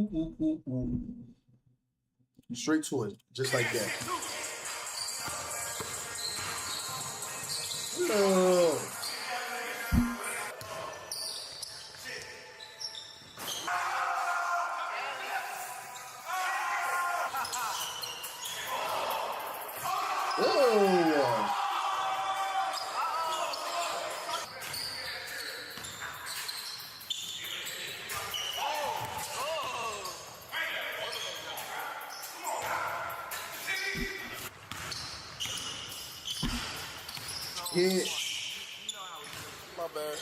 Ooh, ooh, ooh, ooh. Straight to it, just like that. No. Oh. Hit. My bad.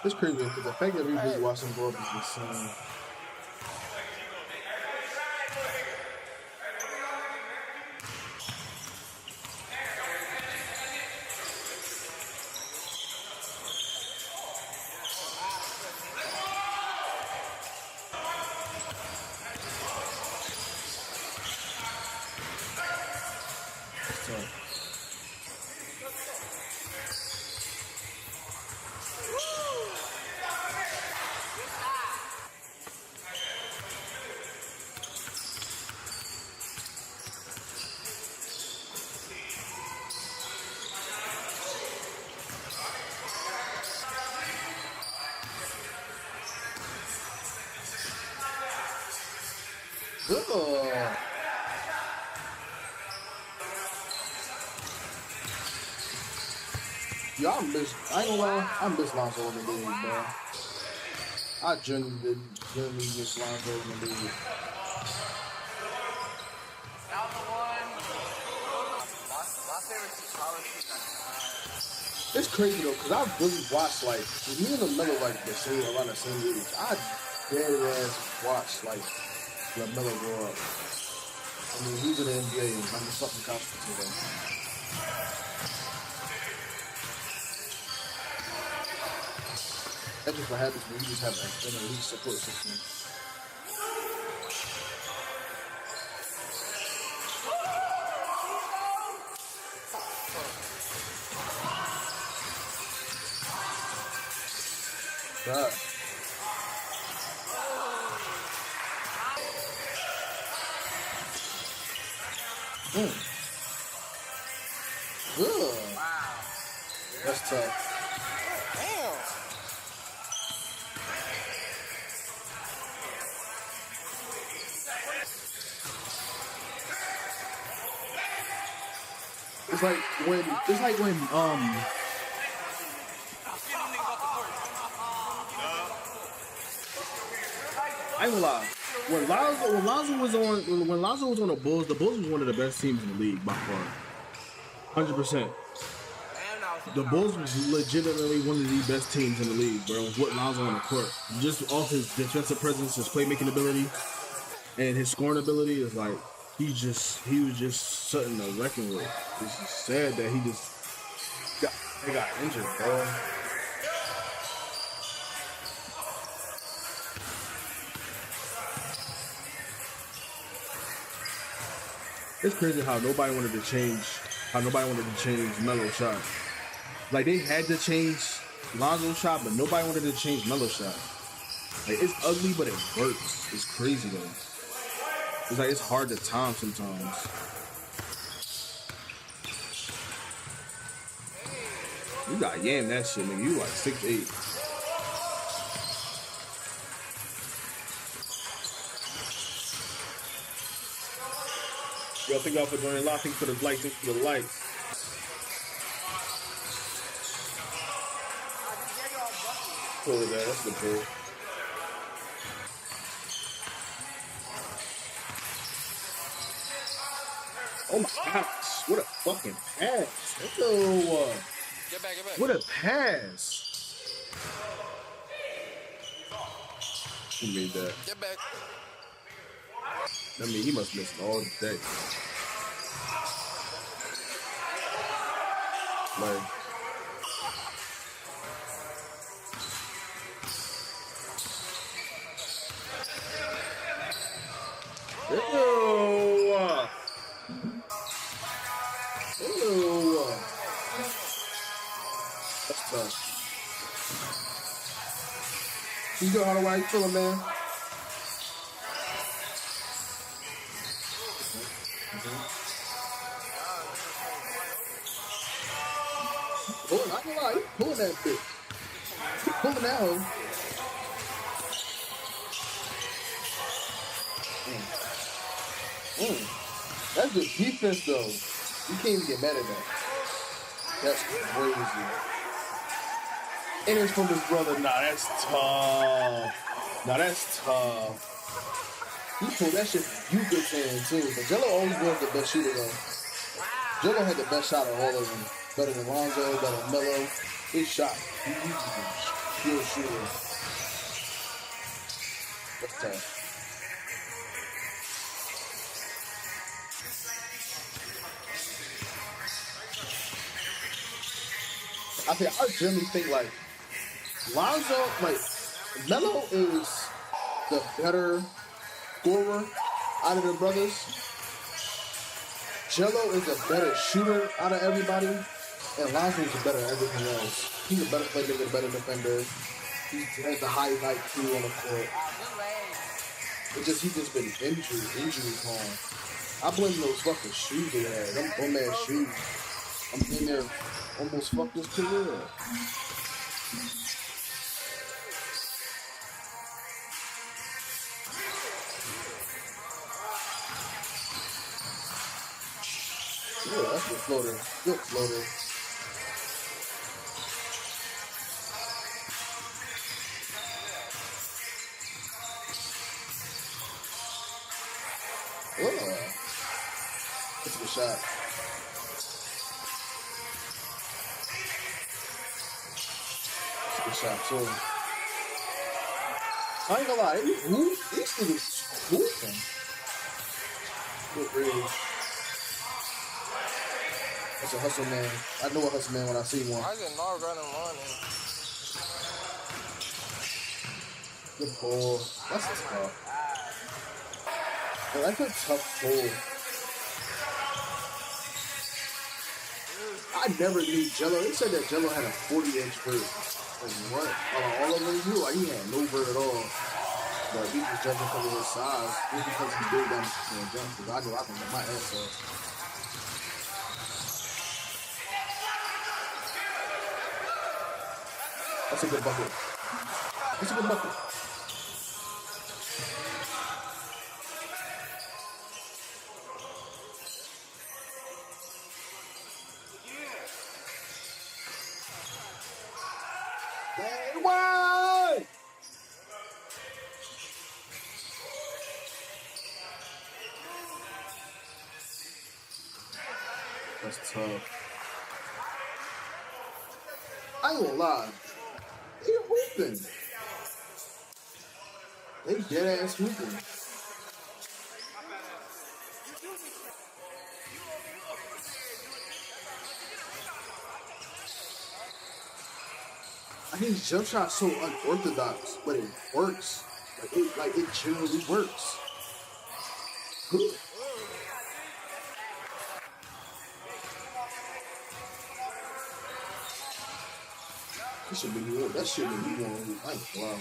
It's crazy because the fact that we just watched him grow up is insane. It's tough. Good. Yo, I ain't gonna lie, I miss Lonzo in the league, bro. I genuinely miss Lonzo in the league. It's crazy though, cause I really watched like me and LaMelo like the same around the same age. I dead ass watched like LaMelo grow up. I mean, he's in the NBA and I'm just fucking confident today. That's just what happens when you just have an elite support system. God. Good. Wow. That's tough. Damn. It's like when I ain't gonna lie. When Lonzo was on the Bulls was one of the best teams in the league by far. 100%. The Bulls was legitimately one of the best teams in the league, bro. With Lonzo on the court, just off his defensive presence, his playmaking ability, and his scoring ability is like he was just something to reckon with. It's just sad that he got injured, bro. It's crazy how nobody wanted to change Melo's shot. Like they had to change Lonzo's shot, but nobody wanted to change Melo's shot. Like it's ugly, but it works. It's crazy though. It's like it's hard to time sometimes. You got yam that shit, nigga. You like 6'8". Yo, thank y'all for joining. Thank you for the likes. Thank you for the likes. Pull that. That's the pull. Oh my gosh. What a fucking pass. Ew. Get back. What a pass. Who made that? Get back. I mean, he must miss all day. Like, ew. Ew. You good, Hardaway? How you feeling, man? Oh, not gonna lie, he pulling that bitch. He pulling that hoe. That's good defense, though. You can't even get mad at that. That's crazy. And it's from his brother. Nah, that's tough. Nah, that's tough. He pulled that shit from Euclid's hand, too. But Jello always was the best shooter, though. Jello had the best shot of all of them. Better than Lonzo, better than Melo. His shot. He's a pure shooter. That's tough. I generally think, like, Lonzo, like, Melo is the better scorer out of the brothers. Jello is a better shooter out of everybody. And Lonzo is better at everything else. He's a better playmaker, a better defender. He has the highest IQ on the court. He's just been injury prone. I blame those fucking shoes they had. Them bum-ass shoes. I'm in there almost fucked his career. Yeah, that's the floater. Good floater. Oh, that's a good shot. That's a good shot, too. I ain't gonna lie, these niggas hooping. Good bridge. That's a hustle man. I know a hustle man when I see one. I get not running running. Good pull. That's tough. Well, that's a tough pull. I never knew Jello. They said that Jello had a 40-inch vert. Like, what? All of them knew? Like, he had no vert at all. But he was judging because of his size. Just because he big down the jump. Because I know I can get my ass off. That's a good bucket. That's a good bucket. Why? That's tough. I ain't gonna lie. They hooping. They dead ass hooping. I think his jump shot's so unorthodox, but it works. Like it generally works. Good. That should be one. That should be one. Like, wow.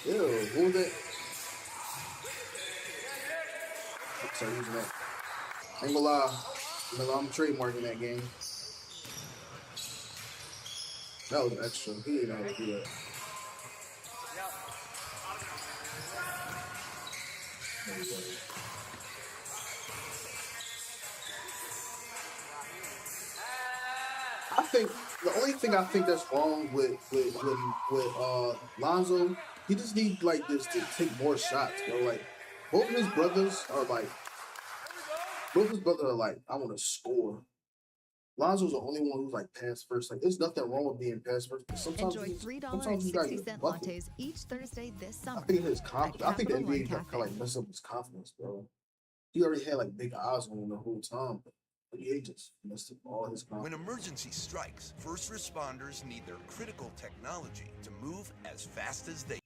Ew, who that? Sorry, using that. I ain't gonna lie. I'm trademarking that game. That was extra. He didn't know how to do that. I think the only thing I think that's wrong with Lonzo, he just needs like this to take more shots, bro. Like both his brothers are like, I want to score. Lonzo's the only one who's like pass first. Like there's nothing wrong with being pass first. But sometimes Enjoy $3.60 lattes each Thursday this summer. I think his confidence. I think the NBA kind of like messed up his confidence, bro. He already had like big eyes on him the whole time, but he just messed up all his confidence. When emergency strikes, first responders need their critical technology to move as fast as they.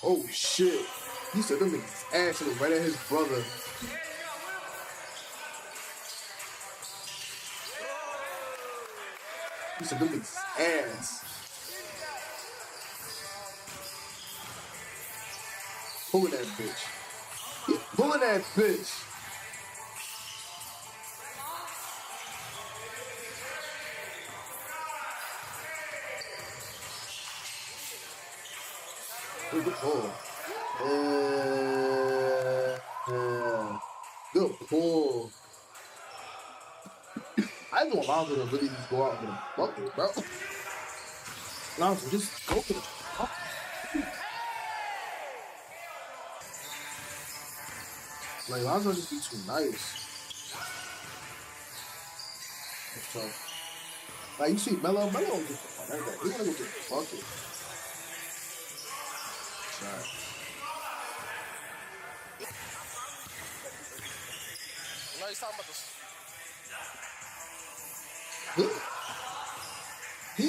Oh shit! He said them niggas ass and right at his brother. Piece of them niggas ass. Pulling that bitch. He's pulling that bitch. Good pull. Good pull. I just want Lonzo to really just go out for the bucket, bro. Lonzo, just go for the bucket. Like, Lonzo just be too nice. So, like, you see Melo don't get the fuck like that. He wanna go get the bucket. Sorry. No, he's talking about the.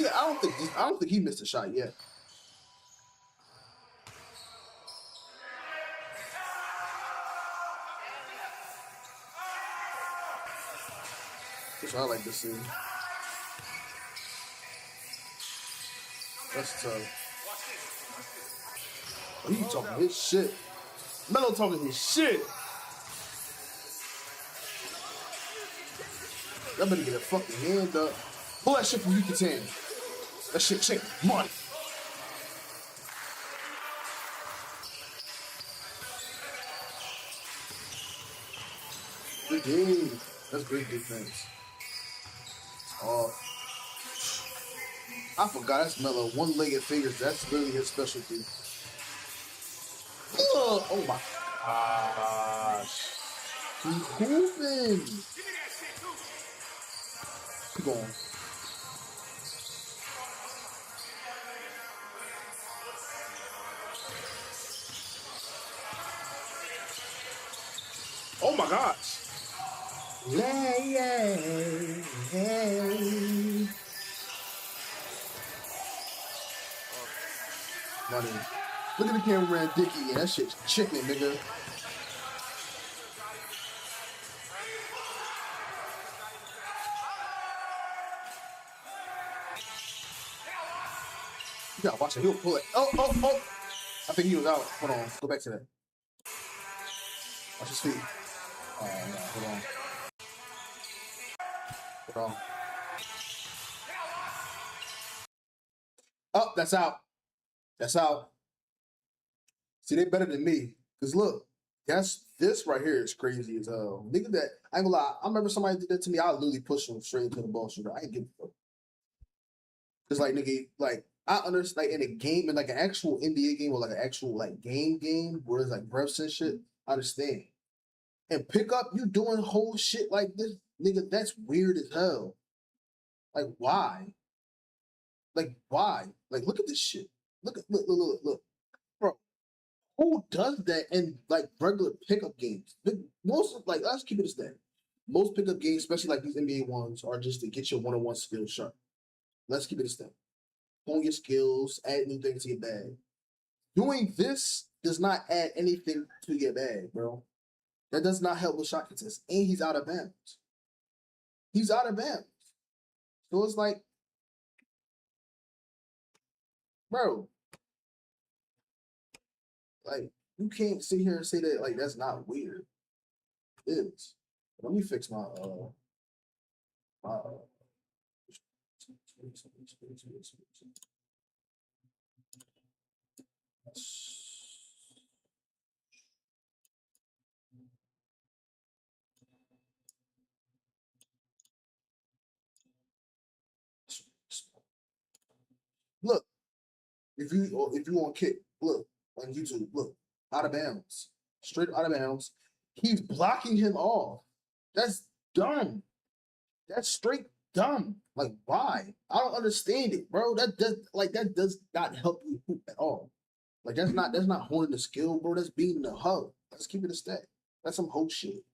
I don't think he missed a shot yet. That's what I like to see. That's tough. Oh, he talking his shit. Melo talking his shit. Y'all better get a fucking hand up. Pull that shit from Yucatan. That shit check money. Good game. That's great defense. Oh, I forgot that's Melo. One-legged figures. That's literally his specialty. Oh my gosh. He's hooping. Keep going. Oh my gosh. Yeah. Money. Look at the cameraman Dickie. Yeah, that shit's chicken, nigga. You gotta watch it. He'll pull it. Oh. I think he was out. Hold on. Go back to that. Watch his feet. Oh, no. Hold on. Oh, that's out. That's out. See, they better than me. Because look, this right here is crazy as hell. Nigga that, I ain't gonna lie, I remember somebody did that to me, I literally pushed him straight into the ball shooter. I ain't give a fuck. Because like, nigga, like, I understand, like, in a game, in like an actual NBA game or like an actual like game where it's like refs and shit, I understand. And pick up, you doing whole shit like this, nigga, that's weird as hell. Like, why? Like, why? Like, look at this shit. Look. Bro, who does that in, like, regular pickup games? Most, like, let's keep it a thing. Most pickup games, especially, like, these NBA ones, are just to get your one-on-one skills sharp. Let's keep it a thing. Hone your skills, add new things to your bag. Doing this does not add anything to your bag, bro. That does not help with shot contest. And he's out of bounds. He's out of bounds. So it's like, bro, like, you can't sit here and say that, like, that's not weird. It is. Let me fix my, look, if you want to kick, look, on YouTube, look, out of bounds. Straight out of bounds. He's blocking him off. That's dumb. That's straight dumb. Like, why? I don't understand it, bro. That does not help you hoop at all. Like, that's not honing the skill, bro. That's beating the hub. Let's keep it a stat. That's some whole shit.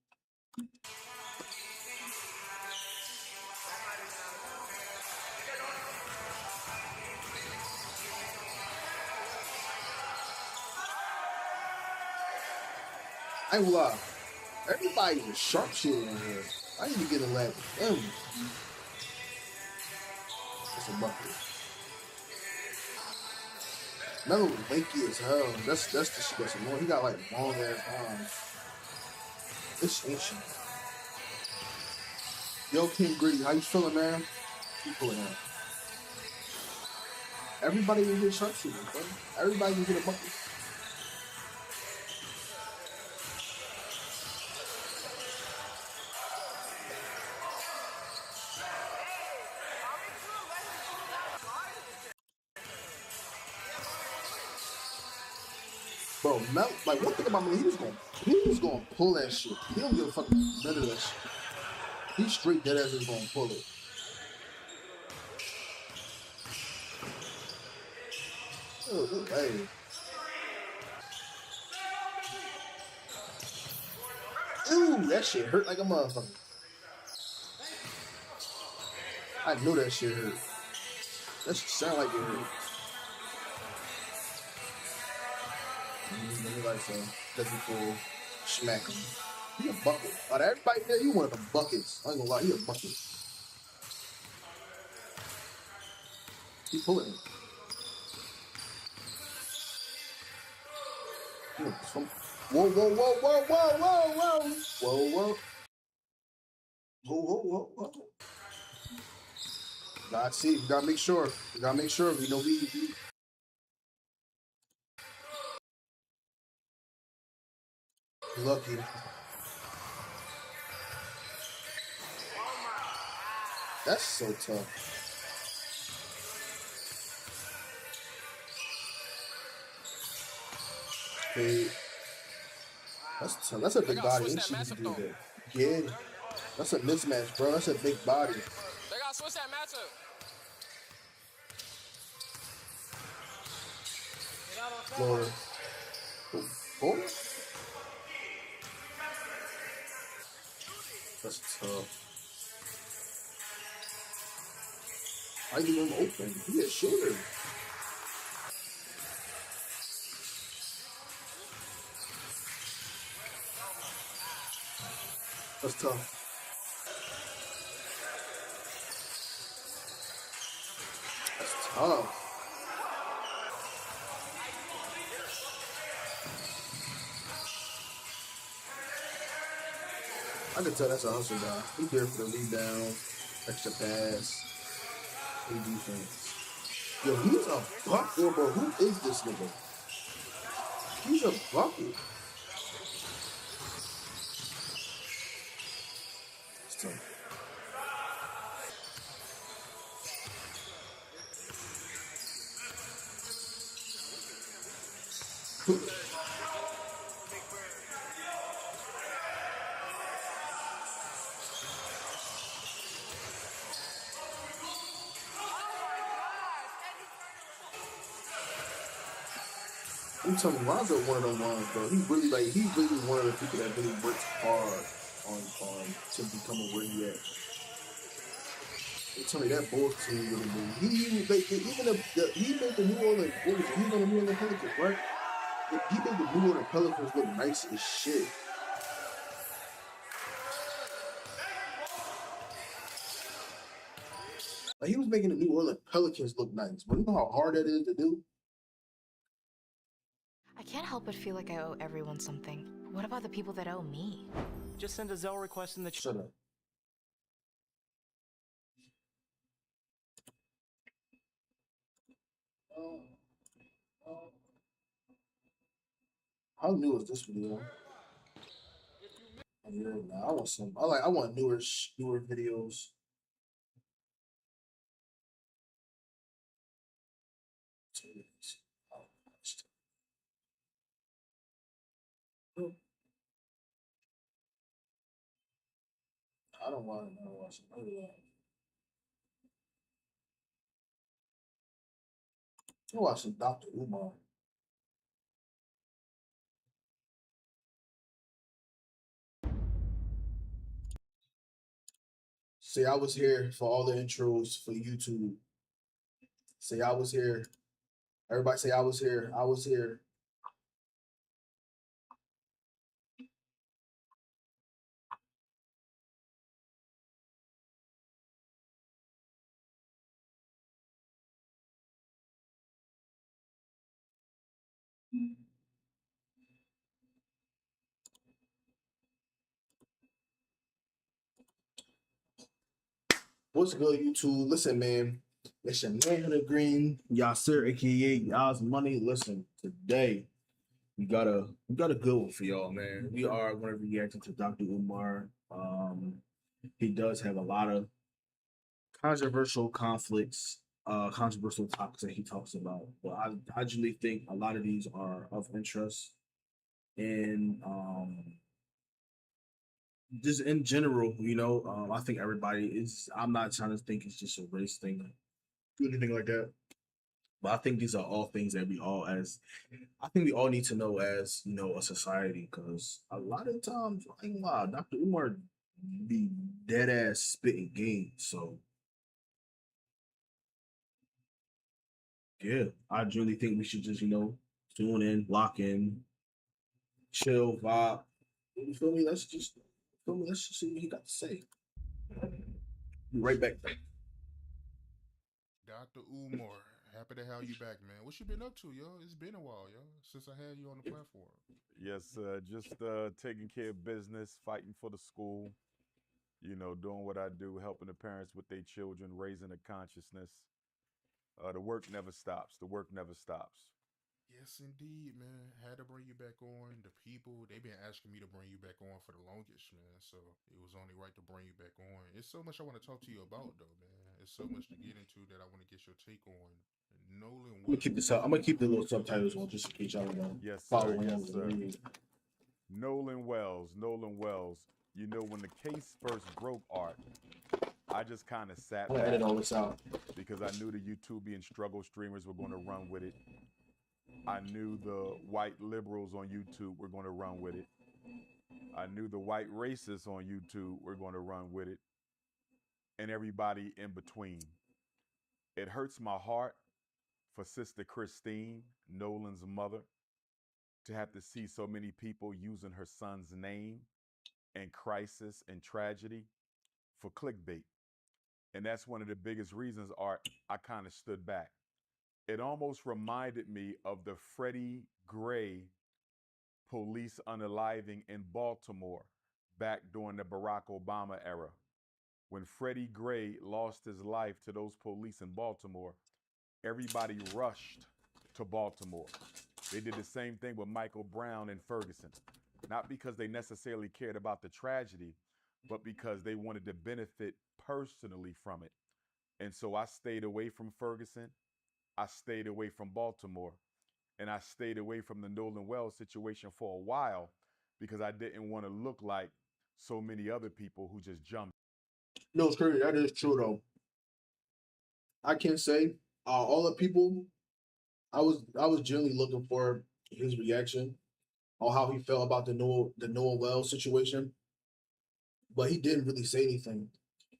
I ain't gonna lie. Everybody's a sharpshooter in here. I need to get a lap. Damn. That's a bucket. Melo lanky as hell. That's the shit that's annoying. He got like long ass arms. It's ancient. Yo, King Gritty, how you feeling, man? Keep pulling out. Everybody can get sharpshooter, bro. Everybody can get a bucket. Bro, Mel, like one thing about Melo, he was gonna pull that shit. He don't give a fuck none of that shit. He straight dead ass is gonna pull it. Oh, hey. Ooh, that shit hurt like a motherfucker. I knew that shit hurt. That shit sound like it hurt. Let me like so. Doesn't pull. Smack him. He a bucket. Out of everybody there, you one of them buckets. I ain't gonna lie, he a bucket. He pulling it. Whoa, whoa, whoa, whoa, whoa, whoa, whoa. Whoa, whoa. Whoa, whoa, whoa, whoa. God, see, we gotta make sure. We gotta make sure. We know we lucky. That's so tough. Hey, that's tough. That's a big body. Ain't she just do that? Yeah. That's a mismatch, bro. That's a big body. They gotta switch that matchup. Florida. Oh. That's tough. I leave him open. He a shooter. That's tough. That's tough. I can tell that's a hustle guy. He's there for the rebound, extra pass, play defense. Yo, he's a bucket, bro. Who is this nigga? He's a bucket. It's tough. I'm telling you, Lonzo one of them ones, bro. He's really one of the people that really works hard on to become where he at. I'm telling you, that Bulls team really move. He made the New Orleans Bulls. He's on the New Orleans Pelicans, right? He made the New Orleans Pelicans look nice as shit. Like he was making the New Orleans Pelicans look nice. But you know how hard that is to do? I can't help but feel like I owe everyone something. What about the people that owe me? Just send a Zelle request in the Shut up. How new is this video? Yeah, nah, I want newer videos. I don't want to watch it. I'm watching Dr. Umar. Say I was here for all the intros for YouTube. Say I was here. Everybody say I was here. I was here. What's good, YouTube? Listen, man. It's your man the Green, Yasir, aka Yas Money. Listen, today we got a good one for y'all, man. We are going to be reacting to Dr. Umar. He does have a lot of controversial conflicts, controversial topics that he talks about. But I generally think a lot of these are of interest and just in general, I think everybody is. I'm not trying to think it's just a race thing, do anything like that. But I think these are all things that I think we all need to know as a society, because a lot of times, I ain't gonna lie, Dr. Umar be dead ass spitting game. So yeah, I really think we should just tune in, lock in, chill, vibe. You feel me? Let's just see what he got to say. Be right back. Dr. Umar, happy to have you back, man. What you been up to, yo? It's been a while, yo, since I had you on the platform. Yes, just taking care of business, fighting for the school, doing what I do, helping the parents with their children, raising a consciousness. The work never stops. The work never stops. Yes, indeed, man. Had to bring you back on. The people, they've been asking me to bring you back on for the longest, man. So it was only right to bring you back on. It's so much I want to talk to you about, though, man. It's so much to get into that I want to get your take on. Nolan I'm gonna keep this up. I'm gonna keep the little subtitles on just in case y'all Yes, follow sir. along Yes, with sir. me. Nolan Wells. Nolan Wells. When the case first broke, Art, I just kind of sat I'm gonna back edit all this out. because I knew the YouTubian struggle streamers were going to run with it. I knew the white liberals on YouTube were going to run with it. I knew the white racists on YouTube were going to run with it, and everybody in between. It hurts my heart for Sister Christine, Nolan's mother, to have to see so many people using her son's name and crisis and tragedy for clickbait. And that's one of the biggest reasons, Art, I kind of stood back. It almost reminded me of the Freddie Gray police unaliving in Baltimore back during the Barack Obama era. When Freddie Gray lost his life to those police in Baltimore, everybody rushed to Baltimore. They did the same thing with Michael Brown in Ferguson, not because they necessarily cared about the tragedy, but because they wanted to benefit personally from it. And so I stayed away from Ferguson. I stayed away from Baltimore. And I stayed away from the Nolan Wells situation for a while because I didn't want to look like so many other people who just jumped. No, it's crazy. That is true though. I can say all the people. I was generally looking for his reaction on how he felt about the Noah Wells situation, but he didn't really say anything.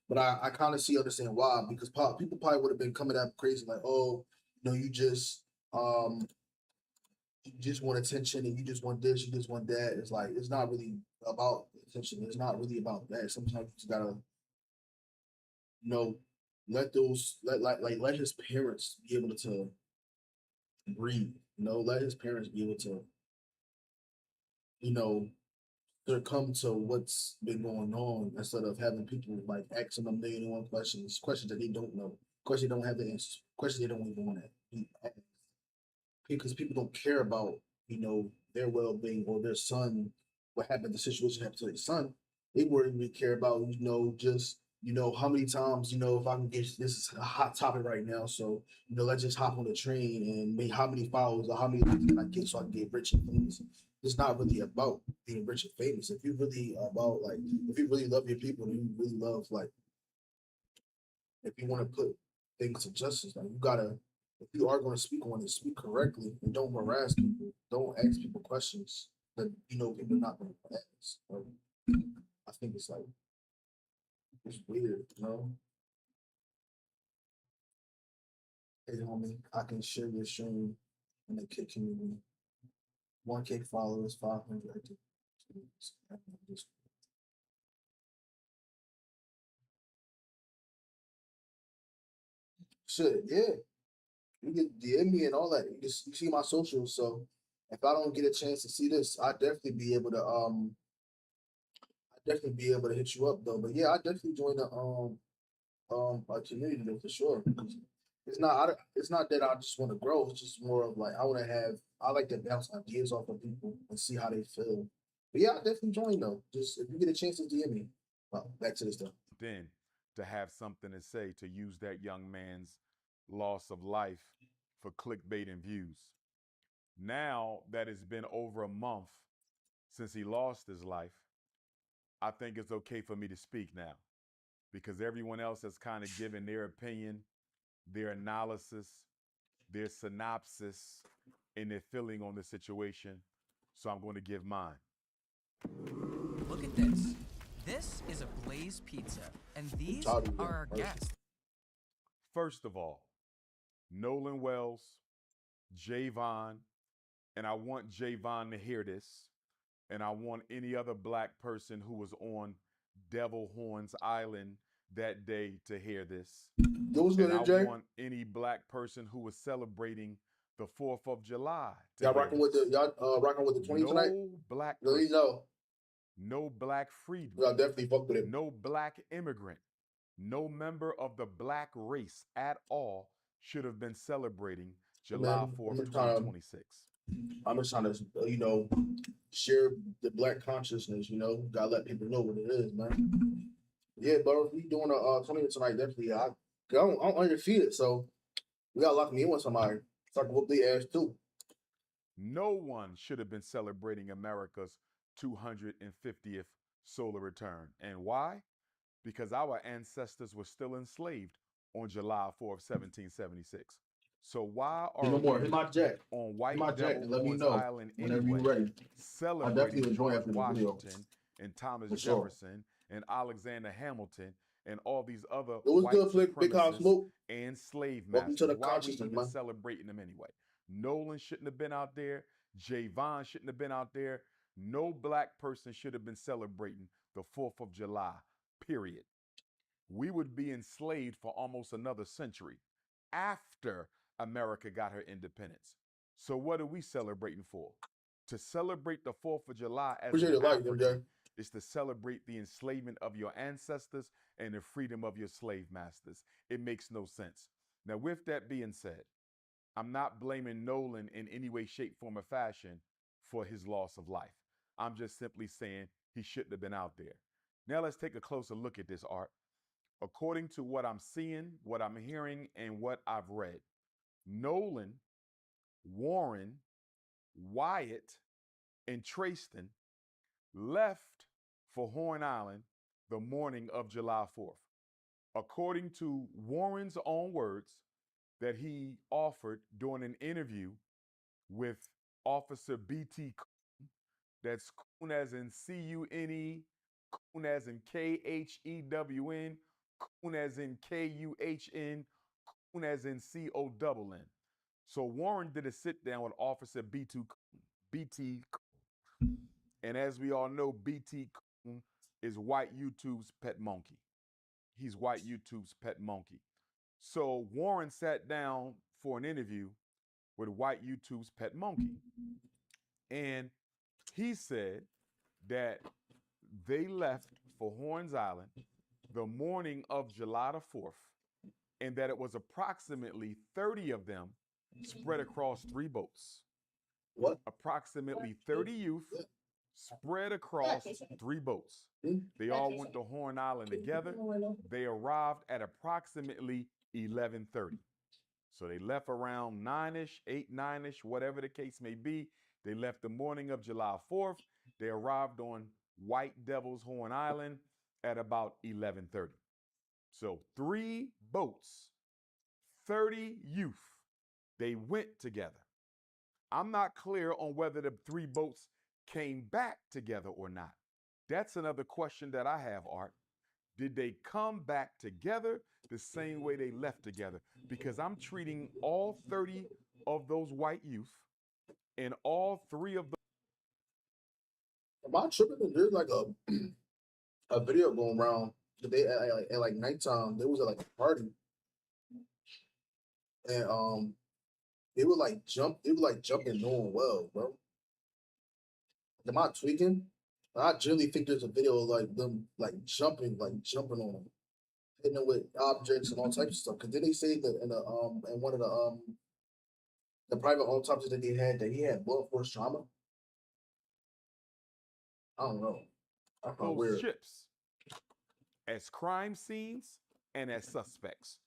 But I kind of understand why, because people probably would have been coming at him crazy like, oh, no, you just want attention and you just want this, you just want that. It's like it's not really about attention. It's not really about that. Sometimes you just gotta, you know, let his parents be able to breathe. Let his parents be able to, you know, succumb to what's been going on instead of having people like asking them 1,000,001 questions that they don't know, questions they don't have the answers, questions they don't even want to be asked. Because people don't care about their well-being or their son, what happened, the situation happened to their son. They wouldn't really care about just how many times if I can get, this is a hot topic right now, so let's just hop on the train and make how many followers or how many likes can I get so I can get rich and famous. It's not really about being rich and famous. If you really about like, if you really love your people and you really love, like, if you want to put things to justice, like, you gotta, if you are going to speak on it, speak correctly and don't harass people. Don't ask people questions that people are not going to ask. I think it's like, it's weird. Hey, homie, I can share your stream in the Kick community. 1K followers, 500 active. Shit, yeah. You can DM me and all that. You see my socials, so if I don't get a chance to see this, I definitely be able to hit you up though. But yeah, I definitely join the a community though for sure. It's not that I just want to grow. It's just more of like I like to bounce ideas off of people and see how they feel. But yeah, I definitely join though. Just if you get a chance to DM me. Well, back to this stuff. Then to have something to say, to use that young man's loss of life for clickbait and views. Now that it's been over a month since he lost his life, I think it's okay for me to speak now because everyone else has kind of given their opinion, their analysis, their synopsis, and their feeling on the situation. So I'm going to give mine. Look at this. This is a Blaze Pizza, and these are our guests. First of all, Nolan Wells, Javon, and I want Javon to hear this, and I want any other black person who was on Devil Horns Island that day to hear this. And I want any black person who was celebrating the 4th of July. Y'all rocking with the 20 tonight? No black person, no black freedman. Y'all definitely fuck with it. No black immigrant. No member of the black race at all should have been celebrating July 4th, 2026. I'm just trying to, share the black consciousness, gotta let people know what it is, man. Yeah, bro, if we doing a tournament tonight, definitely. I'm undefeated, so we gotta lock me in with somebody so I can whoop their ass too. No one should have been celebrating America's 250th solar return. And why? Because our ancestors were still enslaved on July 4th, 1776. So why are no more. Hit my jack on White Devil Island whenever anyway, you're ready? celebrating George Washington and Thomas Jefferson and Alexander Hamilton and all these other white supremacists and slave masters? Why are we even celebrating them anyway? Nolan shouldn't have been out there. Javon shouldn't have been out there. No black person should have been celebrating the 4th of July, period. We would be enslaved for almost another century after America got her independence. So what are we celebrating for? To celebrate the 4th of July as an African is to celebrate the enslavement of your ancestors and the freedom of your slave masters. It makes no sense. Now, with that being said, I'm not blaming Nolan in any way, shape, form, or fashion for his loss of life. I'm just simply saying he shouldn't have been out there. Now let's take a closer look at this, Art. According to what I'm seeing, what I'm hearing, and what I've read, Nolan, Warren, Wyatt, and Trayston left for Horn Island the morning of July 4th. According to Warren's own words that he offered during an interview with Officer B.T. Coon, that's Coon as in C-U-N-E, Coon as in K-H-E-W-N, Coon as in K-U-H-N, Coon as in C-O-N-N. So Warren did a sit down with Officer B.T. Coon. And as we all know, B.T. Coon is White YouTube's pet monkey. He's White YouTube's pet monkey. So Warren sat down for an interview with White YouTube's pet monkey. And he said that they left for Horns Island the morning of July the 4th, and that it was approximately 30 of them spread across 3 boats. What? Approximately 30 youth spread across 3 boats. They all went to Horn Island together. They arrived at approximately 11:30. So they left around 9-ish, 8, 9-ish, whatever the case may be. They left the morning of July 4th. They arrived on White Devil's Horn Island at about 11:30. So 3 boats, 30 youth, they went together. I'm not clear on whether the 3 boats came back together or not. That's another question that I have, Art. Did they come back together the same way they left together? Because I'm treating all 30 of those white youth and all 3 of the... Am I tripping? There's like a video going around today at like nighttime. There was like a party, and They were like jumping doing well, bro. Am I tweaking? I generally think there's a video of like them jumping on them, hitting them with objects and all types of stuff. Cause then they say that in one of the private autopsies that they had that he had blunt force trauma. I don't know. I found Those weird. ships as crime scenes and as suspects.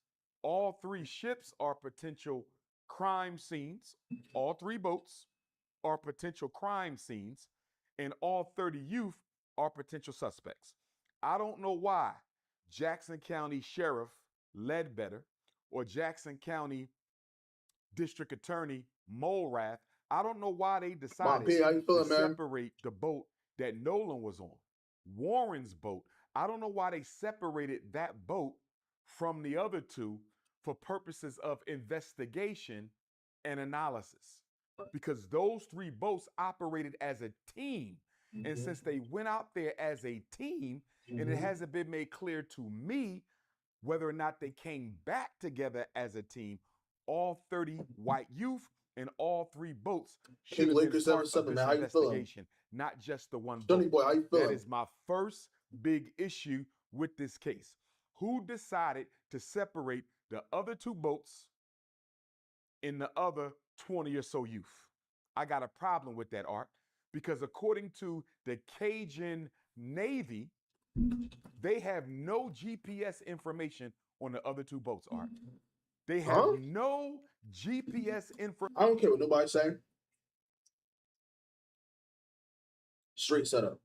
All 3 ships are potential crime scenes. All 3 boats are potential crime scenes, and all 30 youth are potential suspects. I don't know why Jackson County Sheriff Ledbetter or Jackson County District Attorney Mulrath, I don't know why they decided to separate the boat that Nolan was on. Warren's boat, I don't know why they separated that boat from the other 2 for purposes of investigation and analysis. Because those 3 boats operated as a team. And since they went out there as a team, and it hasn't been made clear to me whether or not they came back together as a team, all 30 white youth and all 3 boats should have been part of this investigation, not just the one boat. Boy, how you feeling? That is my first big issue with this case. Who decided to separate the other 2 boats in the other 20 or so youth? I got a problem with that, Art, because according to the Cajun Navy, they have no GPS information on the other 2 boats, Art. They have no GPS information. I don't care what nobody's saying. Straight setup.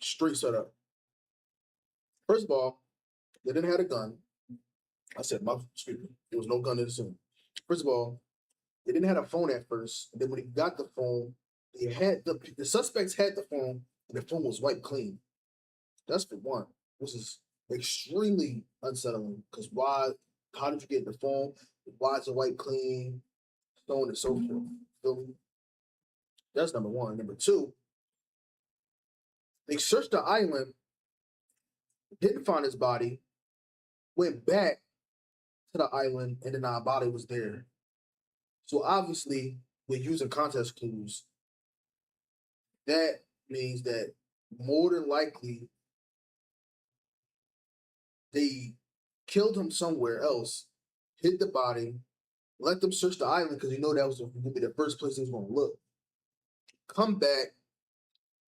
Straight setup. First of all, they didn't have a gun. I said, excuse me, there was no gun in the scene. First of all, they didn't have a phone at first. And then when he got the phone, they had the suspects had the phone, and the phone was wiped clean. That's for one. This is extremely unsettling because why? How did you get the phone? Why is it wiped clean? So on and so forth. Feel me? That's number one. Number two, they searched the island, didn't find his body, went back to the island, and then our body was there. So obviously, we're using context clues. That means that more than likely they killed him somewhere else, hid the body, let them search the island because you know that was going to be the first place they was going to look. Come back,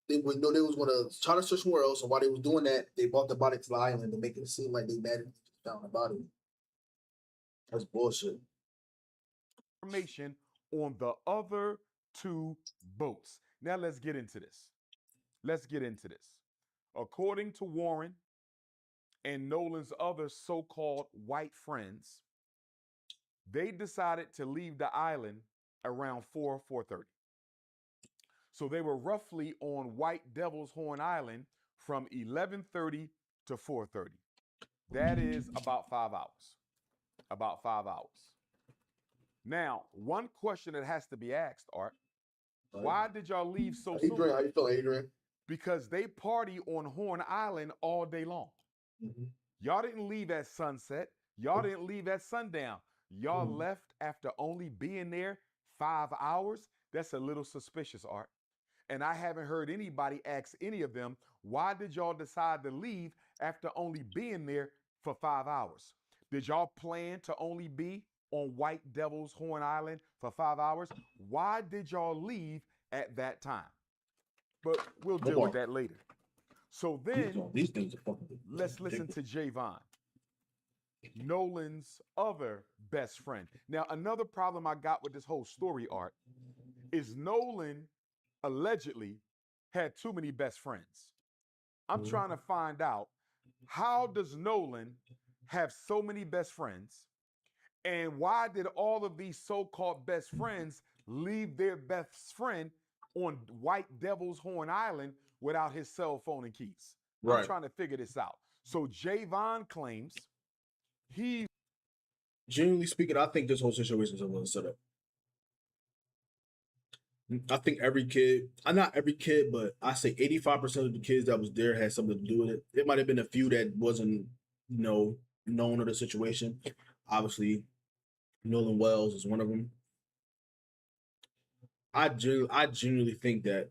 they would know they was going to try to search somewhere else, and while they was doing that, they brought the body to the island to make it seem like they magically just found the body. That's bullshit. Information on the other 2 boats. Now let's get into this. According to Warren and Nolan's other so-called white friends, they decided to leave the island around 4:30. So they were roughly on White Devil's Horn Island from 11:30 to 4:30. That is about 5 hours. About 5 hours. Now, one question that has to be asked, Art, why did y'all leave so soon? Adrian, how you feeling, Adrian? Because they party on Horn Island all day long. Mm-hmm. Y'all didn't leave at sunset. Y'all didn't leave at sundown. Y'all left after only being there 5 hours. That's a little suspicious, Art. And I haven't heard anybody ask any of them, why did y'all decide to leave after only being there for 5 hours? Did y'all plan to only be on White Devil's Horn Island for 5 hours? Why did y'all leave at that time? But we'll deal with that later. So then, these things are fucking let's listen to Javon, Nolan's other best friend. Now, another problem I got with this whole story, Art, is Nolan allegedly had too many best friends. I'm trying to find out, how does Nolan have so many best friends? And why did all of these so-called best friends leave their best friend on White Devil's Horn Island without his cell phone and keys? I'm trying to figure this out. So Javon claims he... Generally speaking, I think this whole situation is a little set up. I think every kid, not every kid, but I say 85% of the kids that was there had something to do with it. There might have been a few that wasn't, known of the situation. Obviously, Nolan Wells is one of them. I genuinely think that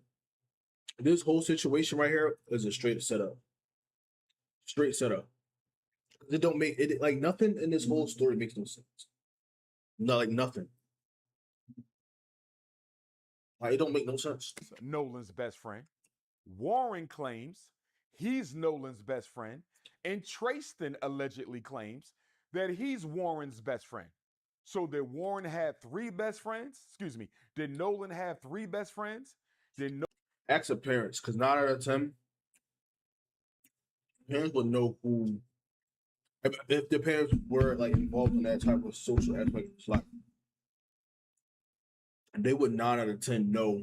this whole situation right here is a straight setup. Straight setup. It don't make it like nothing in this whole story makes no sense. No, like nothing. Like, it don't make no sense. Nolan's best friend. Warren claims he's Nolan's best friend, and Trayston allegedly claims that he's Warren's best friend. So did Warren have three best friends? Excuse me. Did Nolan have three best friends? Ask the parents, because 9 out of 10 parents would know who. If the parents were like involved in that type of social aspect of his life, they would 9 out of 10 know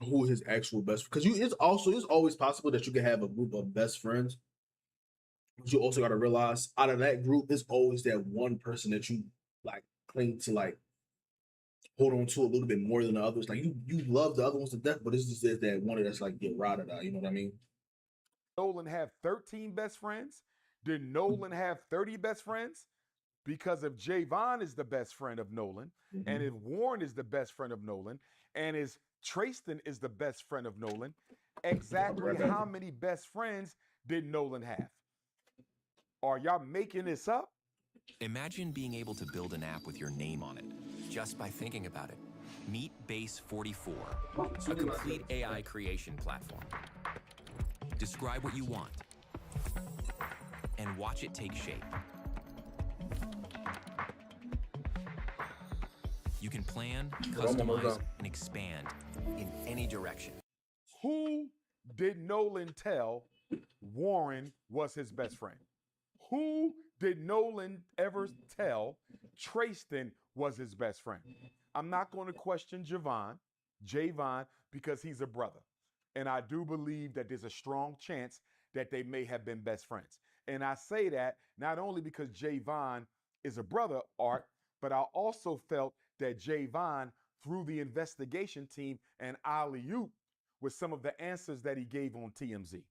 who his actual best. Because it's always possible that you can have a group of best friends, but you also got to realize out of that group, it's always that one person that you like cling to, like hold on to a little bit more than the others. Like you love the other ones to death, but it's just that one that's like get rotted out. You know what I mean? Nolan have 13 best friends? Did Nolan have 30 best friends? Because if Javon is the best friend of Nolan, and if Warren is the best friend of Nolan, and if Trayston is the best friend of Nolan, exactly how many best friends did Nolan have? Are y'all making this up? Imagine being able to build an app with your name on it, just by thinking about it. Meet Base 44, a complete AI creation platform. Describe what you want, and watch it take shape. You can plan, customize, and expand in any direction. Who did Nolan tell Warren was his best friend? Who did Nolan ever tell Trayston was his best friend? I'm not going to question Javon, because he's a brother. And I do believe that there's a strong chance that they may have been best friends. And I say that not only because Javon is a brother, Art, but I also felt that Javon, through the investigation team and alley-oop, with some of the answers that he gave on TMZ.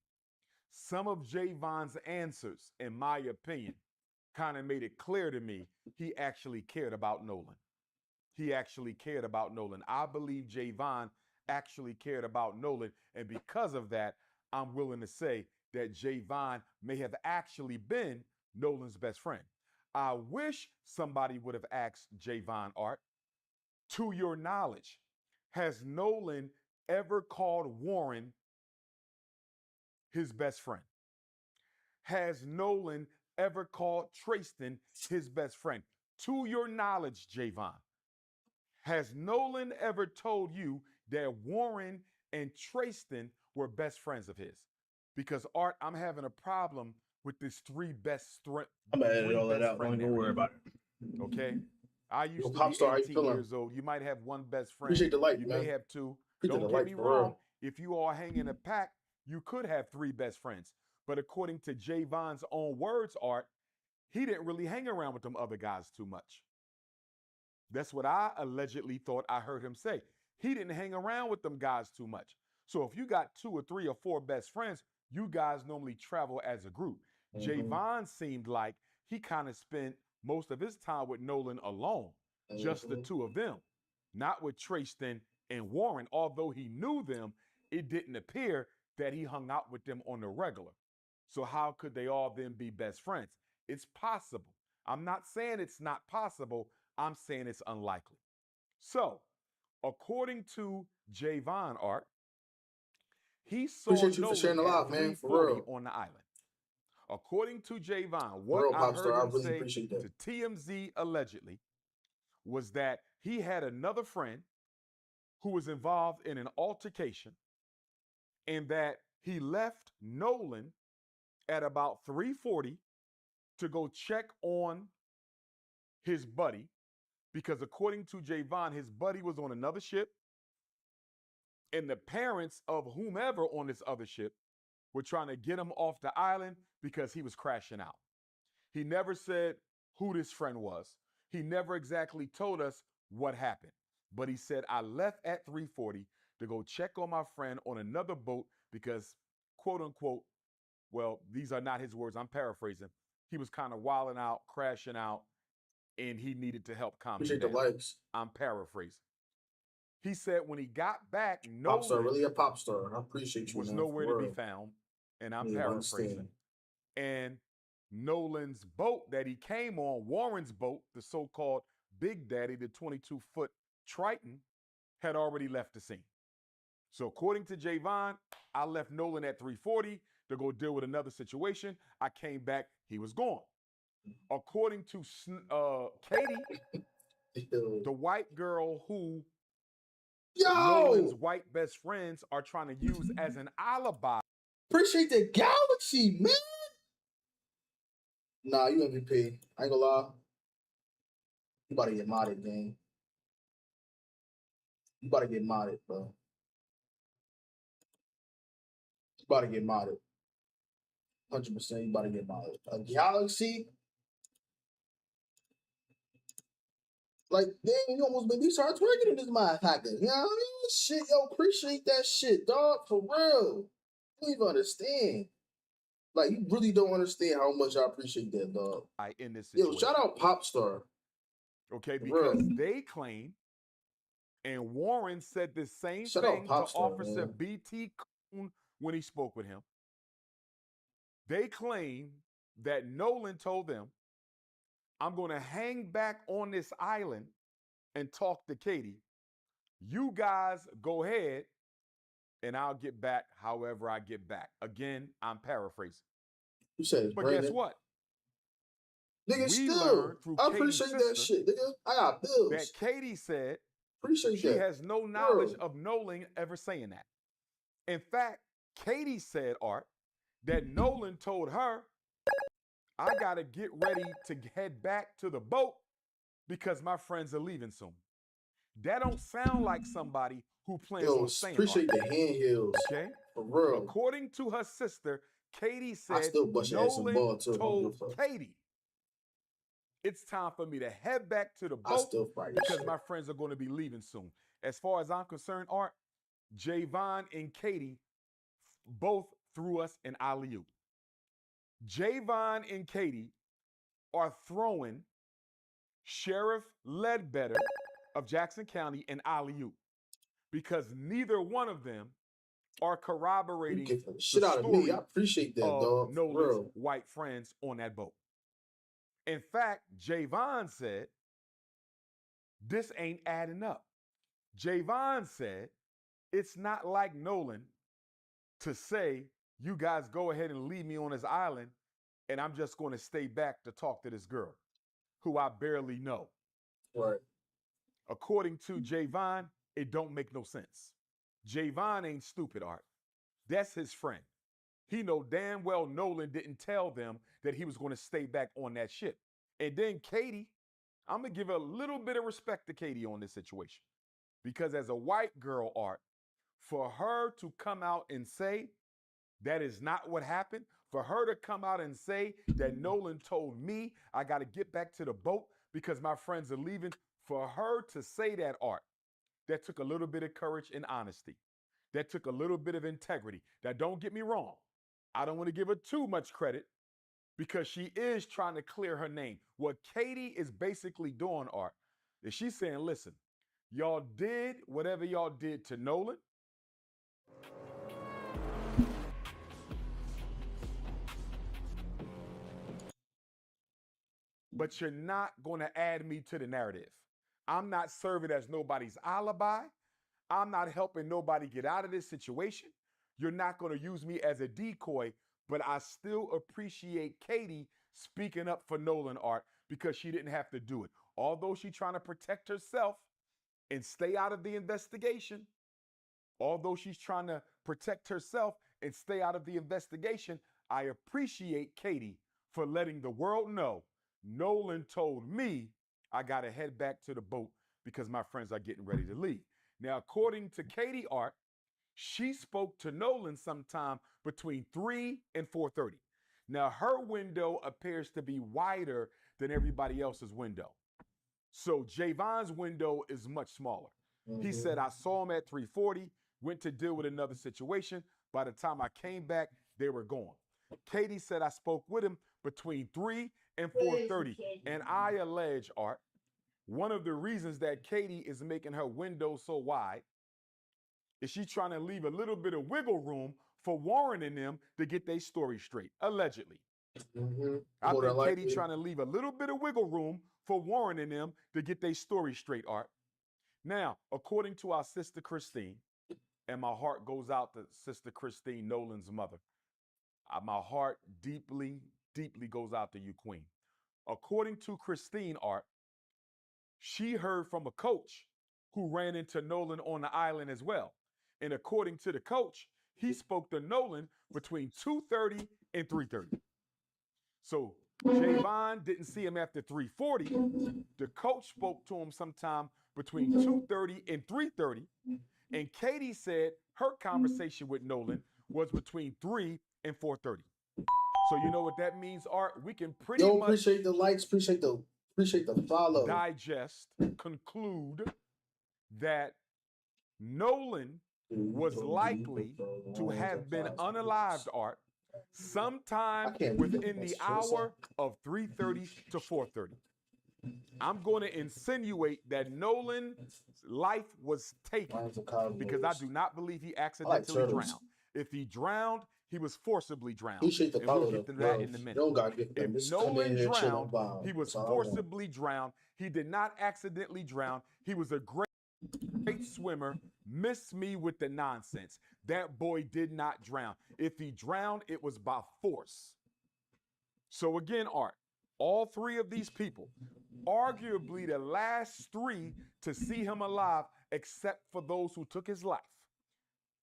Some of Javon's answers, in my opinion, kind of made it clear to me he actually cared about Nolan. He actually cared about Nolan. I believe Javon actually cared about Nolan, and because of that, I'm willing to say that Javon may have actually been Nolan's best friend. I wish somebody would have asked Javon, Art, to your knowledge, has Nolan ever called Warren his best friend? Has Nolan ever called Trayston his best friend? To your knowledge, Javon, has Nolan ever told you that Warren and Trayston were best friends of his? Because, Art, I'm having a problem with this three best friend. I'm gonna edit all that out. Don't even worry about it. Okay? I used to Pop be star, 18 years old. You might have one best friend. Appreciate the light, you man. may have two. Appreciate Don't the get light, me for wrong. real. If you all hang in a pack, you could have three best friends. But according to Javon's own words, Art, he didn't really hang around with them other guys too much. That's what I allegedly thought I heard him say. He didn't hang around with them guys too much. So if you got 2 or 3 or 4 best friends, you guys normally travel as a group. Javon seemed like he kind of spent most of his time with Nolan alone, just the two of them, not with Trayston and Warren. Although he knew them, it didn't appear that he hung out with them on the regular. So how could they all then be best friends? It's possible. I'm not saying it's not possible. I'm saying it's unlikely. So, according to Javon, Art, he saw Appreciate you for sharing Nolan a at lot, man. For 340 real. on the island. According to Javon, what For real, I pop heard star. I him really say appreciate to that. TMZ allegedly was that he had another friend who was involved in an altercation, and that he left Nolan at about 340 to go check on his buddy, because according to Javon, his buddy was on another ship, and the parents of whomever on this other ship were trying to get him off the island because he was crashing out. He never said who this friend was. He never exactly told us what happened. But he said, I left at 340 to go check on my friend on another boat because, quote unquote, well, these are not his words, I'm paraphrasing, he was kind of wilding out, crashing out, and he needed to help calm him Appreciate the down. likes. I'm paraphrasing. He said when he got back, Pop star, Nolan really a pop star. I appreciate you, was man, nowhere for to be real. found, and I'm Yeah, I paraphrasing. understand. And Nolan's boat that he came on, Warren's boat, the so-called Big Daddy, the 22-foot Triton, had already left the scene. So according to Javon, I left Nolan at 3:40 to go deal with another situation. I came back, he was gone. According to Katie, the white girl who Nolan's white best friends are trying to use as an alibi. Appreciate the galaxy, man. Nah, you MVP. I ain't gonna lie. You about to get modded, gang. You about to get modded, bro. You about to get modded. 100%. You about to get modded. A galaxy? Like, dang, you almost made me start twerking in this motherfucker. You know what I mean? Shit, yo, appreciate that shit, dog. For real. You don't even understand. Like, you really don't understand how much I appreciate that, dog. In this situation. Yo, shout out Popstar. Okay, because they claim, and Warren said the same thing to Officer BT Coon when he spoke with him. They claim that Nolan told them, I'm going to hang back on this island and talk to Katie. You guys go ahead, and I'll get back however I get back. Again, I'm paraphrasing. You said but Brandon. Guess what? Nigga, still, I appreciate that shit, nigga. I got bills. That Katie said appreciate she that. has no knowledge of Nolan ever saying that. In fact, Katie said, Art, that Nolan told her, I got to get ready to head back to the boat because my friends are leaving soon. That don't sound like somebody who plans on saying appreciate the handhills. Okay? For real. According to her sister, Katie said Nolan told Katie, it's time for me to head back to the boat because my friends are going to be leaving soon. As far as I'm concerned, Art, Javon and Katie both threw us an alley-oop. Javon and Katie are throwing Sheriff Ledbetter of Jackson County an alley-oop because neither one of them are corroborating the shit out of me. I appreciate that, dog. Nolan's white friends on that boat. In fact, Javon said, this ain't adding up. Javon said, it's not like Nolan to say, you guys go ahead and leave me on this island and I'm just going to stay back to talk to this girl who I barely know. Right. According to Javon, it don't make no sense. Javon ain't stupid, Art. That's his friend. He know damn well Nolan didn't tell them that he was going to stay back on that ship. And then Katie, I'm going to give a little bit of respect to Katie on this situation. Because as a white girl, Art, for her to come out and say that is not what happened, for her to come out and say that Nolan told me I got to get back to the boat because my friends are leaving, for her to say that, Art, that took a little bit of courage and honesty. That took a little bit of integrity. Now, don't get me wrong. I don't want to give her too much credit because she is trying to clear her name. What Katie is basically doing, Art, is she's saying, listen, y'all did whatever y'all did to Nolan. But you're not going to add me to the narrative. I'm not serving as nobody's alibi. I'm not helping nobody get out of this situation. You're not going to use me as a decoy, but I still appreciate Katie speaking up for Nolan, Art, because she didn't have to do it. Although she's trying to protect herself and stay out of the investigation, I appreciate Katie for letting the world know Nolan told me I got to head back to the boat because my friends are getting ready to leave. Now, according to Katie, Art, she spoke to Nolan sometime between 3 and 4:30. Now, her window appears to be wider than everybody else's window. So Javon's window is much smaller. He said, I saw him at 3:40, went to deal with another situation. By the time I came back, they were gone. Katie said, I spoke with him between 3 and 4:30. And I allege, Art, one of the reasons that Katie is making her window so wide is she trying to leave a little bit of wiggle room for Warren and them to get their story straight, allegedly. I think Katie trying to leave a little bit of wiggle room for Warren and them to get their story straight, Art. Now, according to our sister Christine, and my heart goes out to Sister Christine, Nolan's mother. My heart deeply, deeply goes out to you, Queen. According to Christine, Art, she heard from a coach who ran into Nolan on the island as well. And according to the coach, he spoke to Nolan between 2:30 and 3:30. So Javon didn't see him after 3:40. The coach spoke to him sometime between 2:30 and 3:30. And Katie said her conversation with Nolan was between 3 and 4:30. So you know what that means, Art? We can pretty much appreciate the likes, appreciate the follow. Digest, conclude that Nolan was likely to have been unalived, Art, sometime within the hour of 3:30 to 4:30. I'm going to insinuate that Nolan's life was taken because I do not believe he accidentally drowned. If he drowned, he was forcibly drowned. And we'll get to that in a minute. If Nolan drowned, he was forcibly drowned. He did not accidentally drown. He was a great swimmer. Miss me with the nonsense. That boy did not drown. If he drowned, it was by force. So again, Art, all three of these people, arguably the last three to see him alive, except for those who took his life,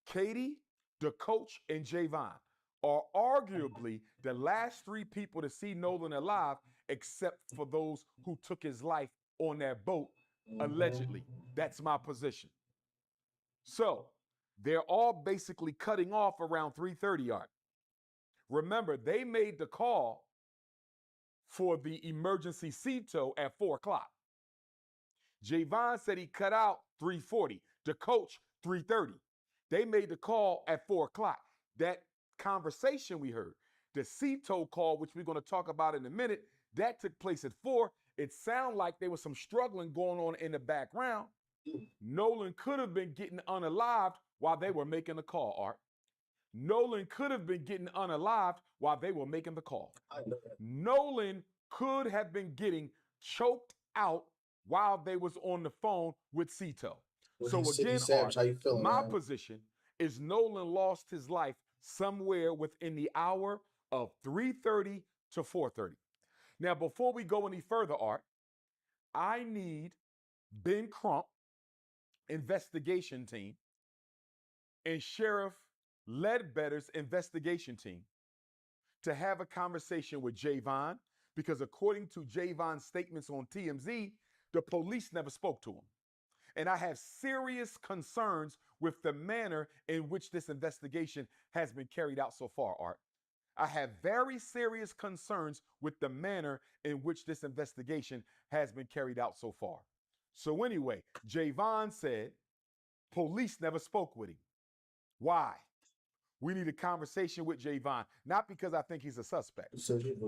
Katie, the coach, and Javon, are arguably the last three people to see Nolan alive, except for those who took his life on that boat, allegedly. That's my position. So they're all basically cutting off around 3:30, Art. Remember, they made the call for the emergency CTO at 4 o'clock. Javon said he cut out 3:40. The coach, 3:30. They made the call at 4 o'clock. That conversation we heard, the CTO call, which we're going to talk about in a minute, that took place at 4. It sounded like there was some struggling going on in the background. Nolan could have been getting unalived while they were making the call, Art. Nolan could have been getting unalived while they were making the call. Nolan could have been getting choked out while they was on the phone with Cito. So again, Art, my position is Nolan lost his life somewhere within the hour of 3:30 to 4:30. Now, before we go any further, Art, I need Ben Crump, investigation team, and Sheriff Ledbetter's investigation team to have a conversation with Javon, because according to Javon's statements on TMZ, the police never spoke to him. And I have serious concerns with the manner in which this investigation has been carried out so far, Art. I have very serious concerns with the manner in which this investigation has been carried out so far. So anyway, Javon said police never spoke with him. Why? We need a conversation with Javon, not because I think he's a suspect.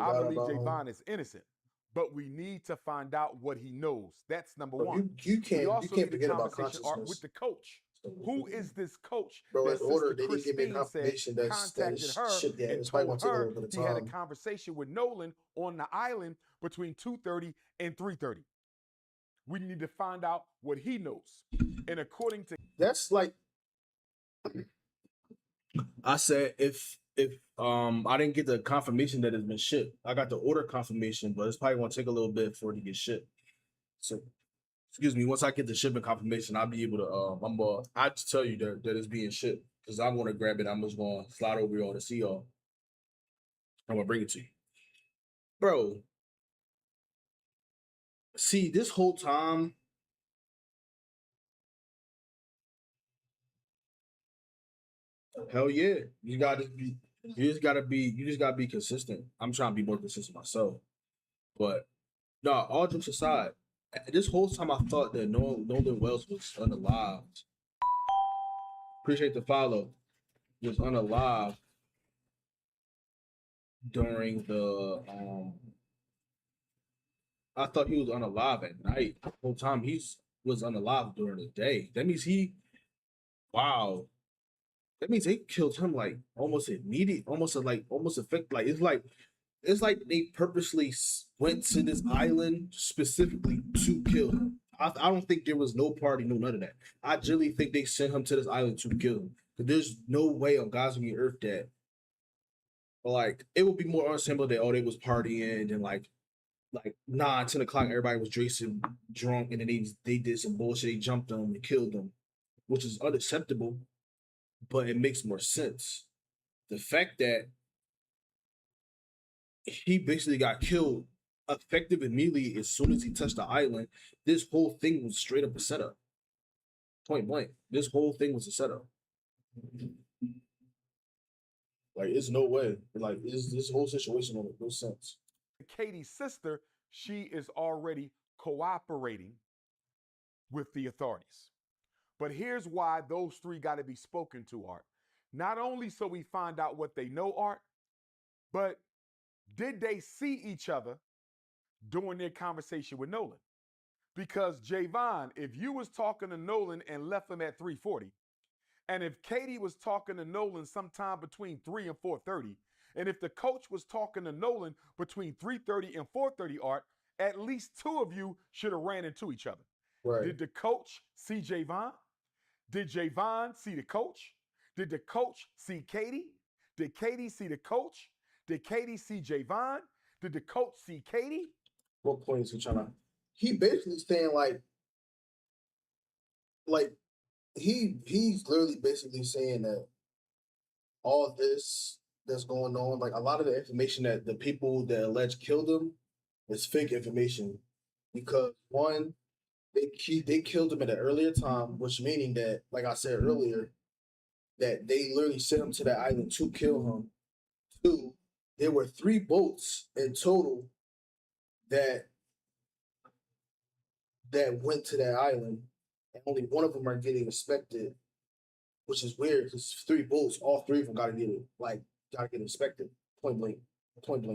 I believe Javon is innocent, but we need to find out what he knows. That's number one. You can't forget about consciousness with the coach. Who is this coach? Bro, that in order, Sister they didn't give me Christine confirmation contacted her and told her he had a conversation with Nolan on the island between 2:30 and 3:30. We need to find out what he knows. And according to that's like I said, if I didn't get the confirmation that it's been shipped, I got the order confirmation, but it's probably gonna take a little bit for it to get shipped. So excuse me, once I get the shipping confirmation, I'll be able to I just tell you that it's being shipped, because I want to grab it. I'm just gonna slide over y'all to see y'all. I'm gonna bring it to you. Bro. See, this whole time, hell yeah, you just gotta be consistent. I'm trying to be more consistent myself, but no, all jokes aside, this whole time I thought that Nolan Wells was unalived. Appreciate the follow. Was unalived during the I thought he was unalive at night. The whole time was unalive during the day. That means wow. That means they killed him like almost immediate, almost effect. It's like they purposely went to this island specifically to kill him. I don't think there was no party, no none of that. I really think they sent him to this island to kill him. Cause there's no way on God's green earth that, like, it would be more understandable that they was partying and like 9, 10 o'clock, everybody was drinking, drunk, and then they did some bullshit. They jumped them and killed them, which is unacceptable, but it makes more sense. The fact that he basically got killed effective immediately as soon as he touched the island, this whole thing was straight up a setup. Point blank. This whole thing was a setup. Like, it's no way. Like, this whole situation don't make no sense. Katie's sister, she is already cooperating with the authorities. But here's why those three got to be spoken to, Art. Not only so we find out what they know, Art, but did they see each other during their conversation with Nolan? Because Javon, if you was talking to Nolan and left him at 3:40, and if Katie was talking to Nolan sometime between 3 and 4:30, and if the coach was talking to Nolan between 3:30 and 4:30, Art, at least two of you should have ran into each other. Right. Did the coach see Javon? Did Javon see the coach? Did the coach see Katie? Did Katie see the coach? Did Katie see Javon? Did the coach see Katie? What point is he trying to? He basically saying like he's literally basically saying that all this that's going on, like a lot of the information that the people that alleged killed him is fake information, because one, they killed him at an earlier time, which meaning that, like I said earlier, that they literally sent him to that island to kill him. Two, there were 3 boats in total that went to that island, and only one of them are getting inspected, which is weird because 3 boats, all 3 of them gotta get inspected. Point blank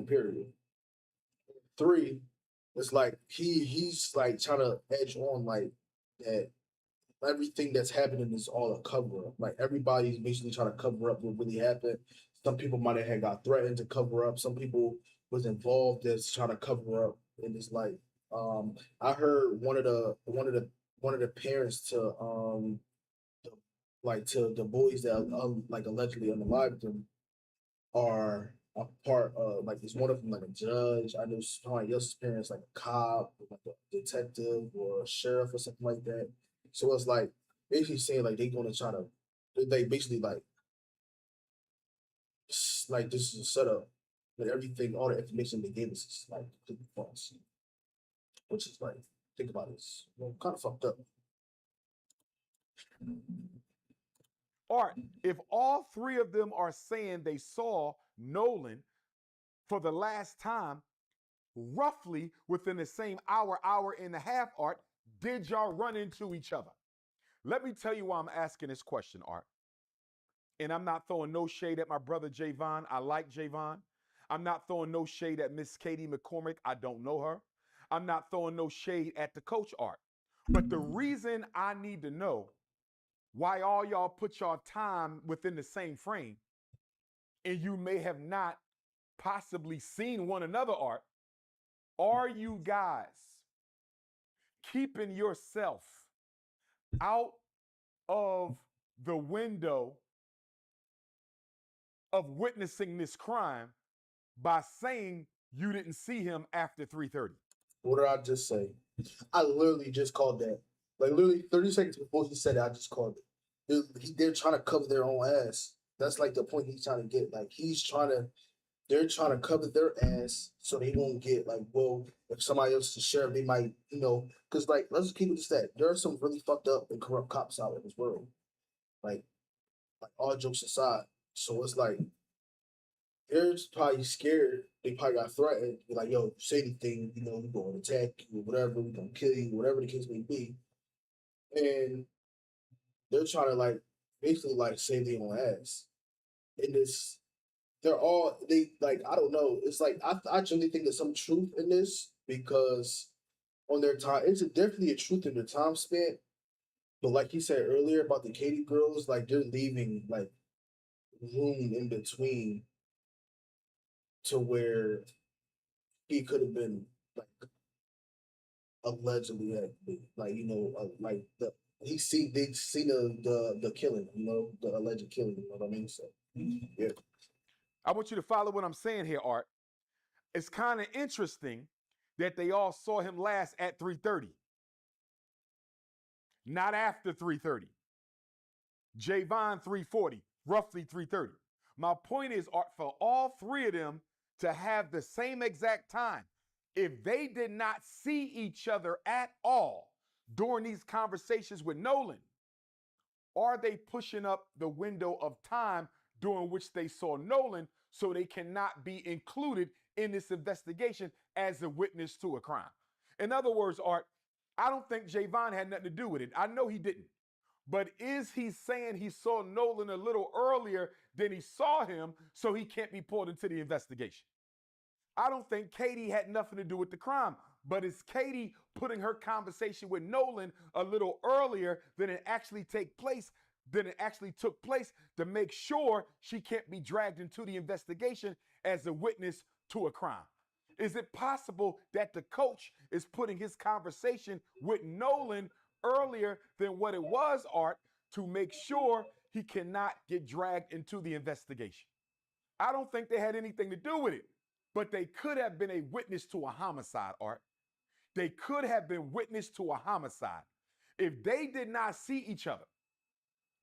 period. 3, it's like he's like trying to edge on like that everything that's happening is all a cover up. Like, everybody's basically trying to cover up what really happened. Some people might have got threatened to cover up. Some people was involved that's trying to cover up. And it's like, I heard one of the parents to to the boys that like allegedly unalived them are a part of, like, is one of them like a judge. I know somebody else's parents like a cop, like a detective or a sheriff or something like that. So it's like basically saying like they're gonna try to, they basically like this is a setup. Like, everything, all the information they gave us is like completely false. Which is like, think about this, kind of fucked up. Art, if all 3 of them are saying they saw Nolan for the last time, roughly within the same hour, hour and a half, Art, did y'all run into each other? Let me tell you why I'm asking this question, Art. And I'm not throwing no shade at my brother Javon. I like Javon. I'm not throwing no shade at Miss Katie McCormick. I don't know her. I'm not throwing no shade at the coach, Art. But the reason I need to know why all y'all put y'all time within the same frame, and you may have not possibly seen one another, Art, are you guys keeping yourself out of the window of witnessing this crime by saying you didn't see him after 3:30? What did I just say? I literally just called that. Like, literally 30 seconds before he said it, I just called it. They're trying to cover their own ass. That's like the point he's trying to get. Like, they're trying to cover their ass so they won't get like, well, if somebody else is the sheriff, they might, because like, let's just keep it to that. There are some really fucked up and corrupt cops out in this world. Like all jokes aside. So it's like, they're probably scared. They probably got threatened. Be like, yo, say anything, we're going to attack you, whatever, we're going to kill you, whatever the case may be. And they're trying to, like, basically, like, save their own ass in this they're all they like. I don't know. It's like I genuinely think there's some truth in this because on their time, it's definitely a truth in their time span. But like you said earlier about the Katie girls, like they're leaving like room in between to where he could have been like allegedly like like they seen the killing, the alleged killing, you know what I mean? So yeah. I want you to follow what I'm saying here, Art. It's kind of interesting that they all saw him last at 3:30, not after 3:30. Javon 3:40, roughly 3:30. My point is, Art, for all three of them to have the same exact time, if they did not see each other at all during these conversations with Nolan, are they pushing up the window of time during which they saw Nolan so they cannot be included in this investigation as a witness to a crime? In other words, Art, I don't think Javon had nothing to do with it. I know he didn't. But is he saying he saw Nolan a little earlier than he saw him so he can't be pulled into the investigation? I don't think Katie had nothing to do with the crime, but is Katie putting her conversation with Nolan a little earlier than it actually took place to make sure she can't be dragged into the investigation as a witness to a crime? Is it possible that the coach is putting his conversation with Nolan earlier than what it was, Art, to make sure he cannot get dragged into the investigation? I don't think they had anything to do with it, but they could have been a witness to a homicide, Art. They could have been witness to a homicide. If they did not see each other,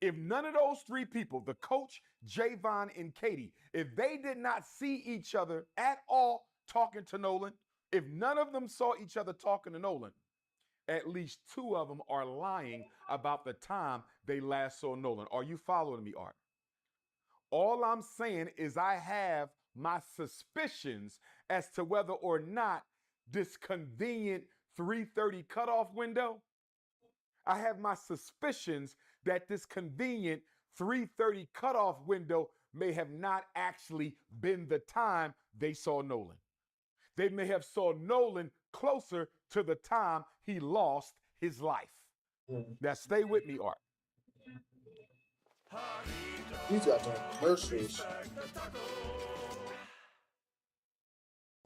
if none of those three people, the coach, Javon, and Katie, if they did not see each other at all talking to Nolan, if none of them saw each other talking to Nolan, at least two of them are lying about the time they last saw Nolan. Are you following me, Art? All I'm saying is I have my suspicions as to whether or not this convenient 3:30 cutoff window, I have my suspicions that this convenient 3:30 cutoff window may have not actually been the time they saw Nolan. They may have saw Nolan closer to the time he lost his life. Now stay with me, Art. These got some commercials.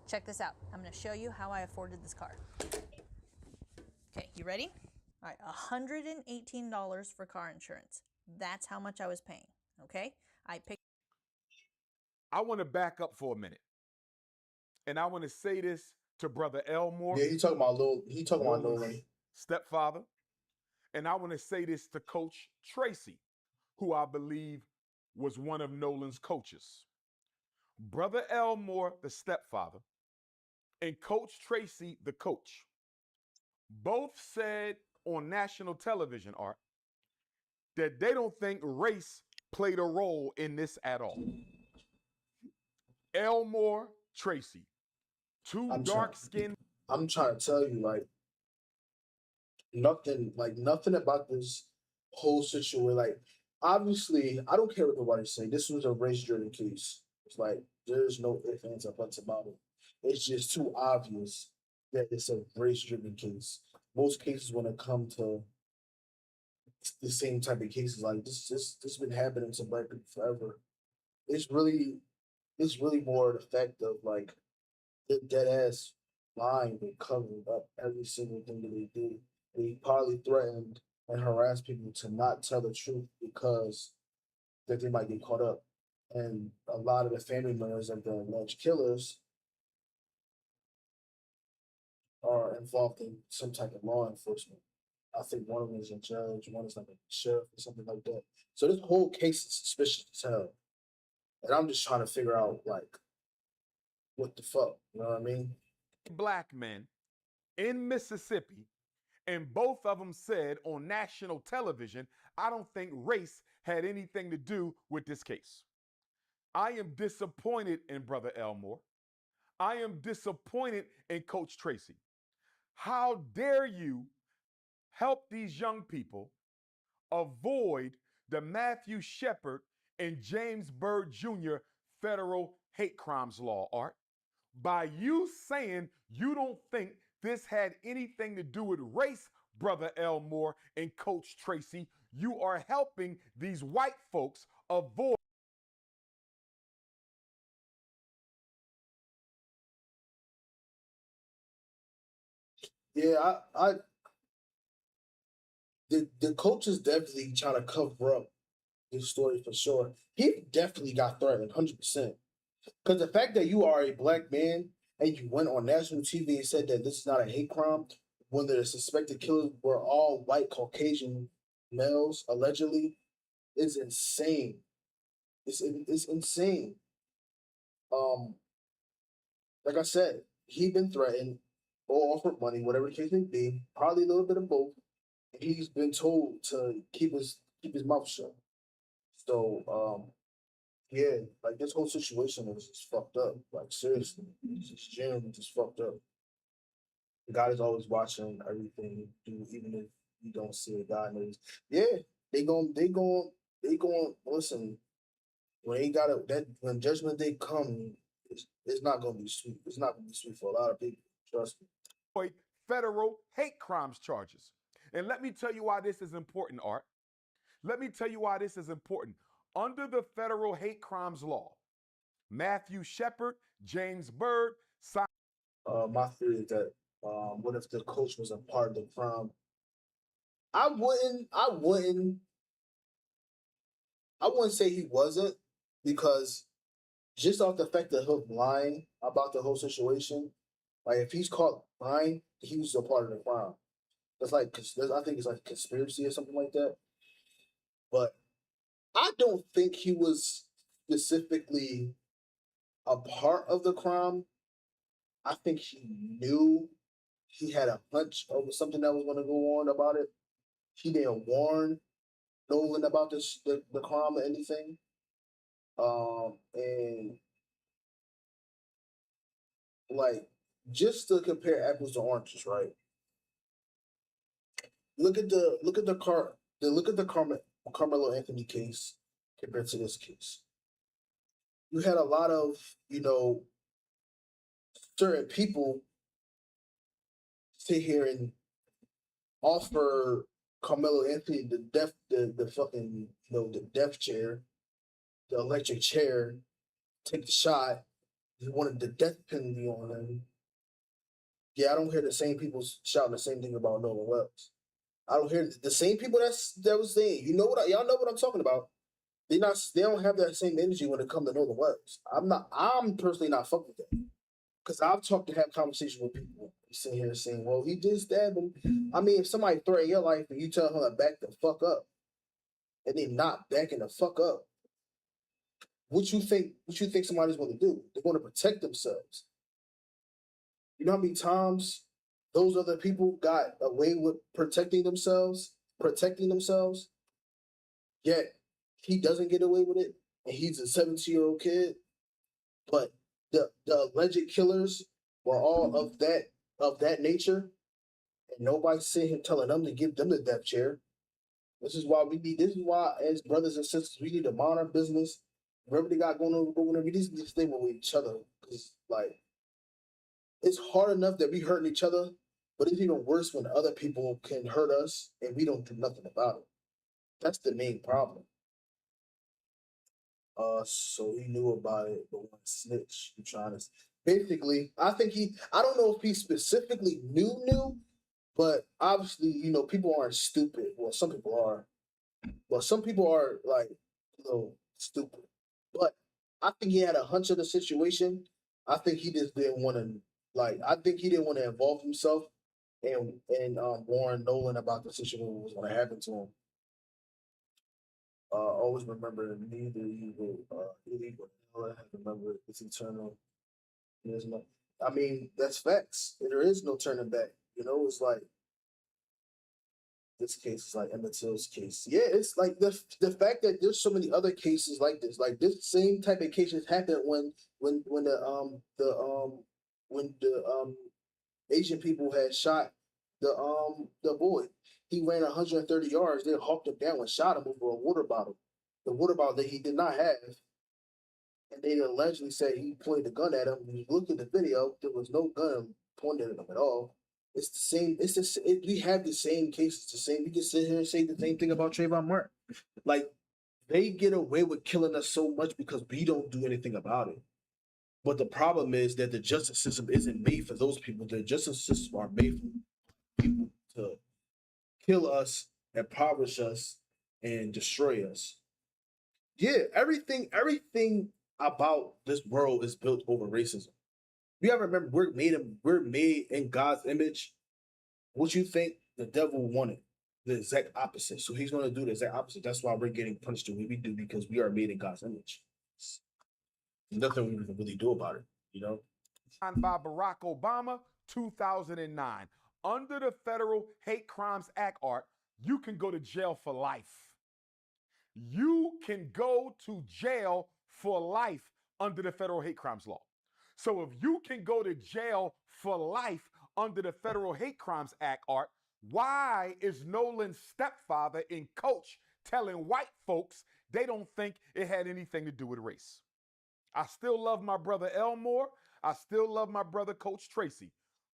Check this out. I'm going to show you how I afforded this car. Okay, you ready? All right, $118 for car insurance. That's how much I was paying, okay? I want to back up for a minute. And I want to say this to Brother Elmore. Yeah, he talking about Nolan. Stepfather. And I want to say this to Coach Tracy, who I believe was one of Nolan's coaches. Brother Elmore, the stepfather, and Coach Tracy, the coach, both said on national television, Art, that they don't think race played a role in this at all. Elmore, Tracy, two dark-skinned. I'm trying to tell you, like nothing about this whole situation. Like, obviously, I don't care what nobody say. This was a race-driven case. It's like there's no ifs, ands, or buts about it. It's just too obvious that it's a race-driven case. Most cases, when it come to the same type of cases, like this been happening to black people forever. It's really more the fact of like the dead ass lying and covering up every single thing that they do. They probably threatened and harassed people to not tell the truth because that they might get caught up. And a lot of the family members of the alleged killers are involved in some type of law enforcement. I think one of them is a judge, one is like a sheriff or something like that. So this whole case is suspicious as hell. And I'm just trying to figure out like what the fuck, you know what I mean? Black men in Mississippi, and both of them said on national television, I don't think race had anything to do with this case. I am disappointed in Brother Elmore. I am disappointed in Coach Tracy. How dare you help these young people avoid the Matthew Shepard and James Byrd Jr. federal hate crimes law, Art. By you saying you don't think this had anything to do with race, Brother Elmore and Coach Tracy, you are helping these white folks avoid. Yeah, the coach is definitely trying to cover up this story for sure. He definitely got threatened, 100%. Because the fact that you are a black man and you went on national TV and said that this is not a hate crime, when the suspected killers were all white Caucasian males, allegedly, is insane. It's insane. Um, like I said, he been threatened or offered money, whatever the case may be, probably a little bit of both. And he's been told to keep his mouth shut. So yeah, like this whole situation was just fucked up. Like seriously, it's just genuinely just fucked up. God is always watching everything you do, even if you don't see it. God knows. Yeah, they gon' listen. When they got it, that when Judgment Day come, it's not gonna be sweet. It's not gonna be sweet for a lot of people. Trust me. Federal hate crimes charges. And let me tell you why this is important, Art. Let me tell you why this is important. Under the federal hate crimes law, Matthew Shepard, James Byrd, my theory is that what if the coach was a part of the crime? I wouldn't say he wasn't, because just off the fact of him lying about the whole situation, like if he's caught lying, he was a part of the crime. That's like, I think it's like conspiracy or something like that. But I don't think he was specifically a part of the crime. I think he knew, he had a hunch over something that was going to go on about it. He didn't warn Nolan about the crime or anything. And like, just to compare apples to oranges, right? Look at the Carmelo Anthony case compared to this case. You had a lot of, certain people sit here and offer Carmelo Anthony the fucking, the death chair, the electric chair, take the shot. He wanted the death penalty on him. Yeah, I don't hear the same people shouting the same thing about Nolan Wells. I don't hear the same people that was saying, y'all know what I'm talking about. They don't have that same energy when it comes to Nolan Wells. I'm personally not fucking with that. Because I've had conversations with people sitting here saying, well, he did stab him. I mean, if somebody threaten your life and you tell him to back the fuck up, and they're not backing the fuck up, what you think somebody's going to do? They're going to protect themselves. You know how many times those other people got away with protecting themselves, yet he doesn't get away with it, and he's a 17-year-old kid, but the alleged killers were all of that nature, and nobody's sitting here telling them to give them the death chair. This is why as brothers and sisters, we need to mind our business. Whatever they got going on, we just need to stay with each other. Because like, it's hard enough that we hurting each other, but it's even worse when other people can hurt us and we don't do nothing about it. That's the main problem. So he knew about it, but when snitch, he trying to basically. I don't know if he specifically knew, but obviously, people aren't stupid. Well, some people are. Well, some people are like, stupid. But I think he had a hunch of the situation. I think he just didn't want to involve himself and warn Nolan about the situation that was going to happen to him. Always remember, neither evil, I have to remember it's eternal. There's no, I mean, that's facts. There is no turning back. It's like this case is like Emmett Till's case. Yeah, it's like the fact that there's so many other cases like this. Like this same type of cases happened when the Asian people had shot the boy. He ran 130 yards. They hawked him down and shot him over a water bottle. The water bottle that he did not have. and they allegedly said he pointed a gun at him. When you look at the video, there was no gun pointed at him at all. It's the same. We have the same cases. The same. We can sit here and say the same thing about Trayvon Martin. Like they get away with killing us so much because we don't do anything about it. But the problem is that the justice system isn't made for those people. The justice system are made for people to kill us, impoverish us, and destroy us. Yeah, everything about this world is built over racism. You gotta remember, we're made in God's image. What you think the devil wanted, the exact opposite. So he's gonna do the exact opposite. That's why we're getting punished the way we do because we are made in God's image. There's nothing we can really do about it, you know. Signed by Barack Obama, 2009. Under the Federal Hate Crimes Act, Art, you can go to jail for life. You can go to jail for life under the Federal Hate Crimes Law. So if you can go to jail for life under the Federal Hate Crimes Act, Art, why is Nolan's stepfather in Coach telling white folks they don't think it had anything to do with race? I still love my brother Elmore. I still love my brother Coach Tracy.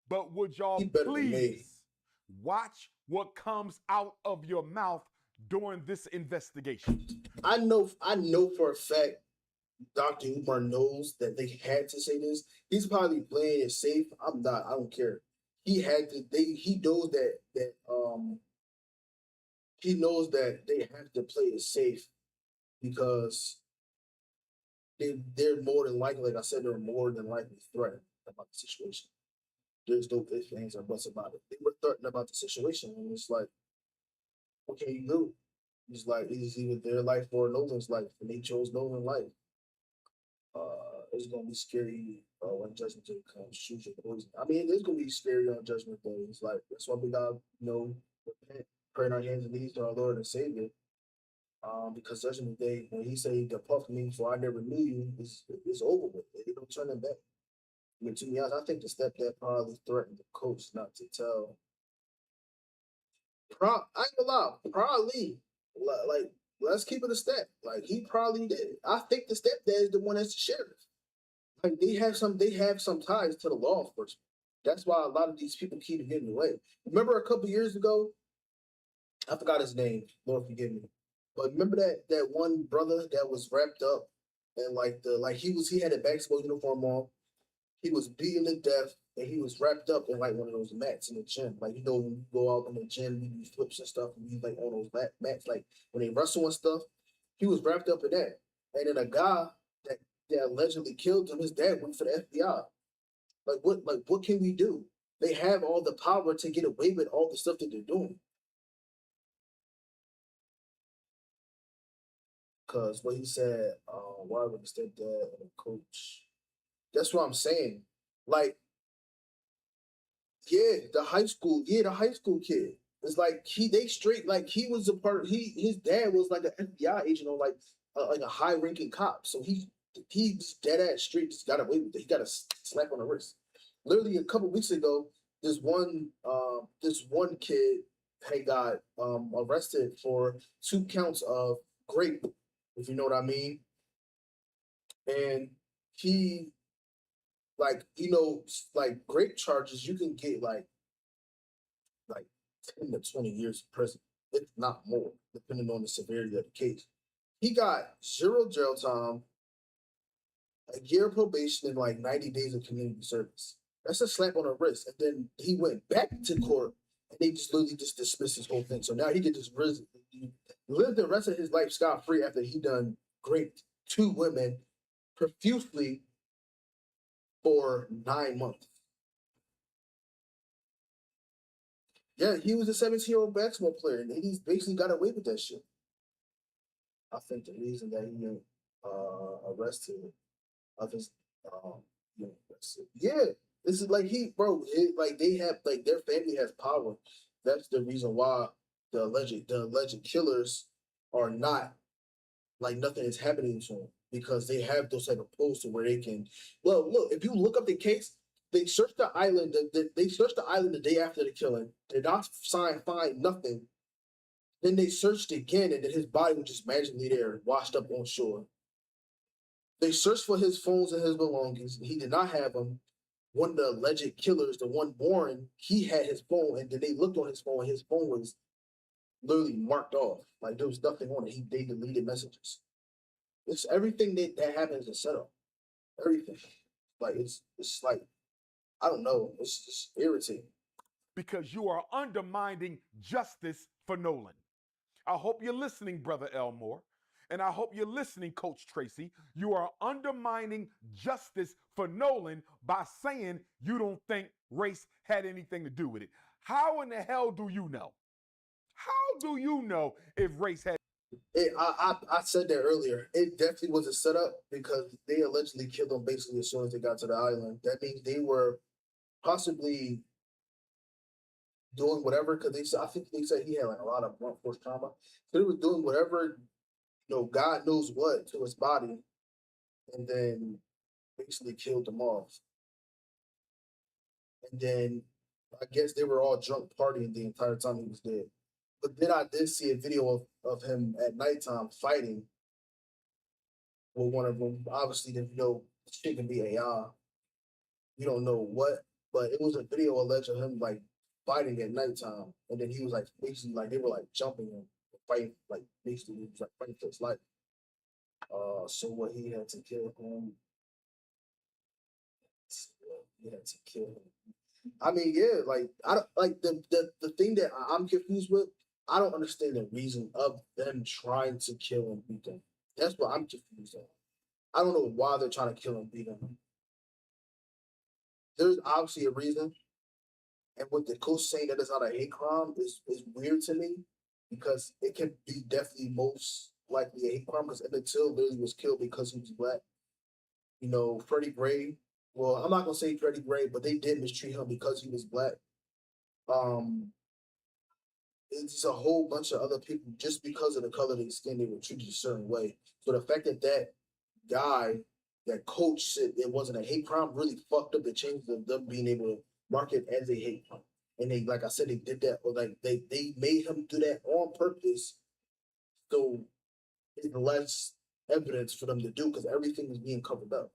But would y'all please watch what comes out of your mouth during this investigation? I know for a fact Dr. Umar knows that they had to say this. He's probably playing it safe. I'm not. I don't care. He had to. He knows he knows that they have to play it safe because they're more than likely, like I said, they're more than likely threatened about the situation. There's no ifs, ands, or buts about it. They were threatened about the situation, and it's like, what can you do? It's like it's either their life or Nolan's life, and they chose Nolan's life. It's gonna be scary when Judgment Day comes. Choose your poison. I mean, it's gonna be scary on Judgment Day. It's like that's why we gotta, repent, pray in our hands and knees to our Lord and Savior. Because Judgment Day, when He say, "Depart from me, for I never knew you," it's over with. They don't turn it back. I mean, to be honest, I think the stepdad probably threatened the coach not to tell. I ain't gonna lie, probably like let's keep it a step. Like he probably did. I think the stepdad is the one that's the sheriff. Like they have some ties to the law enforcement. That's why a lot of these people keep getting away. Remember a couple years ago, I forgot his name. Lord forgive me. But remember that one brother that was wrapped up and he had a basketball uniform on. He was beaten to death and he was wrapped up in like one of those mats in the gym. Like when you go out in the gym, you do flips and stuff, and you like on those mats, like when they wrestle and stuff. He was wrapped up in that. And then a guy that allegedly killed him, his dad went for the FBI. What can we do? They have all the power to get away with all the stuff that they're doing. Because what he said, why would the stepdad and the coach? That's what I'm saying. Like, the high school kid. It's like he was his dad was like an FBI agent or like a high ranking cop. So he's dead ass straight, just got away with it. He got a slap on the wrist. Literally a couple weeks ago, this one kid had got arrested for 2 counts of rape, if you know what I mean. And he rape charges, you can get like 10 to 20 years in prison, if not more, depending on the severity of the case. He got 0 jail time, a year of probation, and like 90 days of community service. That's a slap on the wrist. And then he went back to court, and they just literally just dismissed his whole thing. So now he could just live the rest of his life scot-free after he done raped 2 women profusely for 9 months. Yeah, he was a 17-year-old basketball player, and he's basically got away with that shit. I think the reason that he arrested of his this is like they have their family has power. That's the reason why the alleged killers are not nothing is happening to them, because they have those type of polls to where they can. Well, look, if you look up the case, they searched the island. They searched the island the day after the killing. Did not find nothing. Then they searched again, and then his body was just magically there, washed up on shore. They searched for his phones and his belongings. He did not have them. One of the alleged killers, the one Warren, he had his phone, and then they looked on his phone, and his phone was literally marked off. Like there was nothing on it. They deleted messages. It's everything that happens is set up. Everything. Like it's like I don't know. It's just irritating. Because you are undermining justice for Nolan. I hope you're listening, Brother Elmore. And I hope you're listening, Coach Tracy. You are undermining justice for Nolan by saying you don't think race had anything to do with it. How in the hell do you know? How do you know if race had? I said that earlier. It definitely was a setup because they allegedly killed him basically as soon as they got to the island. That means they were possibly doing whatever because I think they said he had like a lot of blunt force trauma. So they was doing whatever, God knows what to his body, and then basically killed him off. And then I guess they were all drunk partying the entire time he was dead. But then I did see a video of him at nighttime fighting with one of them. Obviously, shit can be AI. You don't know what, but it was a video alleged of him like fighting at nighttime, and then he was like basically like they were like jumping him, fighting like basically he was like fighting for his life. So what he had to kill him. He had to kill him. I mean, yeah, like I don't like the thing that I'm confused with. I don't understand the reason of them trying to kill and beat him. That's what I'm confused on. I don't know why they're trying to kill and beat him. There's obviously a reason, and with the coach saying that it's not a hate crime is weird to me because it can be definitely most likely a hate crime because Emmett Till literally was killed because he was black. Freddie Gray. Well, I'm not gonna say Freddie Gray, but they did mistreat him because he was black. It's a whole bunch of other people just because of the color of their skin, they were treated a certain way. So the fact that guy, that coach said it wasn't a hate crime really fucked up the chances of them being able to mark it as a hate crime. And they, like I said, they did that, or like they made him do that on purpose. So it's less evidence for them to do because everything is being covered up.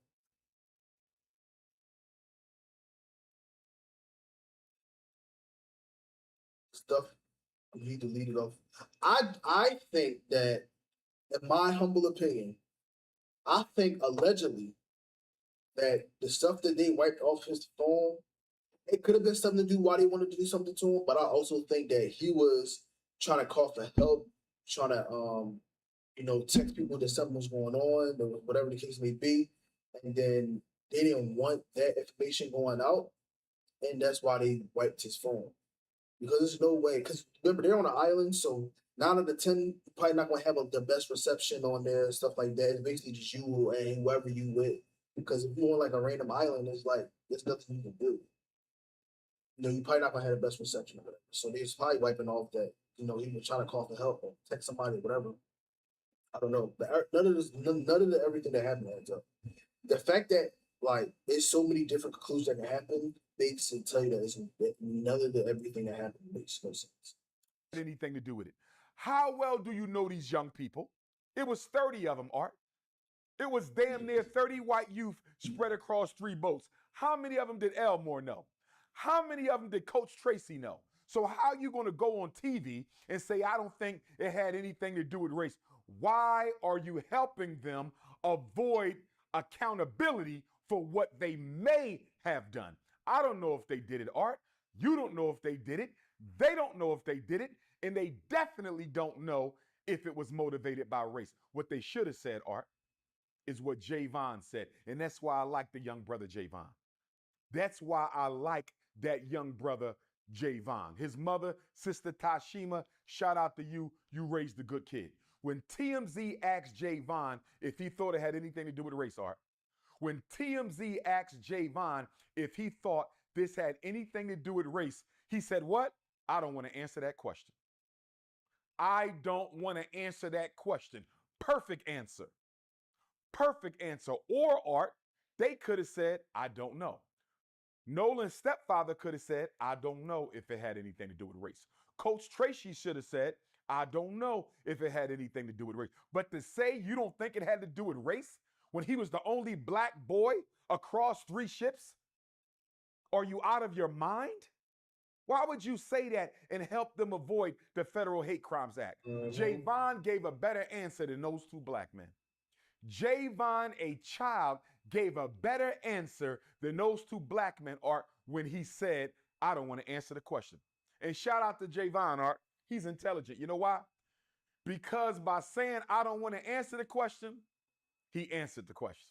Stuff you need to lead it off. I think that, in my humble opinion, I think allegedly that the stuff that they wiped off his phone, it could have been something to do why they wanted to do something to him, but I also think that he was trying to call for help, trying to text people that something was going on, or whatever the case may be, and then they didn't want that information going out, and that's why they wiped his phone. Because there's no way, because remember, they're on an island, so 9 out of 10, you're probably not going to have the best reception on there, stuff like that. It's basically just you and whoever you with. Because if you're on like a random island, it's like, there's nothing you can do. You're probably not going to have the best reception or whatever. So they're probably wiping off that, he was trying to call for help or text somebody or whatever. I don't know. But none of everything that happened adds up. The fact that, like, there's so many different conclusions that can happen makes it tell you that none of everything that happened makes no sense. Anything to do with it. How well do you know these young people? It was 30 of them, Art. It was damn near 30 white youth spread across 3 boats. How many of them did Elmore know? How many of them did Coach Tracy know? So how are you going to go on TV and say, I don't think it had anything to do with race? Why are you helping them avoid accountability for what they may have done? I don't know if they did it, Art. You don't know if they did it. They don't know if they did it. And they definitely don't know if it was motivated by race. What they should have said, Art, is what Javon said. And that's why I like the young brother Javon. That's why I like that young brother Javon. His mother, Sister Tashima, shout out to you. You raised a good kid. When TMZ asked Javon if he thought it had anything to do with race, Art, when TMZ asked Javon if he thought this had anything to do with race, he said, what? I don't want to answer that question. I don't want to answer that question. Perfect answer. Perfect answer. Or, Art, they could have said, I don't know. Nolan's stepfather could have said, I don't know if it had anything to do with race. Coach Tracy should have said, I don't know if it had anything to do with race. But to say you don't think it had to do with race when he was the only black boy across 3 ships? Are you out of your mind? Why would you say that and help them avoid the Federal Hate Crimes Act? Javon gave a better answer than those 2 black men. Javon, a child, gave a better answer than those 2 black men, Art, when he said, I don't want to answer the question. And shout out to Javon, Art. He's intelligent. You know why? Because by saying, I don't want to answer the question, he answered the question.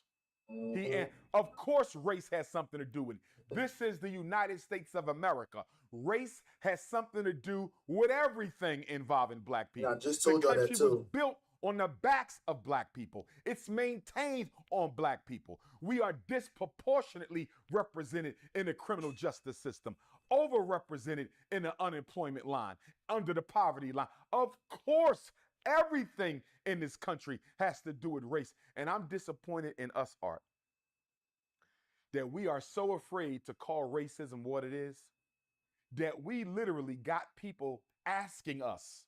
Of course, race has something to do with it. This is the United States of America. Race has something to do with everything involving black people. I just told y'all that too. The country was built on the backs of black people. It's maintained on black people. We are disproportionately represented in the criminal justice system, overrepresented in the unemployment line, under the poverty line. Of course, everything in this country has to do with race. And I'm disappointed in us, Art, that we are so afraid to call racism what it is, that we literally got people asking us,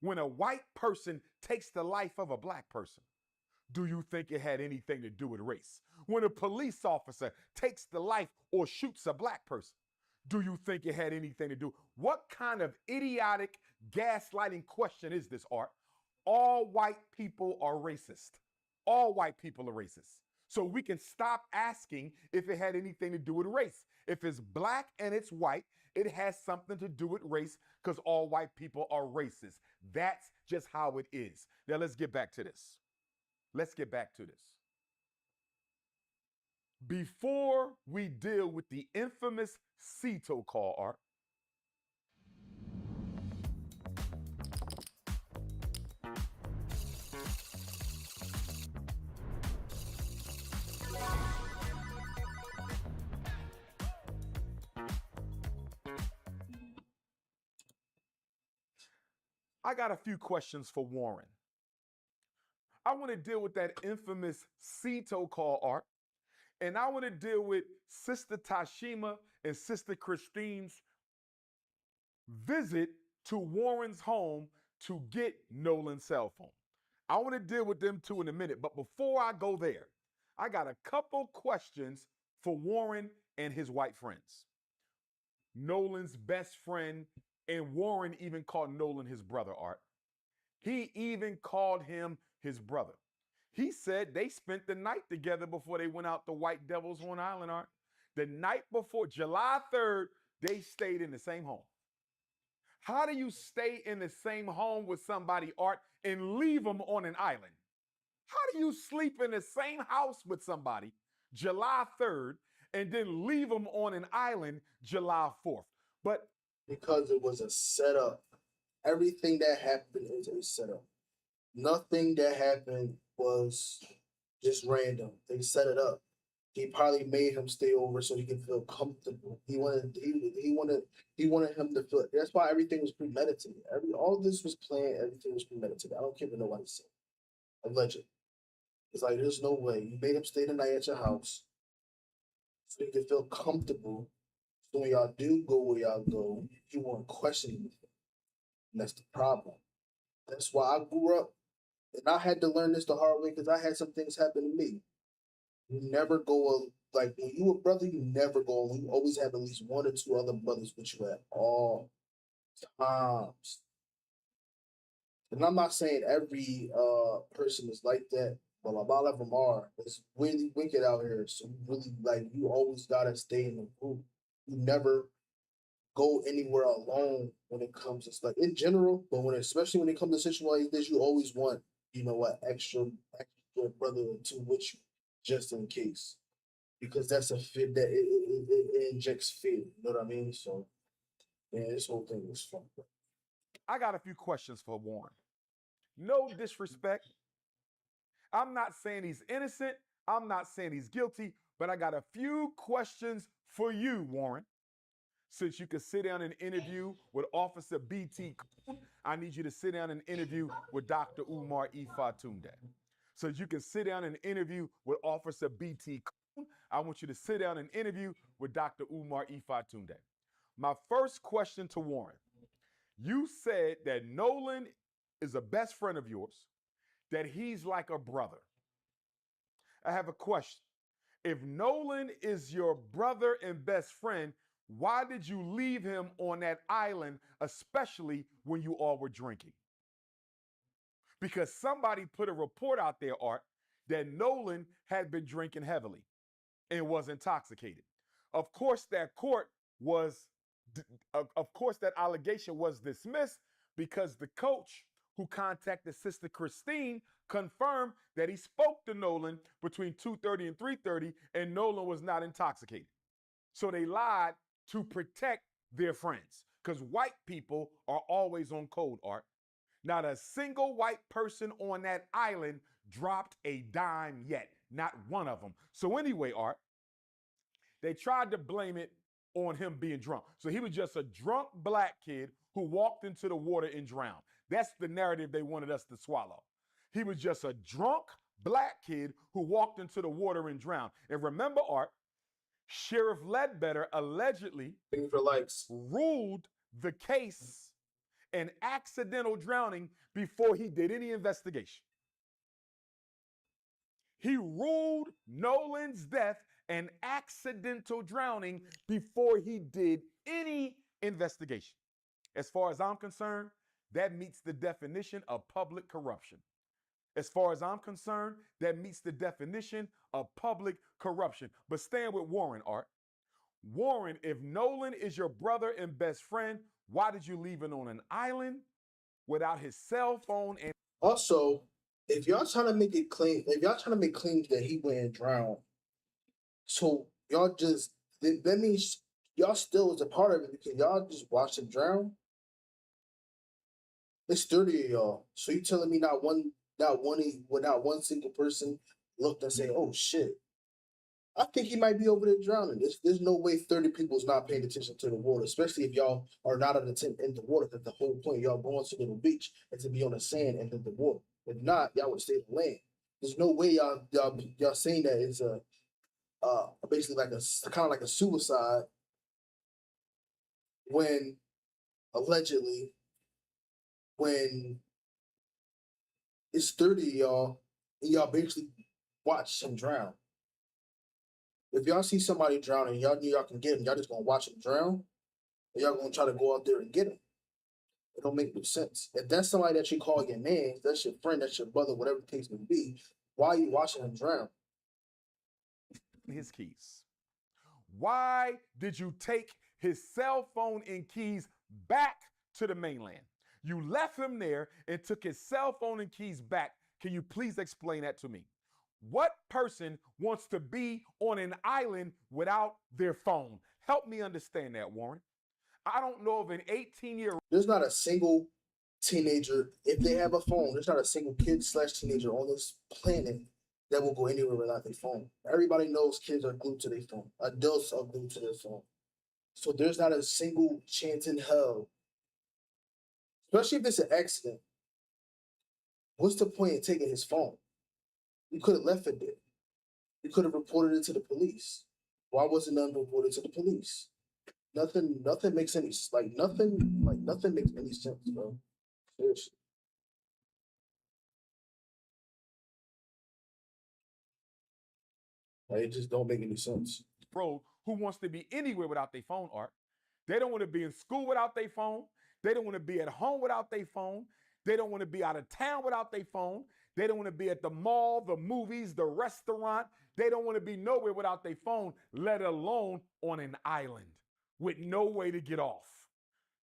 when a white person takes the life of a black person, do you think it had anything to do with race? When a police officer takes the life or shoots a black person, do you think it had anything to do? What kind of idiotic gaslighting question is this, Art? All white people are racist. All white people are racist. So we can stop asking if it had anything to do with race. If it's black and it's white, it has something to do with race because all white people are racist. That's just how it is. Now let's get back to this. Let's get back to this. Before we deal with the infamous CETO call, Art, I got a few questions for Warren. I want to deal with that infamous CETO call, Art, and I want to deal with Sister Tashima and Sister Christine's visit to Warren's home to get Nolan's cell phone. I want to deal with them 2 in a minute, but before I go there, I got a couple questions for Warren and his white friends. Nolan's best friend, and Warren even called Nolan his brother, Art. He even called him his brother. He said they spent the night together before they went out to White Devil's Horn Island, Art. The night before, July 3rd, they stayed in the same home. How do you stay in the same home with somebody, Art, and leave them on an island? How do you sleep in the same house with somebody July 3rd and then leave them on an island July 4th? But because it was a setup. Everything that happened is a setup. Nothing that happened was just random. They set it up. He probably made him stay over so he could feel comfortable. He wanted him to feel. That's why everything was premeditated. All this was planned. Everything was premeditated. I don't care what nobody said. Alleged. It's like there's no way you made him stay the night at your house so he could feel comfortable. So when y'all do go where y'all go, he won't question anything. And that's the problem. That's why I grew up, and I had to learn this the hard way because I had some things happen to me. You never go, like, when you a brother, you never go alone. You always have at least 1 or 2 other brothers with you at all times. And I'm not saying every person is like that, but a lot of them are. It's really wicked out here. So you always gotta stay in the group. You never go anywhere alone when it comes to stuff in general, but especially when it comes to situations like this, you always want, extra brother or 2 with you, just in case, because that's a fear that it injects fear. You know what I mean? So, yeah, this whole thing was fun. I got a few questions for Warren. No disrespect. I'm not saying he's innocent. I'm not saying he's guilty, but I got a few questions for you, Warren. Since you could sit down and interview with Officer B.T. Coon, I need you to sit down and interview with Dr. Umar Ifatunde. So you can sit down and interview with Officer B.T. Coon, I want you to sit down and interview with Dr. Umar Ifatunde. My first question to Warren, you said that Nolan is a best friend of yours, that he's like a brother. I have a question. If Nolan is your brother and best friend, why did you leave him on that island, especially when you all were drinking? Because somebody put a report out there, Art, that Nolan had been drinking heavily and was intoxicated. Of course, that allegation was dismissed because the coach who contacted Sister Christine confirmed that he spoke to Nolan between 2:30 and 3:30, and Nolan was not intoxicated. So they lied to protect their friends, because white people are always on code, Art. Not a single white person on that island dropped a dime yet. Not one of them. So anyway, Art, they tried to blame it on him being drunk. So he was just a drunk black kid who walked into the water and drowned. That's the narrative they wanted us to swallow. He was just a drunk black kid who walked into the water and drowned. And remember, Art, Sheriff Ledbetter allegedly ruled the case an accidental drowning before he did any investigation. He ruled Nolan's death an accidental drowning before he did any investigation. As far as I'm concerned, that meets the definition of public corruption. As far as I'm concerned, that meets the definition of public corruption. But stand with Warren, Art. Warren, if Nolan is your brother and best friend, why did you leave him on an island without his cell phone? And also, if y'all trying to make it clean, if y'all trying to make claims that he went and drowned, so y'all just that means y'all still is a part of it because y'all just watched him drown. It's 30 of y'all. So you telling me not one single person looked and say, "Oh shit, I think he might be over there drowning." There's no way 30 people is not paying attention to the water, especially if y'all are not in the water. Because the whole point y'all going to the beach and to be on the sand and in the water. If not, y'all would stay on land. There's no way y'all saying that it's a basically like a kind of like a suicide when allegedly when it's 30 of y'all and y'all basically watch him drown. If y'all see somebody drowning, y'all knew y'all can get him. Y'all just gonna watch him drown, or y'all gonna try to go out there and get him. It don't make no sense. If that's somebody that you call your man, that's your friend, that's your brother, whatever the case may be, why are you watching him drown? His keys. Why did you take his cell phone and keys back to the mainland? You left him there and took his cell phone and keys back. Can you please explain that to me? What person wants to be on an island without their phone? Help me understand that, Warren. I don't know of an 18-year-old. There's not a single teenager, if they have a phone, there's not a single kid/teenager on this planet that will go anywhere without their phone. Everybody knows kids are glued to their phone. Adults are glued to their phone. So there's not a single chance in hell, especially if it's an accident. What's the point in taking his phone? You could have left it there. You could have reported it to the police. Why wasn't none reported to the police? Nothing makes any nothing makes any sense, bro. Seriously. It just don't make any sense. Bro, who wants to be anywhere without their phone, Art? They don't want to be in school without their phone. They don't want to be at home without their phone. They don't want to be out of town without their phone. They don't want to be at the mall, the movies, the restaurant. They don't want to be nowhere without their phone, let alone on an island with no way to get off.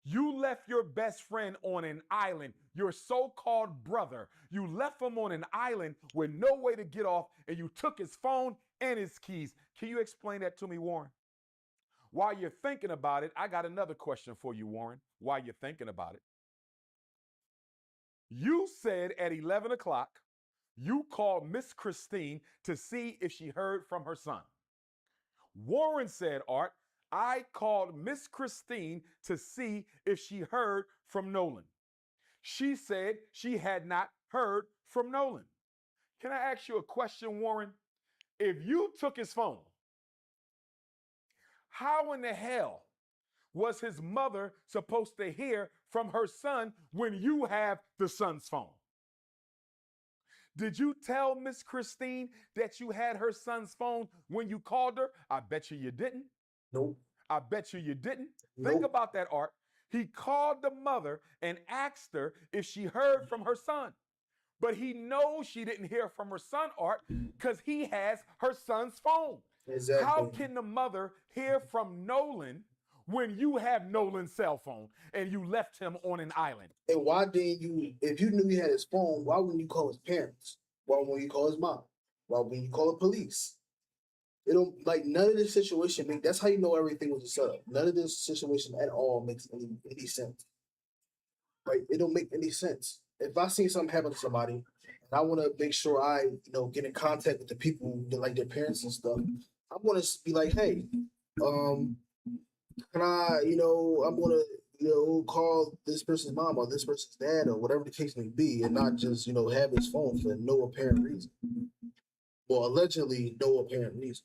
You left your best friend on an island, your so-called brother. You left him on an island with no way to get off, and you took his phone and his keys. Can you explain that to me, Warren? While you're thinking about it, I got another question for you, Warren, while you're thinking about it. You said at 11 o'clock, you called Miss Christine to see if she heard from her son. Warren said, Art, I called Miss Christine to see if she heard from Nolan. She said she had not heard from Nolan. Can I ask you a question, Warren? If you took his phone, how in the hell was his mother supposed to hear from her son when you have the son's phone? Did you tell Miss Christine that you had her son's phone when you called her? I bet you didn't. Nope. I bet you didn't. Nope. Think about that, Art. He called the mother and asked her if she heard from her son. But he knows she didn't hear from her son, Art, because he has her son's phone. Exactly. How can the mother hear from Nolan when you have Nolan's cell phone and you left him on an island? And why didn't you, if you knew he had his phone, why wouldn't you call his parents? Why wouldn't you call his mom? Why wouldn't you call the police? It don't, like, none of this situation that's how you know everything was a setup. None of this situation at all makes any sense. Like, it don't make any sense. If I see something happen to somebody and I want to make sure I, get in contact with the people, like their parents and stuff, I'm gonna be like, hey, can I, I'm gonna, call this person's mom or this person's dad or whatever the case may be, and not just, have his phone for no apparent reason. Well, allegedly, no apparent reason.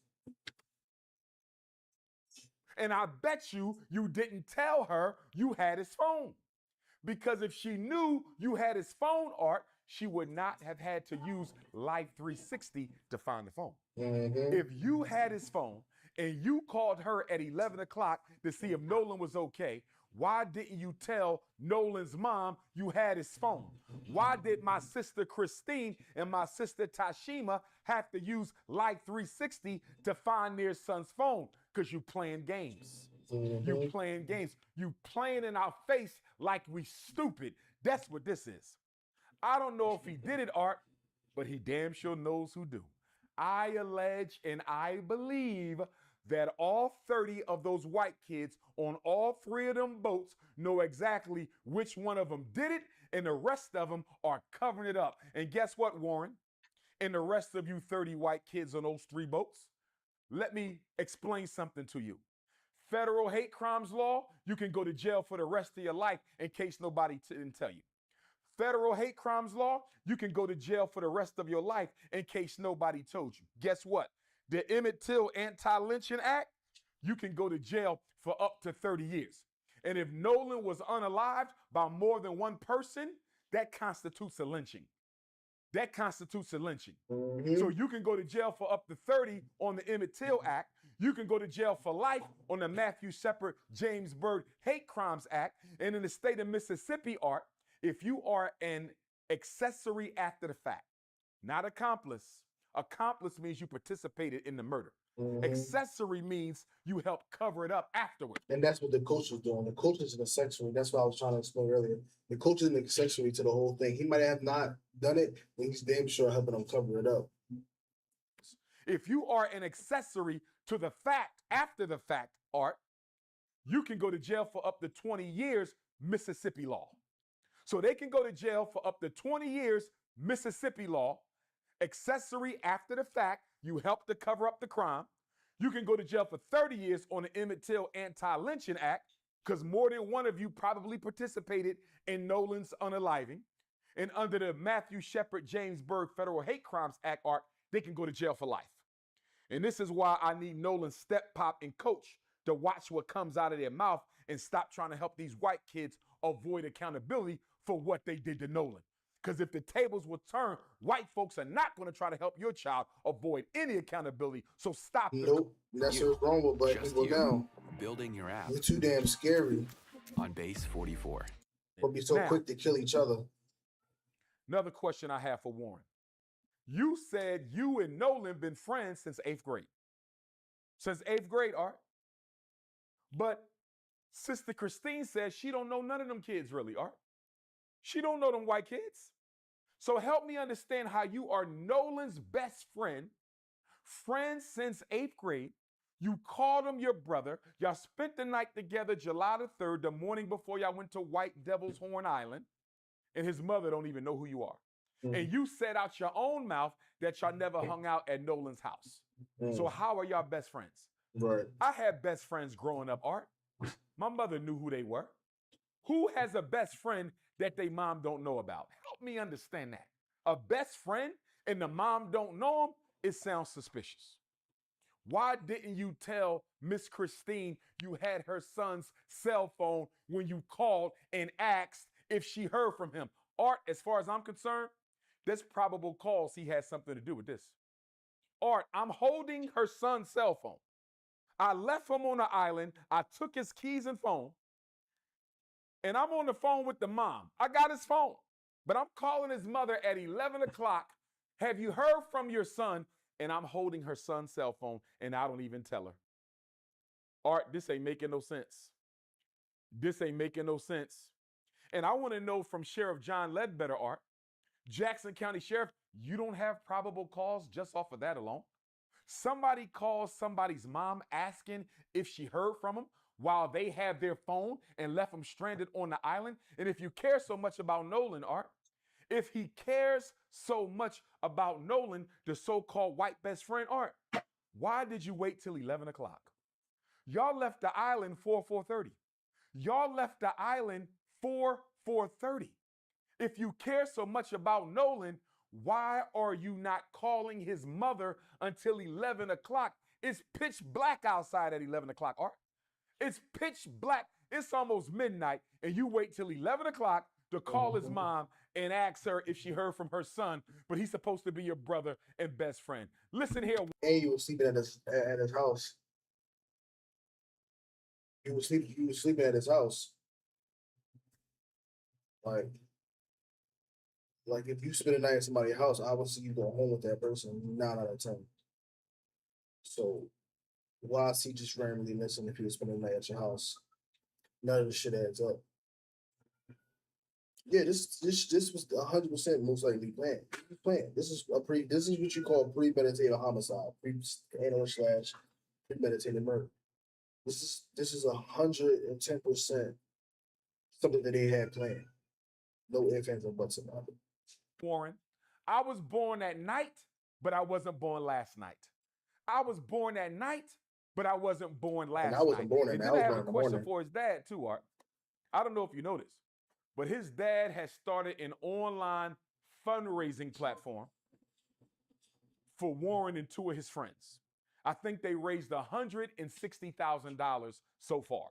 And I bet you didn't tell her you had his phone. Because if she knew you had his phone, Art, she would not have had to use Life 360 to find the phone. Mm-hmm. If you had his phone and you called her at 11 o'clock to see if Nolan was okay, why didn't you tell Nolan's mom you had his phone? Why did my sister Christine and my sister Tashima have to use Life 360 to find their son's phone? Because you playing games. Mm-hmm. You playing games. You playing in our face like we stupid. That's what this is. I don't know if he did it, Art, but he damn sure knows who do. I allege and I believe that all 30 of those white kids on all 3 of them boats know exactly which one of them did it, and the rest of them are covering it up. And guess what, Warren? And the rest of you 30 white kids on those 3 boats, let me explain something to you. Federal hate crimes law, you can go to jail for the rest of your life in case nobody didn't tell you. Federal hate crimes law, you can go to jail for the rest of your life in case nobody told you. Guess what? The Emmett Till Anti-Lynching Act, you can go to jail for up to 30 years. And if Nolan was unalived by more than one person, that constitutes a lynching. That constitutes a lynching. Mm-hmm. So you can go to jail for up to 30 on the Emmett Till Act. You can go to jail for life on the Matthew Shepard James Byrd Hate Crimes Act. And in the state of Mississippi, Art, if you are an accessory after the fact, not accomplice. Accomplice means you participated in the murder. Mm-hmm. Accessory means you helped cover it up afterward. And that's what the coach was doing. The coach is an accessory. That's what I was trying to explain earlier. The coach is an accessory to the whole thing. He might have not done it, but he's damn sure helping them cover it up. If you are an accessory to the fact, after the fact, Art, you can go to jail for up to 20 years, Mississippi law. So they can go to jail for up to 20 years, Mississippi law. Accessory after the fact, you helped to cover up the crime. You can go to jail for 30 years on the Emmett Till Anti-Lynching Act because more than one of you probably participated in Nolan's unaliving. And under the Matthew Shepard James Byrd Federal Hate Crimes Act, Art, they can go to jail for life. And this is why I need Nolan's step, pop, and coach to watch what comes out of their mouth and stop trying to help these white kids avoid accountability for what they did to Nolan. Because if the tables will turn, white folks are not going to try to help your child avoid any accountability. So stop. Nope. That's what's wrong with black people now. Building your app. They're too damn scary. On base 44. They'll be so quick to kill each other. Another question I have for Warren. You said you and Nolan been friends since 8th grade. Since 8th grade, Art. But Sister Christine says she don't know none of them kids really, Art. She don't know them white kids. So help me understand how you are Nolan's best friend, friends since 8th grade. You called him your brother. Y'all spent the night together July the 3rd, the morning before y'all went to White Devil's Horn Island. And his mother don't even know who you are. Mm. And you said out your own mouth that y'all never hung out at Nolan's house. Mm. So how are y'all best friends? Right. I had best friends growing up, Art. My mother knew who they were. Who has a best friend that they mom don't know about? Help me understand that. A best friend and the mom don't know him, it sounds suspicious. Why didn't you tell Miss Christine you had her son's cell phone when you called and asked if she heard from him? Art, as far as I'm concerned, There's probable cause he has something to do with this. Art, I'm holding her son's cell phone. I left him on the island. I took his keys and phone. And I'm on the phone with the mom. I got his phone. But I'm calling his mother at 11 o'clock. Have you heard from your son? And I'm holding her son's cell phone, and I don't even tell her. Art, this ain't making no sense. This ain't making no sense. And I want to know from Sheriff John Ledbetter, Art, Jackson County Sheriff, you don't have probable cause just off of that alone? Somebody calls somebody's mom asking if she heard from him while they have their phone and left him stranded on the island. And if you care so much about Nolan, Art, if he cares so much about Nolan, the so-called white best friend, Art, why did you wait till 11 o'clock? Y'all left the island 4:30. Y'all left the island 4:30. If you care so much about Nolan, why are you not calling his mother until 11 o'clock? It's pitch black outside at 11 o'clock, Art. It's pitch black. It's almost midnight, and you wait till 11 o'clock to call his mom and ask her if she heard from her son, but he's supposed to be your brother and best friend. Listen here. And you were sleeping at his house. You were sleeping at his house. Like if you spend a night at somebody's house, obviously you go home with that person 9 out of 10. So why is he just randomly missing if he was spending a night at your house? None of this shit adds up. Yeah, this was 100% most likely planned. This is what you call premeditated homicide, premeditated murder. This is 110% something that they had planned. No ifs, ands, or buts about it. Warren, I was born at night, but I wasn't born last night. I was born at night, but I wasn't born last night. And I wasn't born at night. And then I have a question for his dad too, Art. I don't know if you know this, but his dad has started an online fundraising platform for Warren and 2 of his friends. I think they raised $160,000 so far.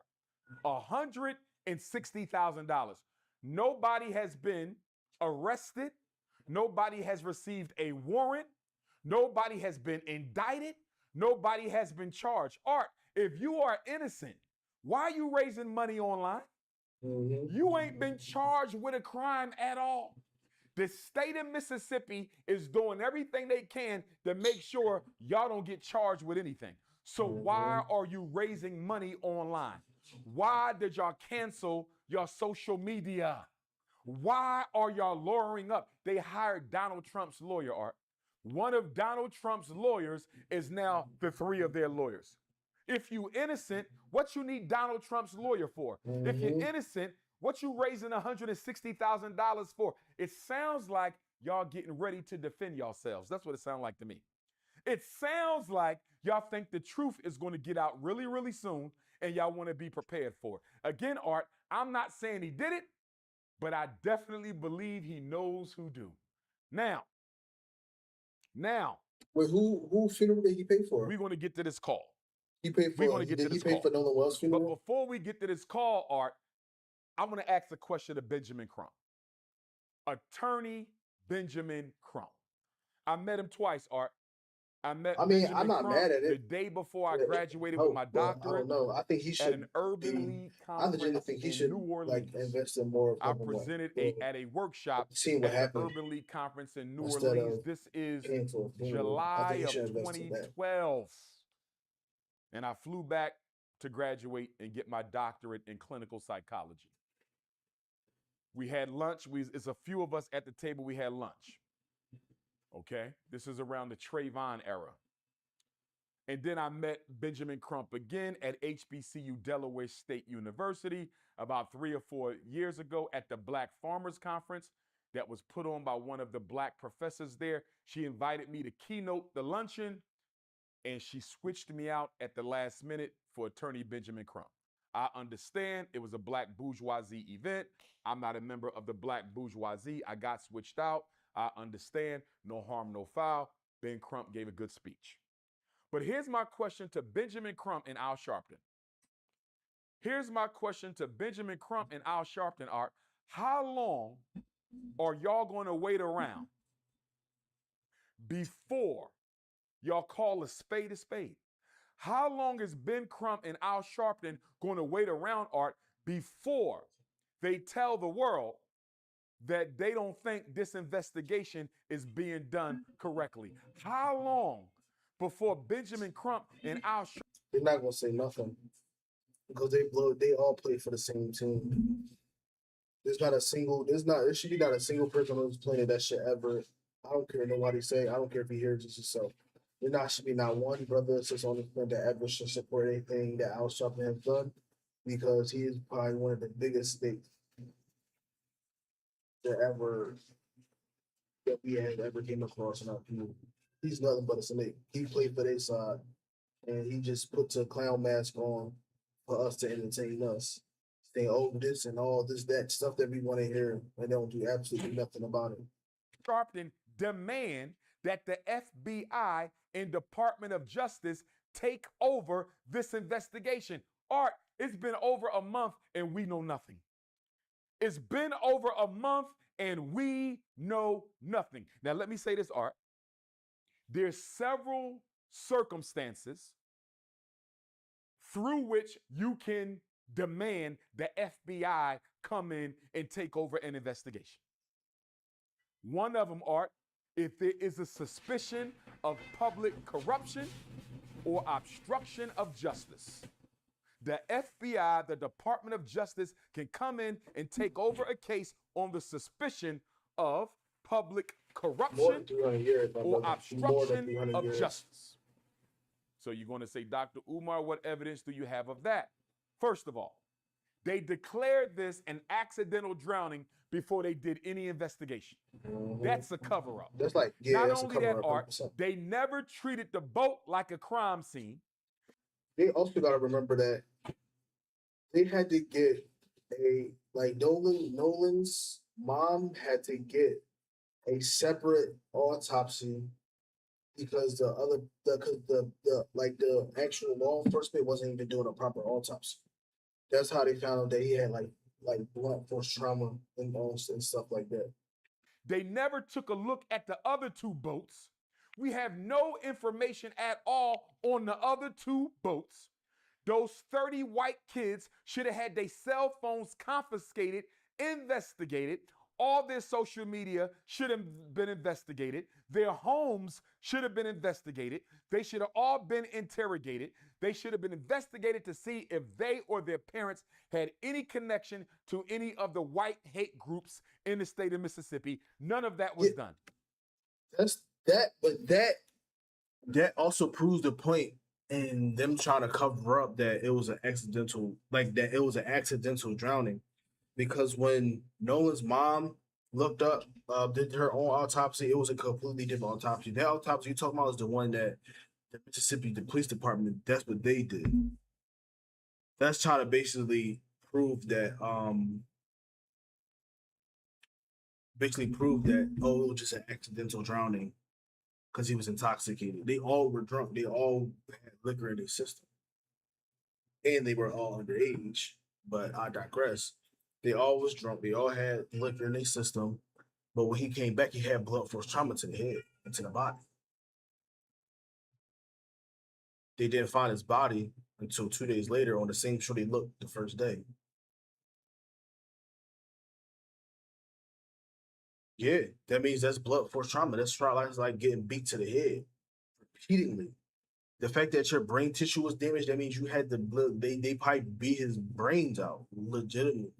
$160,000. Nobody has been arrested. Nobody has received a warrant. Nobody has been indicted. Nobody has been charged. Art, if you are innocent, why are you raising money online? You ain't been charged with a crime at all. The state of Mississippi is doing everything they can to make sure y'all don't get charged with anything. So why are you raising money online? Why did y'all cancel your social media? Why are y'all lawyering up? They hired Donald Trump's lawyer, Art. One of Donald Trump's lawyers is now the 3 of their lawyers. If you innocent, what you need Donald Trump's lawyer for? If you're innocent, what you raising $160,000 for? It sounds like y'all getting ready to defend yourselves. That's what it sounds like to me. It sounds like y'all think the truth is going to get out really, really soon, and y'all want to be prepared for it. Again, Art, I'm not saying he did it, but I definitely believe he knows who do. Now. Wait, who funeral did he pay for? We're going to get to this call. He paid for. Did he pay for Nolan Wells' funeral? But before we get to this call, Art, I'm going to ask a question to Benjamin Crump. Attorney Benjamin Crump. I met him twice, Art. I'm not mad at it. The day before I graduated with my doctorate. I don't know. I think he should. At an Urban League conference in New Orleans. Invest in more. I presented at a workshop at an Urban League conference in New Orleans. This is July of 2012. And I flew back to graduate and get my doctorate in clinical psychology. We had lunch. It's a few of us at the table. We had lunch. Okay? This is around the Trayvon era. And then I met Benjamin Crump again at HBCU Delaware State University about 3 or 4 years ago at the Black Farmers Conference that was put on by one of the black professors there. She invited me to keynote the luncheon, and she switched me out at the last minute for Attorney Benjamin Crump. I understand it was a black bourgeoisie event. I'm not a member of the black bourgeoisie. I got switched out. I understand. No harm, no foul. Ben Crump gave a good speech. But here's my question to Benjamin Crump and Al Sharpton. Here's my question to Benjamin Crump and Al Sharpton, Art. How long are y'all going to wait around before y'all call a spade? How long is Ben Crump and Al Sharpton going to wait around, Art, before they tell the world that they don't think this investigation is being done correctly? How long before Benjamin Crump and Al Sharpton? They're not gonna say nothing because they all play for the same team. There should be not a single person who's playing that shit ever. I don't care what nobody say. I don't care if he hears it yourself. Should be not one brother that's on the planet that ever should support anything that Al Sharpton has done, because he is probably one of the biggest snakes that we have ever came across in our community. He's nothing but a snake. He played for their side, and he just puts a clown mask on for us to entertain us. Saying, oh, this and all this, that stuff that we want to hear, and they don't do absolutely nothing about it. Sharpton demand that the FBI and Department of Justice take over this investigation. Art, it's been over a month and we know nothing. It's been over a month and we know nothing. Now, let me say this, Art. There's several circumstances through which you can demand the FBI come in and take over an investigation. One of them, Art, if there is a suspicion of public corruption or obstruction of justice. The FBI, the Department of Justice, can come in and take over a case on the suspicion of public corruption or obstruction of justice. So you're going to say, Dr. Umar, what evidence do you have of that? First of all, they declared this an accidental drowning before they did any investigation. That's a cover-up. That's like, yeah, not only that, Art, they never treated the boat like a crime scene. They also got to remember that they had to get Nolan's mom had to get a separate autopsy because the actual law enforcement wasn't even doing a proper autopsy. That's how they found out that he had like blunt force trauma and stuff like that. They never took a look at the other two boats. We have no information at all on the other two boats. Those 30 white kids should have had their cell phones confiscated, investigated. All their social media should have been investigated. Their homes should have been investigated. They should have all been interrogated. They should have been investigated to see if they or their parents had any connection to any of the white hate groups in the state of Mississippi. None of that was done. That also proves the point in them trying to cover up that it was an accidental drowning. Because when Nolan's mom looked up, did her own autopsy, it was a completely different autopsy. That autopsy you're talking about is the one that the Mississippi, the police department, that's what they did. That's trying to basically prove that, it was just an accidental drowning because he was intoxicated. They all were drunk. They all had liquor in their system. And they were all underage. But I digress. They all was drunk. They all had liquor in their system. But when he came back, he had blunt force trauma to the head and to the body. They didn't find his body until 2 days later on the same shore they looked the first day. Yeah, that means that's blunt force trauma. That's like getting beat to the head repeatedly. The fact that your brain tissue was damaged, that means you had the blood. They probably beat his brains out, legitimately.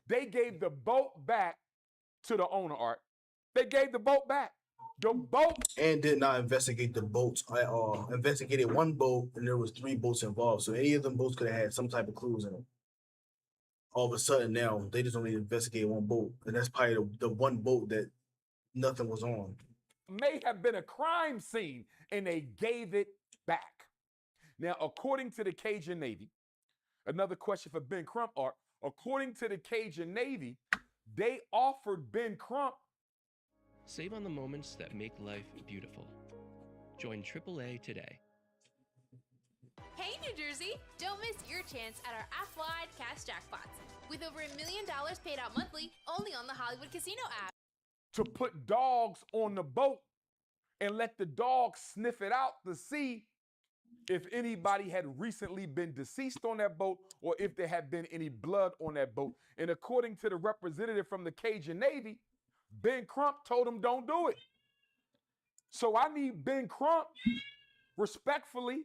They gave the boat back to the owner, Art. They gave the boat back. The boat. And did not investigate the boats at all. Investigated one boat, and there was 3 boats involved. So any of them boats could have had some type of clues in them. All of a sudden now, they just only investigate one boat. And that's probably the one boat that nothing was on. May have been a crime scene, and they gave it back. Now, according to the Cajun Navy, another question for Ben Crump, Art. According to the Cajun Navy, they offered Ben Crump. Save on the moments that make life beautiful. Join AAA today. Hey, New Jersey! Don't miss your chance at our app-wide cash jackpots. With over $1 million paid out monthly only on the Hollywood Casino app. to put dogs on the boat and let the dogs sniff it out to see if anybody had recently been deceased on that boat or if there had been any blood on that boat. And according to the representative from the Cajun Navy, Ben Crump told him don't do it. So I need Ben Crump, respectfully,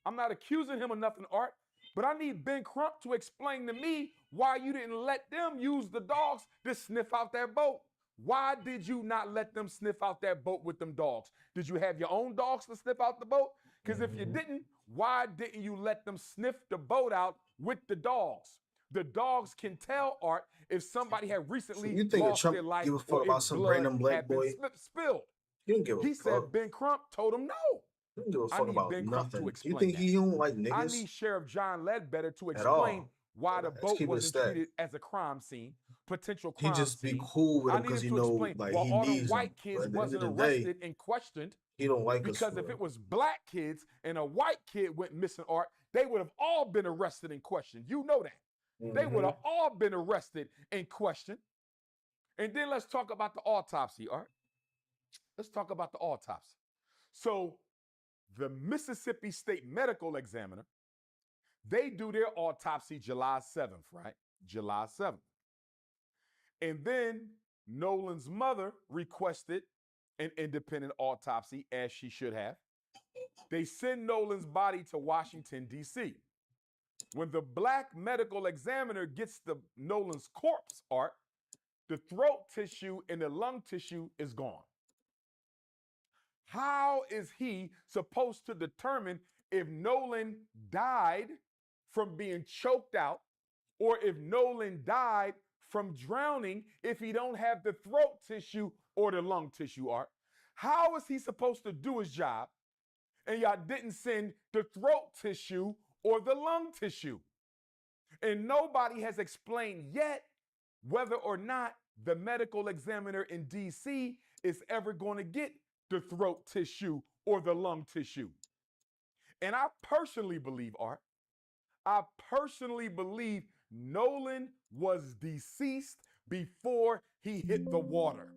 I'm not accusing him of nothing, Art, but I need Ben Crump to explain to me why you didn't let them use the dogs to sniff out that boat. Why did you not let them sniff out that boat with them dogs? Did you have your own dogs to sniff out the boat? Because if you didn't, why didn't you let them sniff the boat out with the dogs? The dogs can tell, Art, if somebody had recently You think lost Trump their life give a or fuck if about some blood random black had been boy? spilled. He don't give a He fuck. said Ben Crump told him no. He don't give a I fuck need about Ben Crump to nothing. You explain think that. he don't like I niggas need Sheriff John Ledbetter to at explain all? why the Let's boat keep it a wasn't stack. treated as a crime scene, potential He crime just be scene. cool with I him need because him he to know explain like why he all them needs white him. kids But at the end wasn't of the day, arrested and questioned. he don't like us Because for if it. it was black kids and a white kid went missing, Art, they would have all been arrested and questioned. You know that. They would have all been arrested and questioned. And then let's talk about the autopsy, Art. Let's talk about the autopsy. So the Mississippi State Medical Examiner, they do their autopsy July 7th, right? July 7th. And then Nolan's mother requested an independent autopsy, as she should have. They send Nolan's body to Washington, D.C. When the black medical examiner gets the Nolan's corpse, Art, the throat tissue and the lung tissue is gone. How is he supposed to determine if Nolan died from being choked out or if Nolan died from drowning if he don't have the throat tissue or the lung tissue, Art? How is he supposed to do his job and y'all didn't send the throat tissue or the lung tissue? And nobody has explained yet whether or not the medical examiner in D.C. is ever going to get the throat tissue or the lung tissue. And I personally believe, Art, I personally believe Nolan was deceased before he hit the water.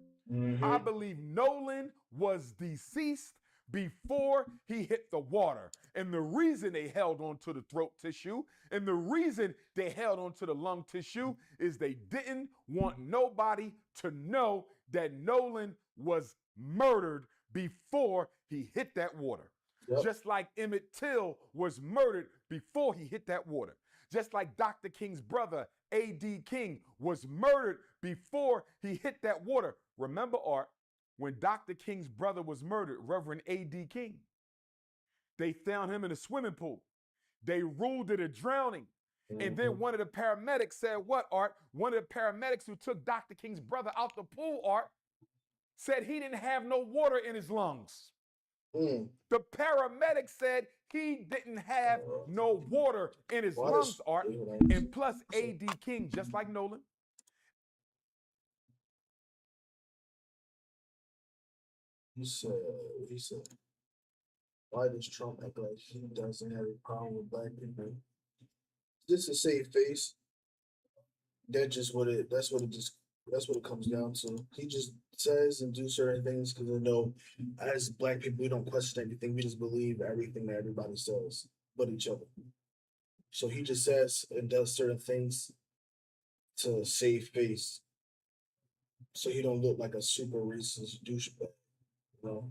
I believe Nolan was deceased before he hit the water. And the reason they held on to the throat tissue and the reason they held on to the lung tissue is they didn't want nobody to know that Nolan was murdered before he hit that water. Yep. Just like Emmett Till was murdered before he hit that water. Just like Dr. King's brother, A.D. King, was murdered before he hit that water. Remember, Art, when Dr. King's brother was murdered, Reverend A.D. King, they found him in a swimming pool. They ruled it a drowning. And then one of the paramedics said, what, Art? One of the paramedics who took Dr. King's brother out the pool, Art, said he didn't have no water in his lungs. The paramedic said he didn't have no water in his lungs, Art. And plus A.D. King, just like Nolan. He said, why does Trump act like he doesn't have a problem with black people? Just a safe face. That's what it comes down to. He just says and do certain things because they know as black people we don't question anything. We just believe everything that everybody says but each other. So he just says and does certain things to save face. So he don't look like a super racist douchebag. You know?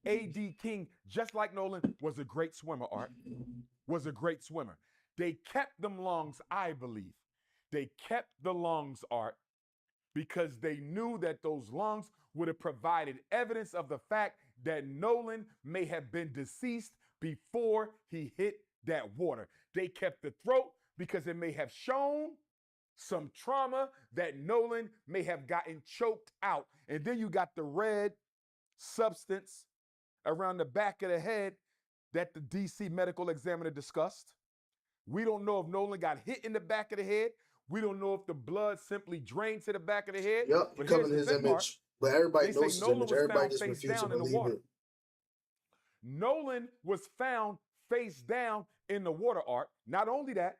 A.D. King, just like Nolan, was a great swimmer, Art. Was a great swimmer. They kept them lungs, I believe. They kept the lungs, Art, because they knew that those lungs would have provided evidence of the fact that Nolan may have been deceased before he hit that water. They kept the throat because it may have shown some trauma that Nolan may have gotten choked out. And then you got the red substance around the back of the head that the D.C. medical examiner discussed. We don't know if Nolan got hit in the back of the head. We don't know if the blood simply drained to the back of the head. Yep, but covering his image. Part. But everybody They knows say his Nolan image. was Everybody found just face refuses to down in the believe water. it. Nolan was found face down in the water, Art. Not only that,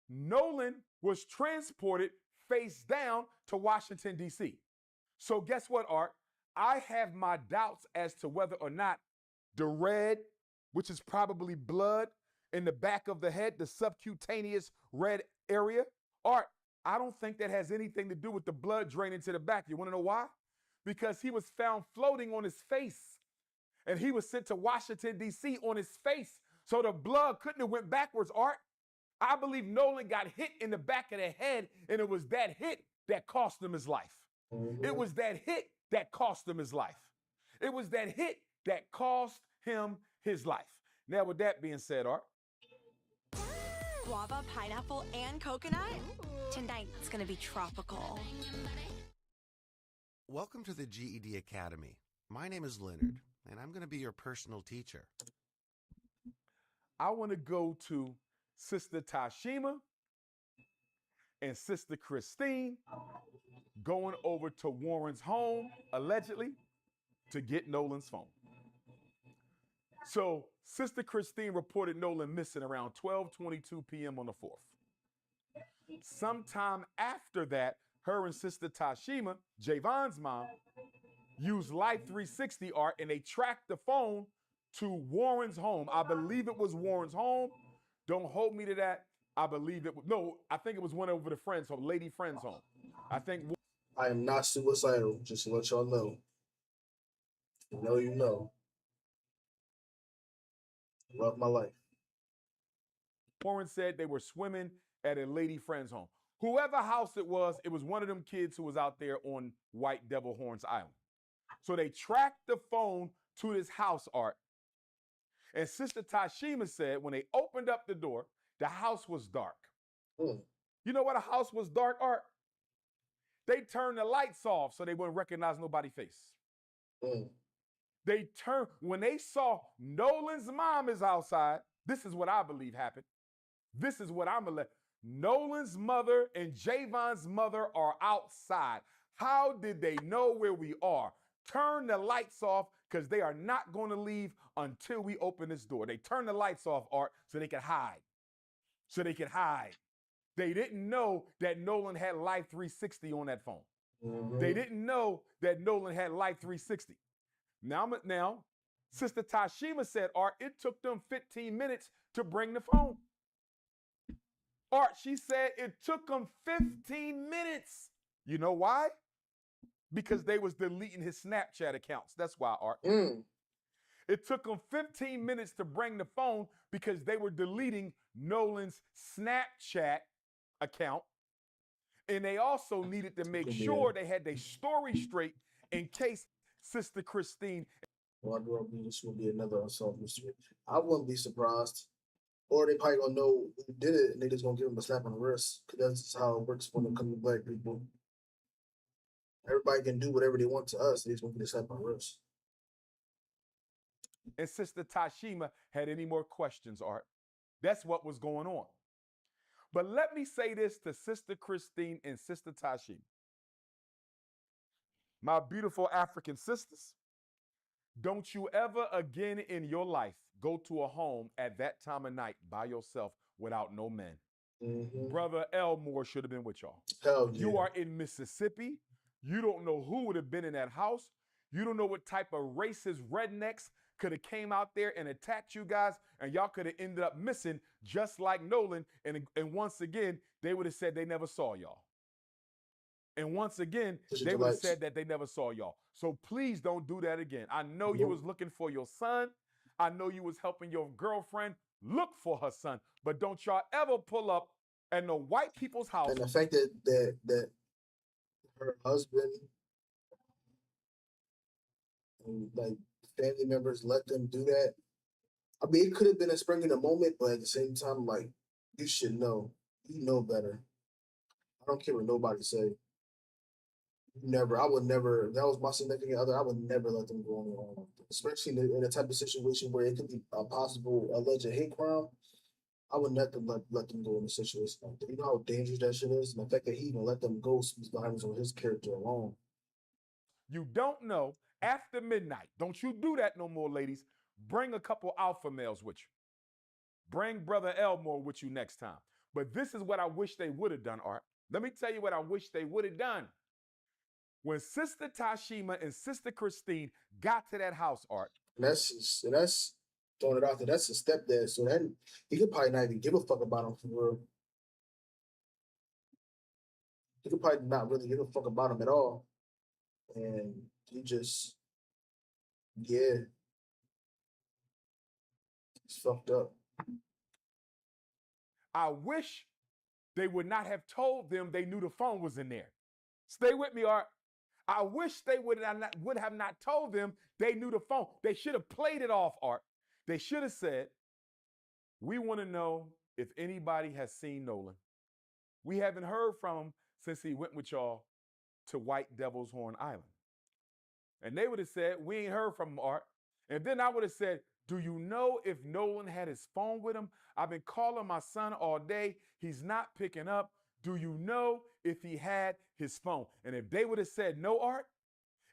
Nolan was transported face down to Washington, D.C. So guess what, Art? I have my doubts as to whether or not the red, which is probably blood in the back of the head, the subcutaneous red area, Art, I don't think that has anything to do with the blood draining to the back. You want to know why? Because he was found floating on his face, and he was sent to Washington, D.C. on his face. So the blood couldn't have went backwards, Art. I believe Nolan got hit in the back of the head, and it was that hit that cost him his life. It was that hit that cost him his life. It was that hit that cost him his life. Now, with that being said, Art. Guava, pineapple, and coconut? Tonight, it's gonna be tropical. Welcome to the GED Academy. My name is Leonard, and I'm going to be your personal teacher. I want to go to Sister Tashima and Sister Christine going over to Warren's home, allegedly, to get Nolan's phone. So Sister Christine reported Nolan missing around 12:22 p.m. on the 4th. Sometime after that, her and Sister Tashima, Javon's mom, used Life 360 Art, and they tracked the phone to Warren's home. I believe it was Warren's home. Don't hold me to that. I believe it was, no, I think it was one over the friend's home, lady friend's home. I think. I am not suicidal, just to let y'all know. You know, you know. Love my life. Warren said they were swimming at a lady friend's home. Whoever house it was one of them kids who was out there on White Devil Horns Island. So they tracked the phone to this house, Art. And Sister Tashima said when they opened up the door, the house was dark. You know why the house was dark, Art? They turned the lights off so they wouldn't recognize nobody's face. They turned, when they saw Nolan's mom is outside, this is what I believe happened. This is what I'm going to let. Nolan's mother and Javon's mother are outside. How did they know where we are? Turn the lights off because they are not going to leave until we open this door. They turned the lights off, Art, so they could hide. So they could hide. They didn't know that Nolan had Life 360 on that phone. They didn't know that Nolan had Life 360. Now, Sister Tashima said, Art, it took them 15 minutes to bring the phone. Art, she said it took them 15 minutes. You know why? Because they was deleting his Snapchat accounts. That's why, Art. It took them 15 minutes to bring the phone because they were deleting Nolan's Snapchat account. And they also needed to make sure they had their story straight in case Sister Christine. Well, this will be another unsolved mystery. I wouldn't be surprised. Or they probably gonna know who did it and they just gonna give him a slap on the wrist. Because that's how it works when it comes to black people. Everybody can do whatever they want to us. They just gonna get a slap on the wrist. And Sister Tashima had any more questions, Art. That's what was going on. But let me say this to Sister Christine and Sister Tashima. My beautiful African sisters, don't you ever again in your life go to a home at that time of night by yourself without no men. Brother Elmore should have been with y'all. Hell yeah. You are in Mississippi. You don't know who would have been in that house. You don't know what type of racist rednecks could have came out there and attacked you guys, and y'all could have ended up missing just like Nolan. And once again, they would have said they never saw y'all. And once again, they would have said that they never saw y'all. So please don't do that again. I know you was looking for your son. I know you was helping your girlfriend look for her son. But don't y'all ever pull up at no white people's house. And the fact that her husband and like family members let them do that. I mean, it could have been a spring in a moment, but at the same time, like, you should know. You know better. I don't care what nobody say. Never. I would never. If that was my significant other, I would never let them go on their own. Especially in a type of situation where it could be a possible alleged hate crime. I would not let them go in a situation like that. You know how dangerous that shit is? And the fact that he even let them go speaks volumes on his character alone. You don't know after midnight. Don't you do that no more, ladies. Bring a couple alpha males with you. Bring Brother Elmore with you next time. But this is what I wish they would have done, Art. Let me tell you what I wish they would have done. When Sister Tashima and Sister Christine got to that house, Art. That's throwing it out there. That's his stepdad, so that he could probably not even give a fuck about him for real. He could probably not really give a fuck about him at all, and he just, yeah, it's fucked up. I wish they would not have told them they knew the phone was in there. Stay with me, Art. I wish they would have not told them they knew the phone. They should have played it off, Art. They should have said, we want to know if anybody has seen Nolan. We haven't heard from him since he went with y'all to White Devil's Horn Island. And they would have said, we ain't heard from him, Art. And then I would have said, do you know if Nolan had his phone with him? I've been calling my son all day. He's not picking up. Do you know if he had his phone? And if they would have said no, Art,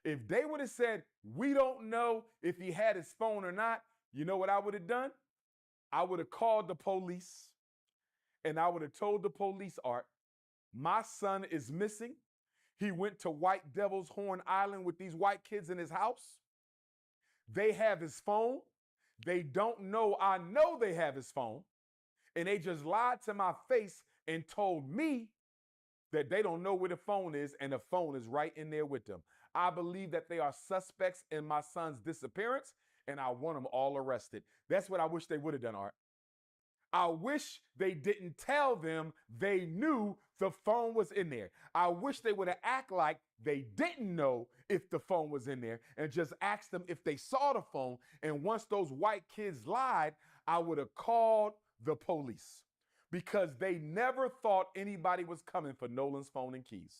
if they would have said, we don't know if he had his phone or not, you know what I would have done? I would have called the police and I would have told the police, Art, my son is missing. He went to White Devil's Horn Island with these white kids in his house. They have his phone. They don't know I know they have his phone. And they just lied to my face and told me that they don't know where the phone is, and the phone is right in there with them. I believe that they are suspects in my son's disappearance, and I want them all arrested. That's what I wish they would have done, Art. I wish they didn't tell them they knew the phone was in there. I wish they would have acted like they didn't know if the phone was in there and just asked them if they saw the phone. And once those white kids lied, I would have called the police because they never thought anybody was coming for Nolan's phone and keys.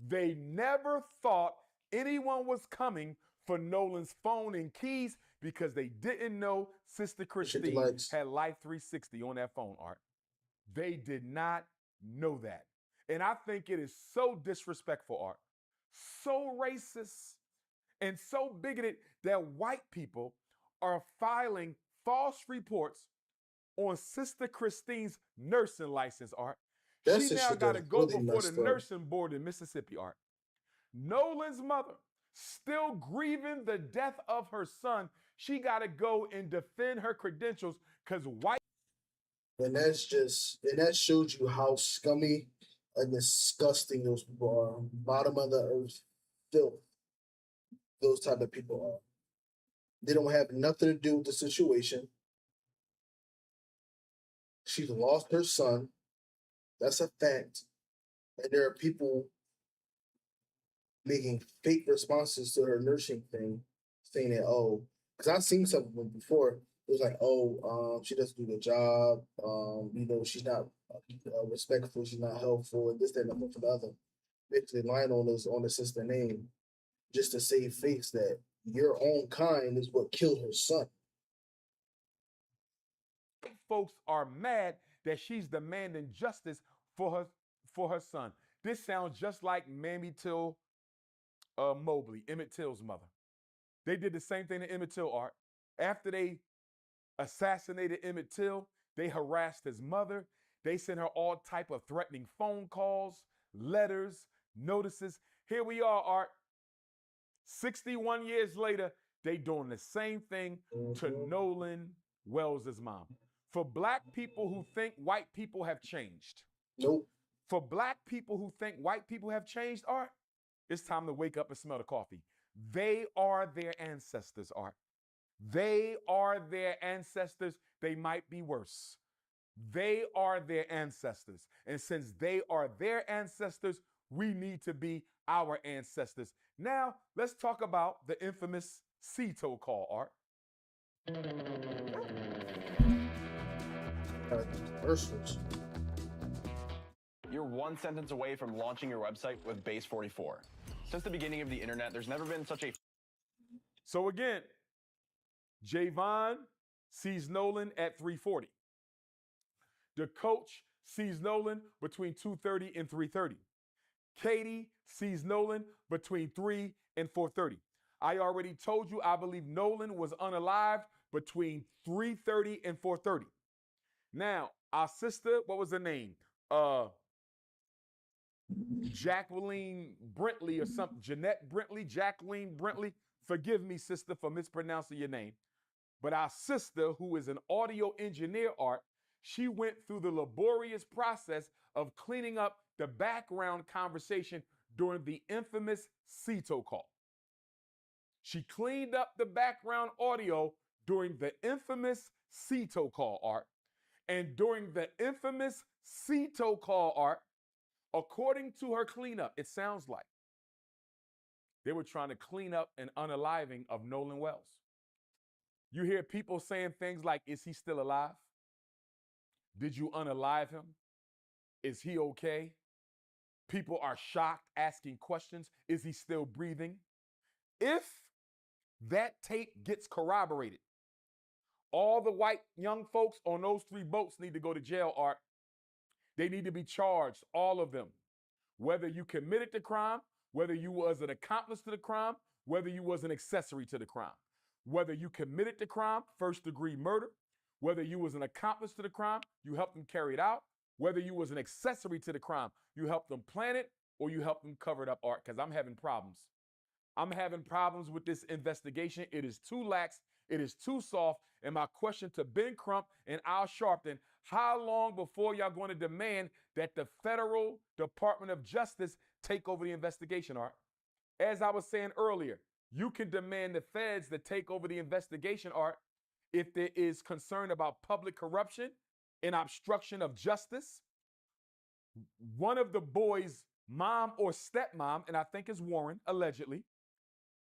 They never thought anyone was coming for Nolan's phone and keys because they didn't know Sister Christine had Life 360 on that phone, Art. They did not know that. And I think it is so disrespectful, Art, so racist, and so bigoted that white people are filing false reports on Sister Christine's nursing license, Art. She now got to go before the nursing board in Mississippi, Art. Nolan's mother, still grieving the death of her son, she got to go and defend her credentials because white. And that shows you how scummy and disgusting those people are. Bottom of the earth filth. Those type of people are. They don't have nothing to do with the situation. She's lost her son. That's a fact. And there are people making fake responses to her nursing thing, saying that, oh, because I've seen something before. It was like, oh, she doesn't do the job. She's not respectful. She's not helpful, and this, that, and the one for the other. Basically, lying on the sister name just to save face that your own kind is what killed her son. Folks are mad that she's demanding justice for her son. This sounds just like Mamie Till Mobley, Emmett Till's mother. They did the same thing to Emmett Till, Art. After they assassinated Emmett Till, they harassed his mother. They sent her all type of threatening phone calls, letters, notices. Here we are, Art. 61 years later, they doing the same thing to Nolan Wells' mom. For black people who think white people have changed. Nope. For black people who think white people have changed, Art, it's time to wake up and smell the coffee. They are their ancestors, Art. They are their ancestors. They might be worse. They are their ancestors. And since they are their ancestors, we need to be our ancestors. Now, let's talk about the infamous Cito call, Art. You're one sentence away from launching your website with Base 44. Since the beginning of the internet, there's never been such a... So again, Javon sees Nolan at 3:40. The coach sees Nolan between 2:30 and 3:30. Katie sees Nolan between 3 and 4:30. I already told you I believe Nolan was unalived between 3:30 and 4:30. Now, our sister, what was her name? Jacqueline Brentley or something, Jeanette Brentley, Jacqueline Brentley. Forgive me, sister, for mispronouncing your name. But our sister, who is an audio engineer, Art, she went through the laborious process of cleaning up the background conversation during the infamous CETO call. She cleaned up the background audio during the infamous CETO call, Art. And during the infamous CETO call, Art, according to her cleanup, it sounds like they were trying to clean up an unaliving of Nolan Wells. You hear people saying things like, is he still alive? Did you unalive him? Is he okay? People are shocked, asking questions. Is he still breathing? If that tape gets corroborated, all the white young folks on those 3 boats need to go to jail, Art. They need to be charged, all of them. Whether you committed the crime, whether you was an accomplice to the crime, whether you was an accessory to the crime. Whether you committed the crime, first-degree murder, whether you was an accomplice to the crime, you helped them carry it out, whether you was an accessory to the crime, you helped them plan it, or you helped them cover it up, Art, because I'm having problems. I'm having problems with this investigation. It is too lax. It is too soft. And my question to Ben Crump and Al Sharpton, how long before y'all going to demand that the Federal Department of Justice take over the investigation, Art? As I was saying earlier, you can demand the feds to take over the investigation, Art, if there is concern about public corruption and obstruction of justice. One of the boys' mom or stepmom, and I think it's Warren, allegedly,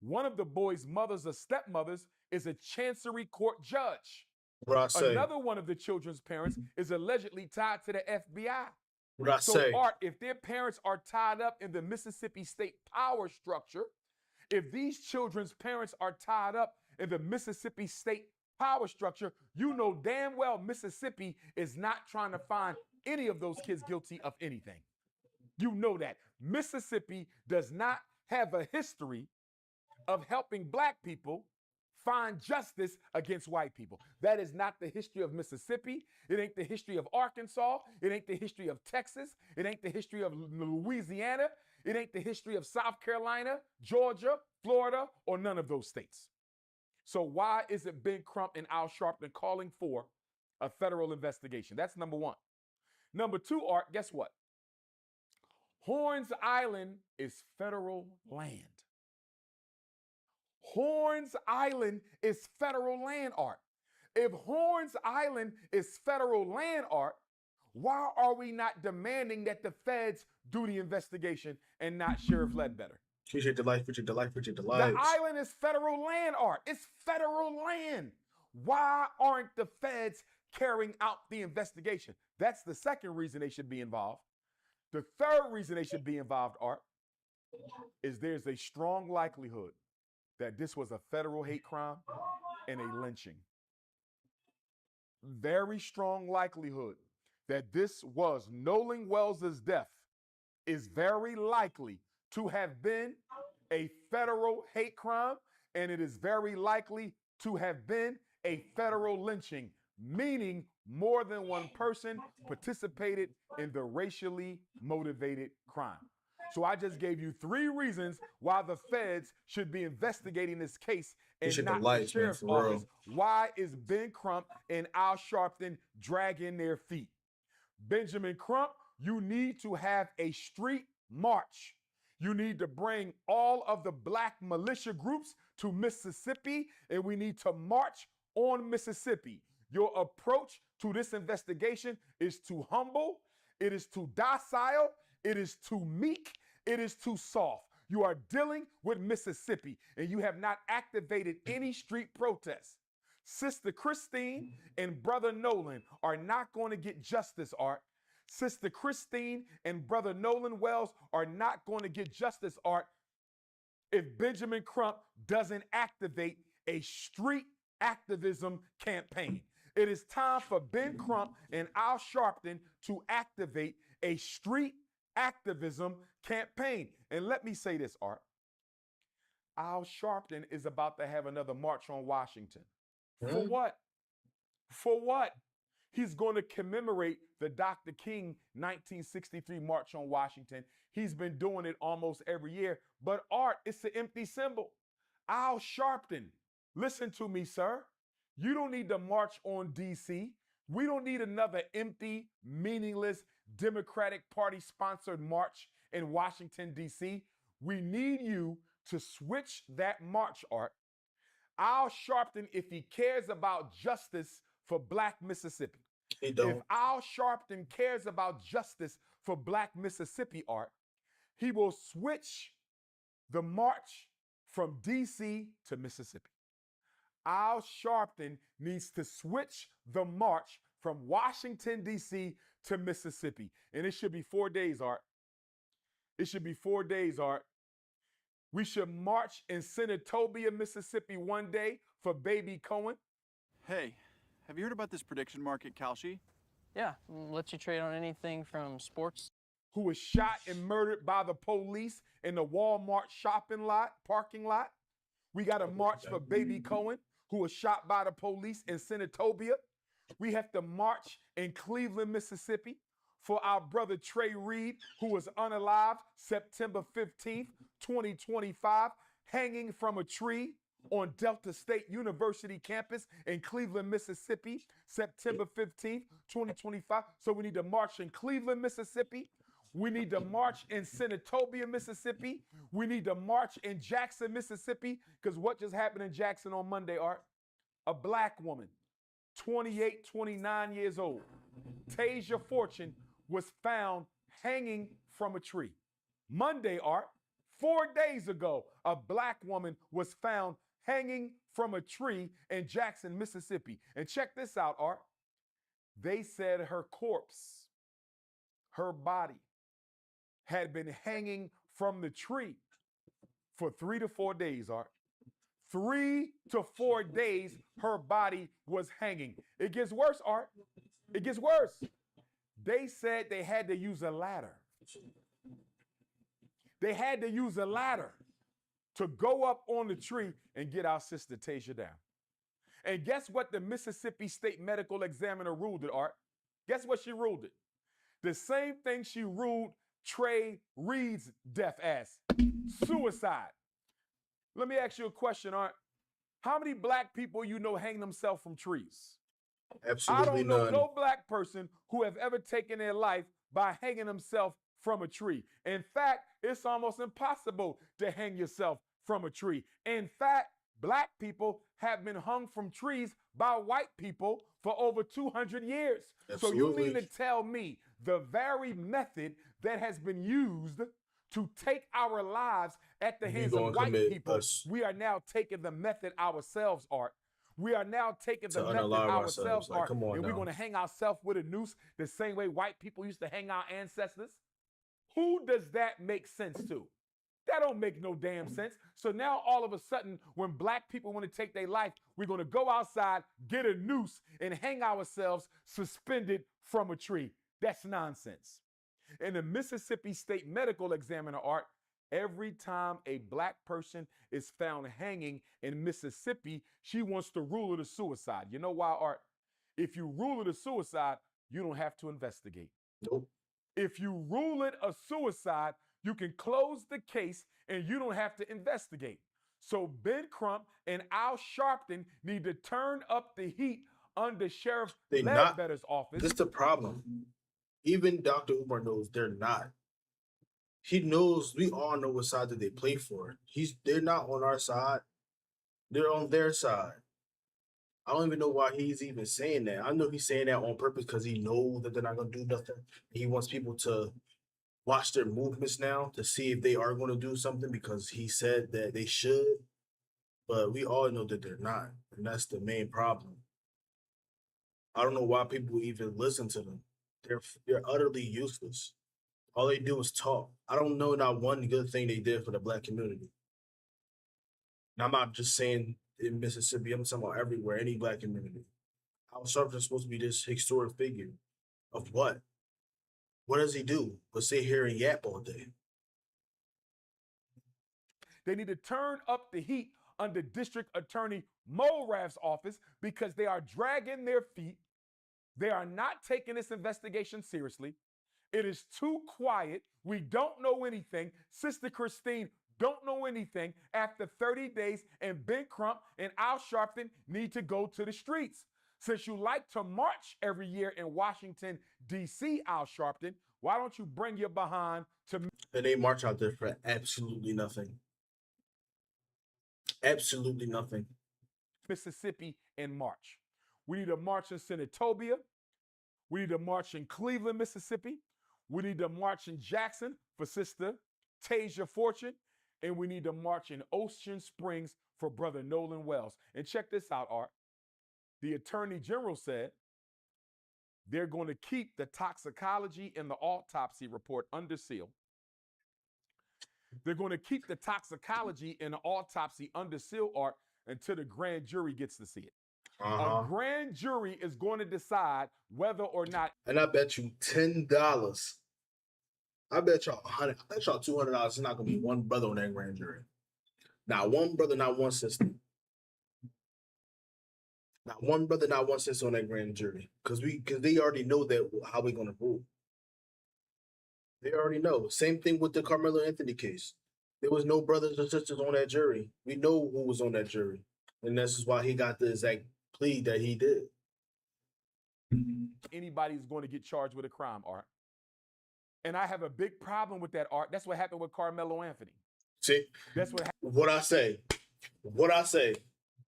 one of the boys' mothers or stepmothers is a Chancery Court judge. Another one of the children's parents is allegedly tied to the FBI. So, Art, if their parents are tied up in the Mississippi state power structure, if these children's parents are tied up in the Mississippi state power structure, you know damn well Mississippi is not trying to find any of those kids guilty of anything. You know that. Mississippi does not have a history of helping black people find justice against white people. That is not the history of Mississippi. It ain't the history of Arkansas. It ain't the history of Texas. It ain't the history of Louisiana. It ain't the history of South Carolina, Georgia, Florida, or none of those states. So why is it Ben Crump and Al Sharpton calling for a federal investigation? That's number one. Number two, Art, guess what? Horns Island is federal land. Horns Island is federal land, Art. If Horns Island is federal land, Art, why are we not demanding that the feds do the investigation and not Sheriff Ledbetter? Appreciate the life, appreciate the life, appreciate the The life. island is federal land, Art. It's federal land. Why aren't the feds carrying out the investigation? That's the second reason they should be involved. The third reason they should be involved, Art, is there's a strong likelihood that this was a federal hate crime and a lynching. Very strong likelihood that this was Nolan Wells' death is very likely to have been a federal hate crime, and it is very likely to have been a federal lynching, meaning more than one person participated in the racially motivated crime. So I just gave you 3 reasons why the feds should be investigating this case and not the sheriff's office. Why is Ben Crump and Al Sharpton dragging their feet? Benjamin Crump, you need to have a street march. You need to bring all of the black militia groups to Mississippi, and we need to march on Mississippi. Your approach to this investigation is too humble, it is too docile, it is too meek, it is too soft. You are dealing with Mississippi, and you have not activated any street protests. Sister Christine and Brother Nolan are not going to get justice, Art. Sister Christine and Brother Nolan Wells are not going to get justice, Art, if Benjamin Crump doesn't activate a street activism campaign. It is time for Ben Crump and Al Sharpton to activate a street activism campaign. And let me say this, Art. Al Sharpton is about to have another march on Washington. For what? For what? He's going to commemorate the Dr. King 1963 March on Washington. He's been doing it almost every year. But Art, it's an empty symbol. Al Sharpton, listen to me, sir. You don't need to march on D.C. We don't need another empty, meaningless Democratic Party-sponsored march in Washington, D.C. We need you to switch that march, Art. Al Sharpton, if he cares about justice for Black Mississippi, if Al Sharpton cares about justice for Black Mississippi, Art, he will switch the march from D.C. to Mississippi. Al Sharpton needs to switch the march from Washington, D.C. to Mississippi. And it should be 4 days, Art. It should be 4 days, Art. We should march in Senatobia, Mississippi one day for baby Cohen. Hey, have you heard about this prediction market, Kalshi? Yeah, lets you trade on anything from sports. Who was shot and murdered by the police in the Walmart parking lot. We got to march for baby Cohen, who was shot by the police in Senatobia. We have to march in Cleveland, Mississippi for our brother Trey Reed, who was unalived September 15th, 2025, hanging from a tree on Delta State University campus in Cleveland, Mississippi, September 15th, 2025. So we need to march in Cleveland, Mississippi. We need to march in Senatobia, Mississippi. We need to march in Jackson, Mississippi, because what just happened in Jackson on Monday, Art? A Black woman, 28, 29 years old, Tasia Fortune, was found hanging from a tree. Monday, Art, 4 days ago, a Black woman was found hanging from a tree in Jackson, Mississippi. And check this out, Art. They said her corpse, her body, had been hanging from the tree for 3 to 4 days, Art. 3 to 4 days, her body was hanging. It gets worse, Art. It gets worse. They said they had to use a ladder. They had to use a ladder to go up on the tree and get our sister Tasia down. And guess what the Mississippi State Medical Examiner ruled it, Art? Guess what she ruled it? The same thing she ruled Trey Reed's death as: suicide. Let me ask you a question, Art. How many Black people you know hang themselves from trees? Absolutely I don't know none. no Black person who have ever taken their life by hanging themselves from a tree. In fact, it's almost impossible to hang yourself from a tree. In fact, Black people have been hung from trees by white people for over 200 years. Absolutely. So you mean to tell me the very method that has been used to take our lives at the hands of white people, we are now taking the method ourselves, Art. We are now taking the method ourselves, Like, Art, come on and we're now. going to hang ourselves with a noose the same way white people used to hang our ancestors? Who does that make sense to? That don't make no damn sense. So now all of a sudden, when Black people want to take their life, we're going to go outside, get a noose, and hang ourselves suspended from a tree. That's nonsense. In the Mississippi State Medical Examiner, Art, every time a Black person is found hanging in Mississippi, she wants to rule it a suicide. You know why, Art? If you rule it a suicide, you don't have to investigate. Nope. If you rule it a suicide, you can close the case and you don't have to investigate. So Ben Crump and Al Sharpton need to turn up the heat under Sheriff Ledbetter's office. This is the problem. Even Dr. Umar knows they're not. He knows, we all know what side that they play for. They're not on our side. They're on their side. I don't even know why he's even saying that. I know he's saying that on purpose because he knows that they're not going to do nothing. He wants people to watch their movements now to see if they are going to do something because he said that they should. But we all know that they're not. And that's the main problem. I don't know why people even listen to them. They're utterly useless. All they do is talk. I don't know not one good thing they did for the Black community. And I'm not just saying in Mississippi, I'm talking about everywhere, any Black community. Al Sharpton's supposed to be this historic figure of what? What does he do but sit here and yap all day? They need to turn up the heat under District Attorney Mo Raff's office because they are dragging their feet They are not taking this investigation seriously. It is too quiet. We don't know anything. Sister Christine don't know anything after 30 days, and Ben Crump and Al Sharpton need to go to the streets. Since you like to march every year in Washington, D.C., Al Sharpton, why don't you bring your behind to... And they march out there for absolutely nothing. Absolutely nothing. Mississippi in March. We need a march in Senatobia. We need a march in Cleveland, Mississippi. We need to march in Jackson for Sister Tasia Fortune. And we need to march in Ocean Springs for Brother Nolan Wells. And check this out, Art. The Attorney General said they're going to keep the toxicology and the autopsy report under seal. They're going to keep the toxicology and the autopsy under seal, Art, until the grand jury gets to see it. A grand jury is going to decide whether or not. And I bet you $10. I bet y'all $100. I bet y'all $200. It's not gonna be one brother on that grand jury. Not one brother, not one sister. Not one brother, not one sister on that grand jury. Because they already know that how we're gonna rule. They already know. Same thing with the Carmelo Anthony case. There was no brothers or sisters on that jury. We know who was on that jury, and this is why he got the exact plea that he did. Anybody's going to get charged with a crime, Art. And I have a big problem with that, Art. That's what happened with Carmelo Anthony. See, that's what happened. What I say.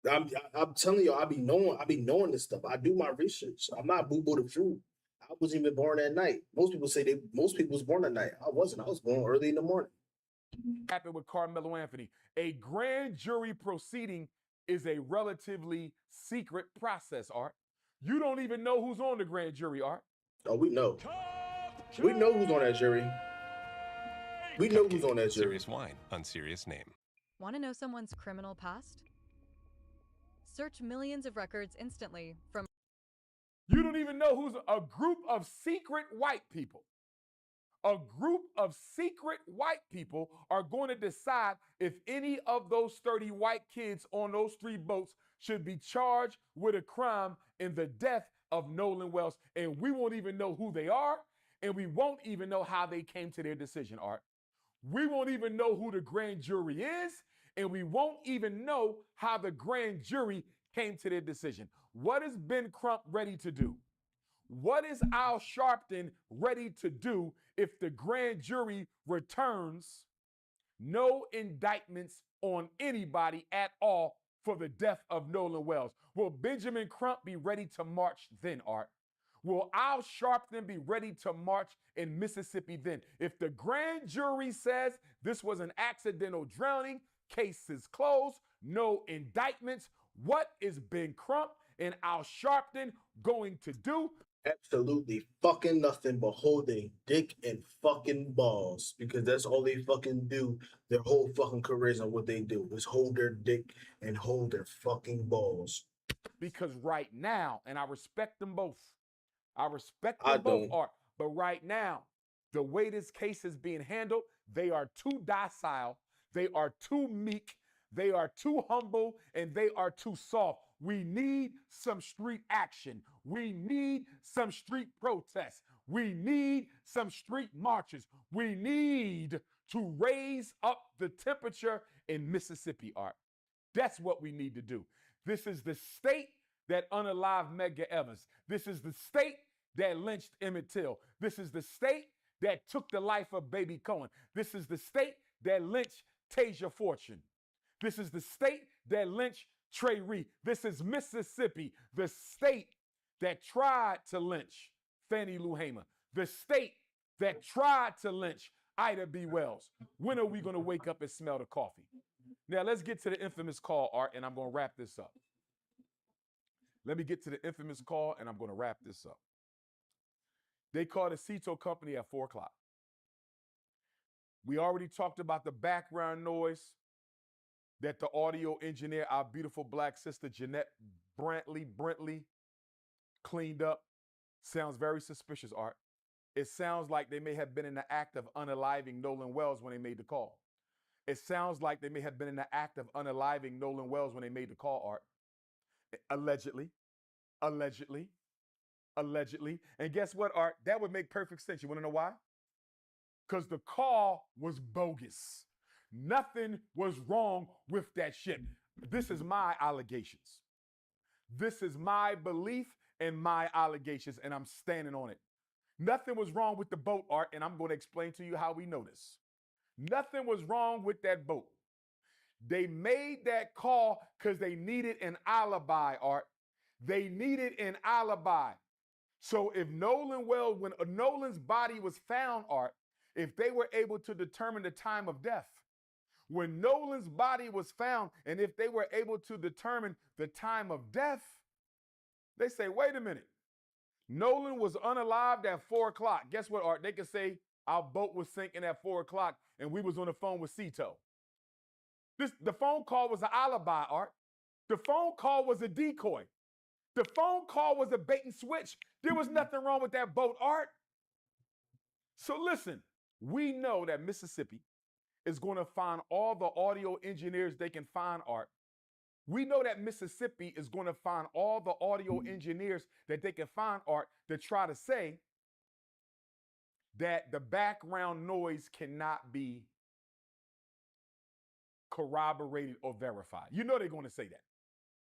I'm telling you, I be knowing this stuff. I do my research. I'm not boo-boo the fruit. I wasn't even born that night. Most people was born that night. I wasn't. I was born early in the morning. Happened with Carmelo Anthony. A grand jury proceeding is a relatively secret process, Art. You don't even know who's on the grand jury, Art. Oh, we know. We know who's on that jury. We know who's on that jury. Serious wine on serious name. Want to know someone's criminal past? Search millions of records instantly from... You don't even know who's a group of secret white people. A group of secret white people are going to decide if any of those 30 white kids on those 3 boats should be charged with a crime in the death of Nolan Wells. And we won't even know who they are, and we won't even know how they came to their decision, Art. We won't even know who the grand jury is, and we won't even know how the grand jury came to their decision. What is Ben Crump ready to do? What is Al Sharpton ready to do if the grand jury returns no indictments on anybody at all for the death of Nolan Wells? Will Benjamin Crump be ready to march then, Art? Will Al Sharpton be ready to march in Mississippi then? If the grand jury says this was an accidental drowning, case is closed, no indictments, what is Ben Crump and Al Sharpton going to do? Absolutely fucking nothing but hold their dick and fucking balls, because that's all they fucking do their whole fucking careers, on what they do is hold their dick and hold their fucking balls. Because right now, and I respect them both, Art, but right now, the way this case is being handled, they are too docile, they are too meek, they are too humble, and they are too soft. We need some street action. We need some street protests. We need some street marches. We need to raise up the temperature in Mississippi, Art. That's what we need to do. This is the state that unalived Medgar Evers. This is the state that lynched Emmett Till. This is the state that took the life of Baby Cohen. This is the state that lynched Tasia Fortune. This is the state that lynched Trey Reed. This is Mississippi, the state that tried to lynch Fannie Lou Hamer, the state that tried to lynch Ida B. Wells. When are we going to wake up and smell the coffee? Now, let's get to the infamous call, Art, and I'm going to wrap this up. Let me get to the infamous call, and I'm going to wrap this up. They called the Cito company at 4 o'clock. We already talked about the background noise that the audio engineer, our beautiful black sister, Jeanette Brentley, cleaned up. Sounds very suspicious, Art. It sounds like they may have been in the act of unaliving Nolan Wells when they made the call. It sounds like they may have been in the act of unaliving Nolan Wells when they made the call, Art. Allegedly. allegedly. And guess what, Art? That would make perfect sense. You want to know why? Because the call was bogus. Nothing was wrong with that shit. This is my allegations. This is my belief and my allegations, and I'm standing on it. Nothing was wrong with the boat, Art, and I'm going to explain to you how we know this. Nothing was wrong with that boat. They made that call because they needed an alibi, Art. They needed an alibi. So if when Nolan's body was found, Art, if they were able to determine the time of death, when Nolan's body was found, and if they were able to determine the time of death, they say, wait a minute. Nolan was unalived at 4 o'clock. Guess what, Art? They could say our boat was sinking at 4 o'clock and we was on the phone with Cito. The phone call was an alibi, Art. The phone call was a decoy. The phone call was a bait and switch. There was nothing wrong with that boat, Art. So listen, we know that Mississippi is going to find all the audio engineers they can find, Art. We know that Mississippi is going to find all the audio engineers that they can find, Art, to try to say that the background noise cannot be corroborated or verified. You know they're going to say that.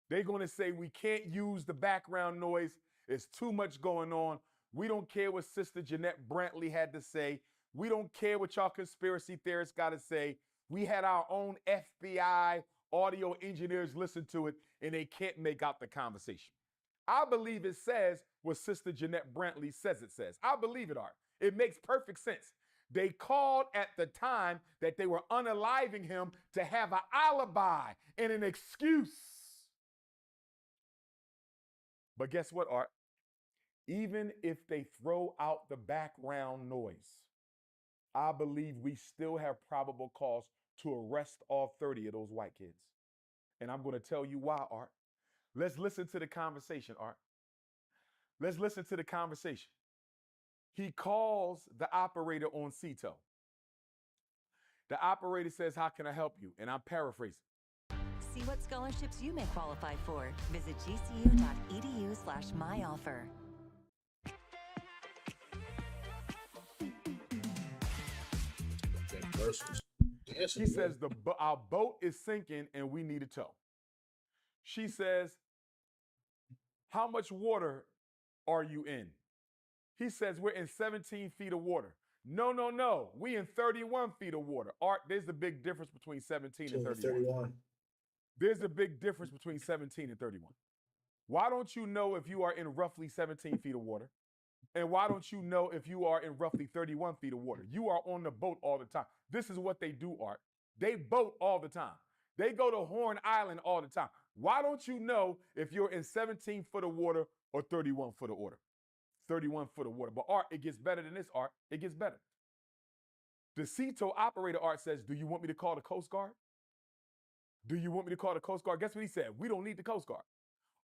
They're going to say we can't use the background noise. It's too much going on. We don't care what Sister Jeanette Brantley had to say. We don't care what y'all conspiracy theorists got to say. We had our own FBI audio engineers listen to it, and they can't make out the conversation. I believe it says what Sister Jeanette Brantley says it says. I believe it, Art. It makes perfect sense. They called at the time that they were unaliving him to have an alibi and an excuse. But guess what, Art? Even if they throw out the background noise, I believe we still have probable cause to arrest all 30 of those white kids. And I'm going to tell you why, Art. Let's listen to the conversation, Art. Let's listen to the conversation. He calls the operator on Cito. The operator says, how can I help you? And I'm paraphrasing. See what scholarships you may qualify for. Visit gcu.edu/myoffer. She says, our boat is sinking and we need a tow. She says, how much water are you in? He says, we're in 17 feet of water. No. We in 31 feet of water. Art, there's a big difference between 17 and 31. There's a big difference between 17 and 31. Why don't you know if you are in roughly 17 feet of water? And why don't you know if you are in roughly 31 feet of water? You are on the boat all the time. This is what they do, Art. They boat all the time. They go to Horn Island all the time. Why don't you know if you're in 17 foot of water or 31 foot of water? 31 foot of water. But Art, it gets better than this, Art. It gets better. The Cito operator, Art, says, do you want me to call the Coast Guard? Do you want me to call the Coast Guard? Guess what he said? We don't need the Coast Guard.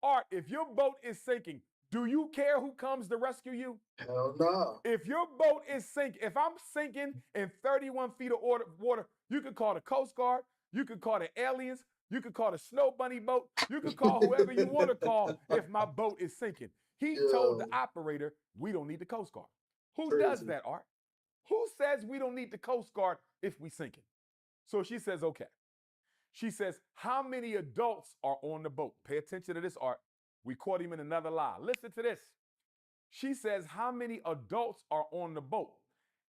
Art, if your boat is sinking, do you care who comes to rescue you? Hell no. If your boat is sinking, if I'm sinking in 31 feet of water, you could call the Coast Guard, you could call the aliens, you could call the Snow Bunny boat, you could call whoever you want to call if my boat is sinking. He told the operator, we don't need the Coast Guard. Who does that, Art? Who says we don't need the Coast Guard if we sinking? So she says, okay. She says, how many adults are on the boat? Pay attention to this, Art. We caught him in another lie. Listen to this. She says, how many adults are on the boat?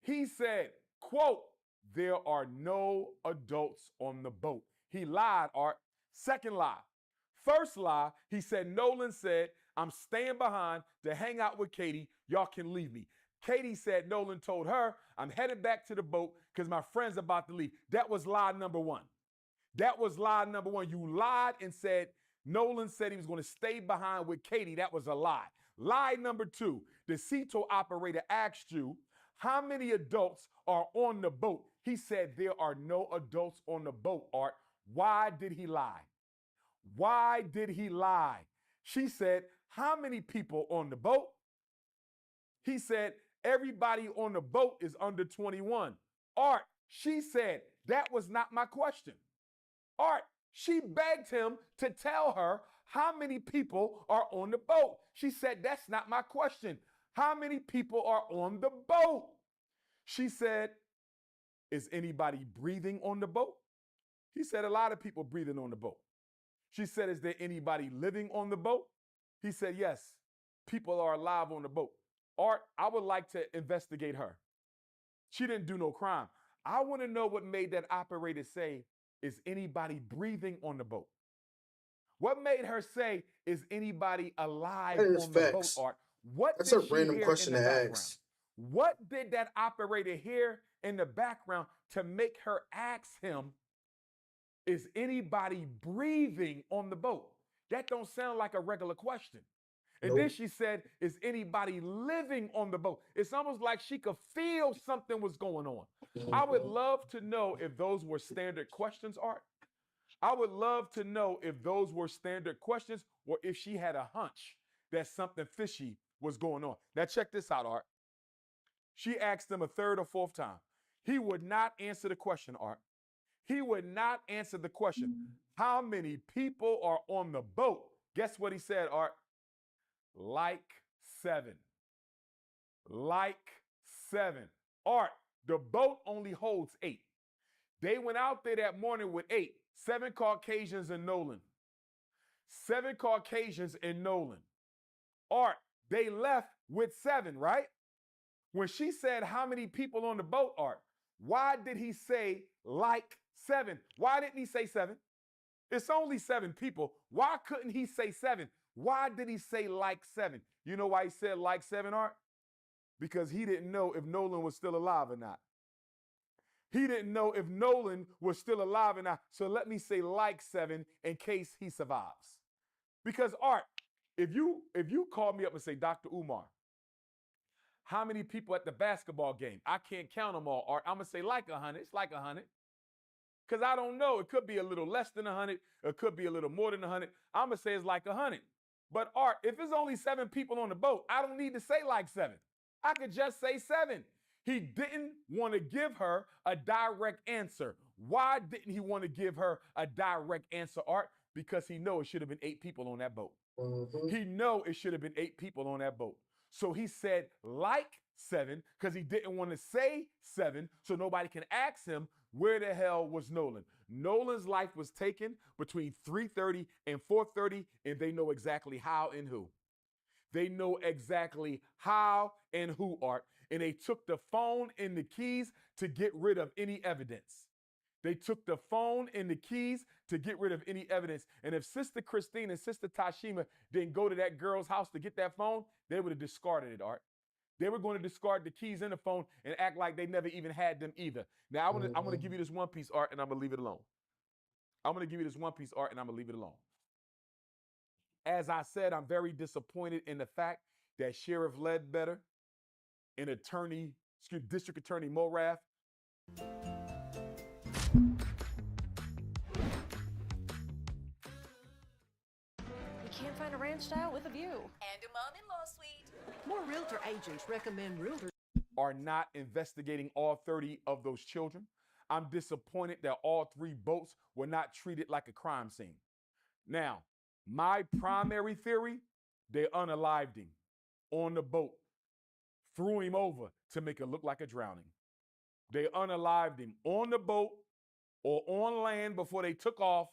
He said, quote, there are no adults on the boat. He lied, Art. Second lie. First lie, he said, Nolan said, I'm staying behind to hang out with Katie. Y'all can leave me. Katie said Nolan told her, I'm headed back to the boat because my friend's about to leave. That was lie number one. That was lie number one. You lied and said Nolan said he was going to stay behind with Katie. That was a lie. Lie number two, the Cito operator asked you, how many adults are on the boat? He said there are no adults on the boat, Art. Why did he lie? Why did he lie? She said, how many people on the boat? He said, everybody on the boat is under 21. Art, she said, that was not my question. Art, she begged him to tell her how many people are on the boat? She said, that's not my question. How many people are on the boat? She said, is anybody breathing on the boat? He said, a lot of people breathing on the boat. She said, is there anybody living on the boat? He said, yes, people are alive on the boat. Art, I would like to investigate her. She didn't do no crime. I want to know what made that operator say, is anybody breathing on the boat? What made her say, is anybody alive That is on the facts. boat, Art? What That's did a she random hear question in the to background? ask. What did that operator hear in the background to make her ask him, is anybody breathing on the boat? That don't sound like a regular question. And then she said, is anybody living on the boat? It's almost like she could feel something was going on. I would love to know if those were standard questions, Art. I would love to know if those were standard questions or if she had a hunch that something fishy was going on. Now check this out, Art. She asked him a third or fourth time. He would not answer the question, Art. He would not answer the question. How many people are on the boat? Guess what he said, Art? Like 7. Like 7. Art, the boat only holds 8. They went out there that morning with 8. 7 Caucasians in Nolan. 7 Caucasians in Nolan. Art, they left with 7, right? When she said how many people on the boat, Art, why did he say like 7? Why didn't he say 7? It's only 7 people. Why couldn't he say 7? Why did he say like 7? You know why he said like 7, Art? Because he didn't know if Nolan was still alive or not. He didn't know if Nolan was still alive or not. So let me say like 7 in case he survives. Because Art, if you call me up and say, Dr. Umar, how many people at the basketball game? I can't count them all, Art. I'm going to say like 100. It's like 100. Because I don't know. It could be a little less than 100. It could be a little more than 100. I'm going to say it's like 100. But Art, if it's only 7 people on the boat, I don't need to say like 7. I could just say 7. He didn't want to give her a direct answer. Why didn't he want to give her a direct answer, Art? Because he know it should have been 8 people on that boat. He know it should have been 8 people on that boat. So he said like 7 because he didn't want to say 7 so nobody can ask him where the hell was Nolan. Nolan's life was taken between 3:30 and 4:30, and they know exactly how and who. They know exactly how and who, Art. And they took the phone and the keys to get rid of any evidence. They took the phone and the keys to get rid of any evidence. And if Sister Christine and Sister Tashima didn't go to that girl's house to get that phone, they would have discarded it, Art. They were going to discard the keys in the phone and act like they never even had them either. Now, I'm going to give you this one piece, Art, and I'm going to leave it alone. I'm going to give you this one piece, Art, and I'm going to leave it alone. As I said, I'm very disappointed in the fact that Sheriff Ledbetter and District Attorney Morath We can't find a ranch style with a view. And a mom-in-law suite. More realtor agents recommend realtors are not investigating all 30 of those children. I'm disappointed that all 3 boats were not treated like a crime scene. Now, my primary theory, they unalived him on the boat, threw him over to make it look like a drowning. They unalived him on the boat or on land before they took off,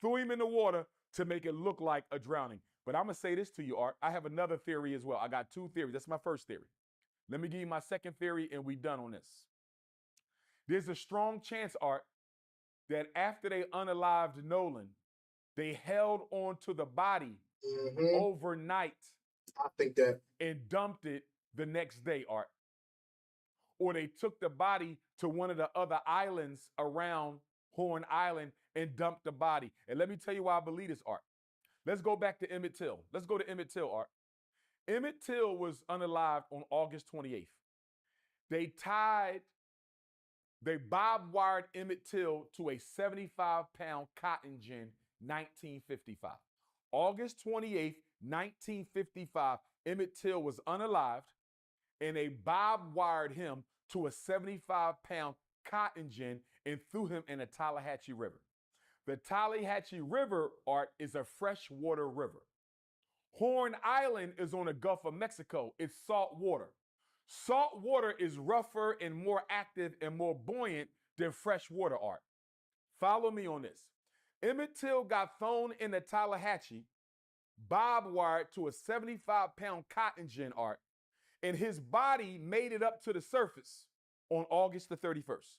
threw him in the water to make it look like a drowning. But I'm going to say this to you, Art. I have another theory as well. I got 2 theories. That's my first theory. Let me give you my second theory, and we're done on this. There's a strong chance, Art, that after they unalived Nolan, they held on to the body overnight. I think that. And dumped it the next day, Art. Or they took the body to one of the other islands around Horn Island and dumped the body. And let me tell you why I believe this, Art. Let's go back to Emmett Till. Let's go to Emmett Till, Art. Emmett Till was unalived on August 28th. They barbed wired Emmett Till to a 75-pound cotton gin, 1955. August 28th, 1955, Emmett Till was unalived, and they barbed wired him to a 75-pound cotton gin and threw him in the Tallahatchie River. The Tallahatchie River, Art, is a freshwater river. Horn Island is on the Gulf of Mexico. It's salt water. Salt water is rougher and more active and more buoyant than freshwater, Art. Follow me on this. Emmett Till got thrown in the Tallahatchie, barbed wired to a 75-pound cotton gin, Art, and his body made it up to the surface on August the 31st.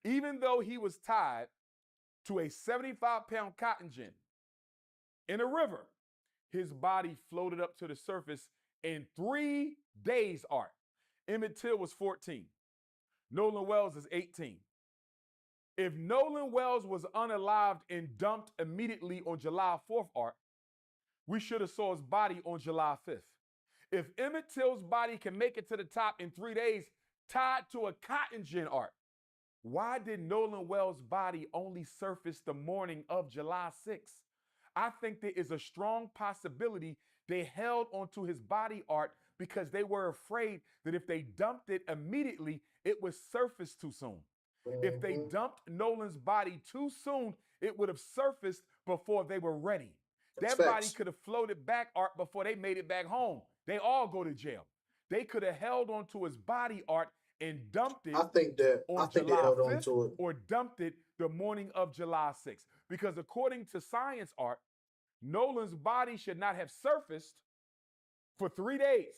Even though he was tied to a 75-pound cotton gin in a river, his body floated up to the surface in 3 days, Art. Emmett Till was 14. Nolan Wells is 18. If Nolan Wells was unalived and dumped immediately on July 4th, Art, we should have saw his body on July 5th. If Emmett Till's body can make it to the top in 3 days, tied to a cotton gin, Art, why did Nolan Wells' body only surface the morning of July 6th? I think there is a strong possibility they held onto his body, Art, because they were afraid that if they dumped it immediately, it would surface too soon. If they dumped Nolan's body too soon, it would have surfaced before they were ready. That body could have floated back, Art, before they made it back home. They all go to jail. They could have held onto his body, Art, and dumped it on July 5th or dumped it the morning of July 6th. Because according to science, Art, Nolan's body should not have surfaced for 3 days.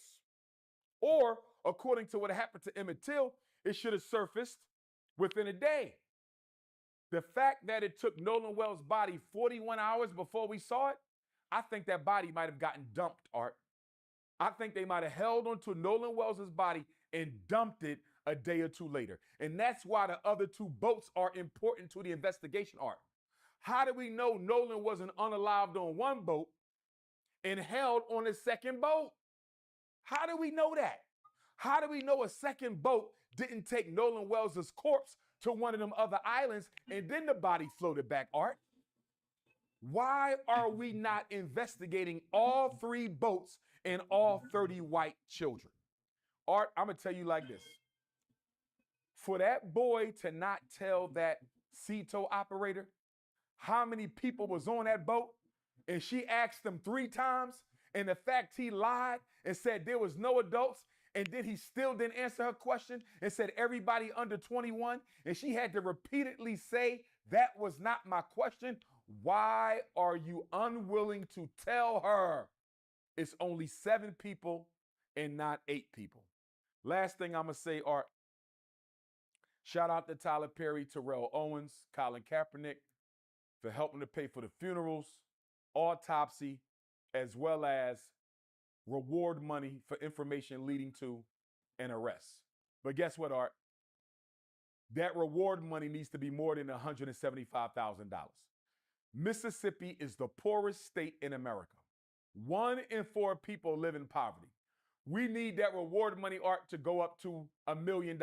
Or, according to what happened to Emmett Till, it should have surfaced within a day. The fact that it took Nolan Wells' body 41 hours before we saw it, I think that body might have gotten dumped, Art. I think they might have held onto Nolan Wells' body and dumped it a day or two later. And that's why the other 2 boats are important to the investigation, Art. How do we know Nolan wasn't unalived on one boat and held on a second boat? How do we know that? How do we know a second boat didn't take Nolan Wells' corpse to one of them other islands and then the body floated back, Art? Why are we not investigating all 3 boats and all 30 white children? Art, I'm going to tell you like this. For that boy to not tell that CETO operator how many people was on that boat, and she asked him 3 times, and the fact he lied and said there was no adults, and then he still didn't answer her question and said everybody under 21, and she had to repeatedly say that was not my question. Why are you unwilling to tell her it's only 7 people and not 8 people? Last thing I'm going to say, Art, shout out to Tyler Perry, Terrell Owens, Colin Kaepernick for helping to pay for the funerals, autopsy, as well as reward money for information leading to an arrest. But guess what, Art? That reward money needs to be more than $175,000. Mississippi is the poorest state in America. 1 in 4 people live in poverty. We need that reward money, Art, to go up to $1 million.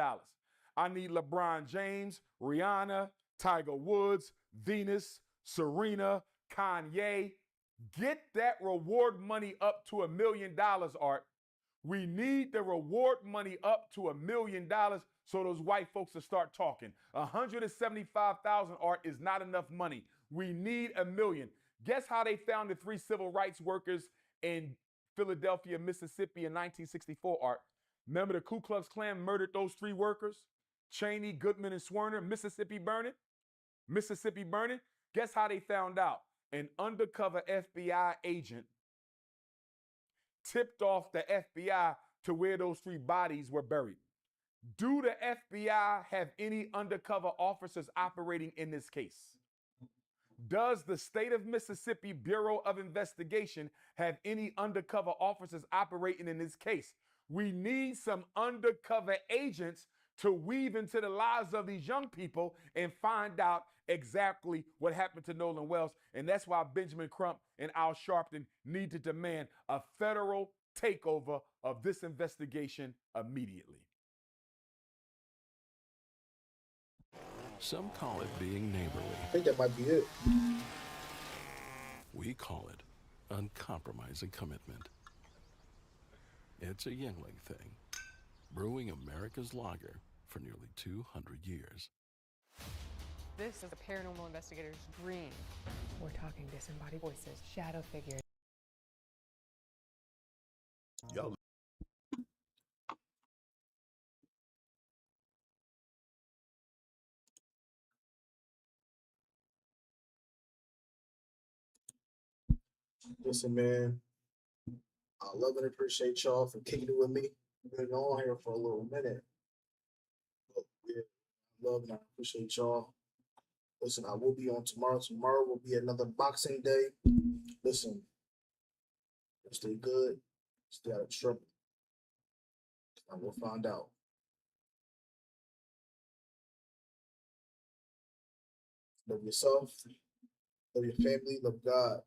I need LeBron James, Rihanna, Tiger Woods, Venus, Serena, Kanye. Get that reward money up to $1 million, Art. We need the reward money up to $1 million so those white folks will start talking. $175,000, Art, is not enough money. We need $1 million. Guess how they found the 3 civil rights workers in Philadelphia, Mississippi in 1964, Art? Remember the Ku Klux Klan murdered those 3 workers? Cheney, Goodman, and Swerner, Mississippi burning? Mississippi burning? Guess how they found out? An undercover FBI agent tipped off the FBI to where those 3 bodies were buried. Do the FBI have any undercover officers operating in this case? Does the state of Mississippi Bureau of Investigation have any undercover officers operating in this case? We need some undercover agents to weave into the lives of these young people and find out exactly what happened to Nolan Wells. And that's why Benjamin Crump and Al Sharpton need to demand a federal takeover of this investigation immediately. Some call it being neighborly. I think that might be it. We call it uncompromising commitment. It's a Yingling thing, brewing America's lager for nearly 200 years. This is a paranormal investigator's dream. We're talking disembodied voices, shadow figures. Yo. Listen, man, I love and appreciate y'all for kicking it with me. We've been on here for a little minute. But yeah, I love and I appreciate y'all. Listen, I will be on tomorrow. Tomorrow will be another Boxing Day. Listen, stay good. Stay out of trouble. I will find out. Love yourself. Love your family. Love God.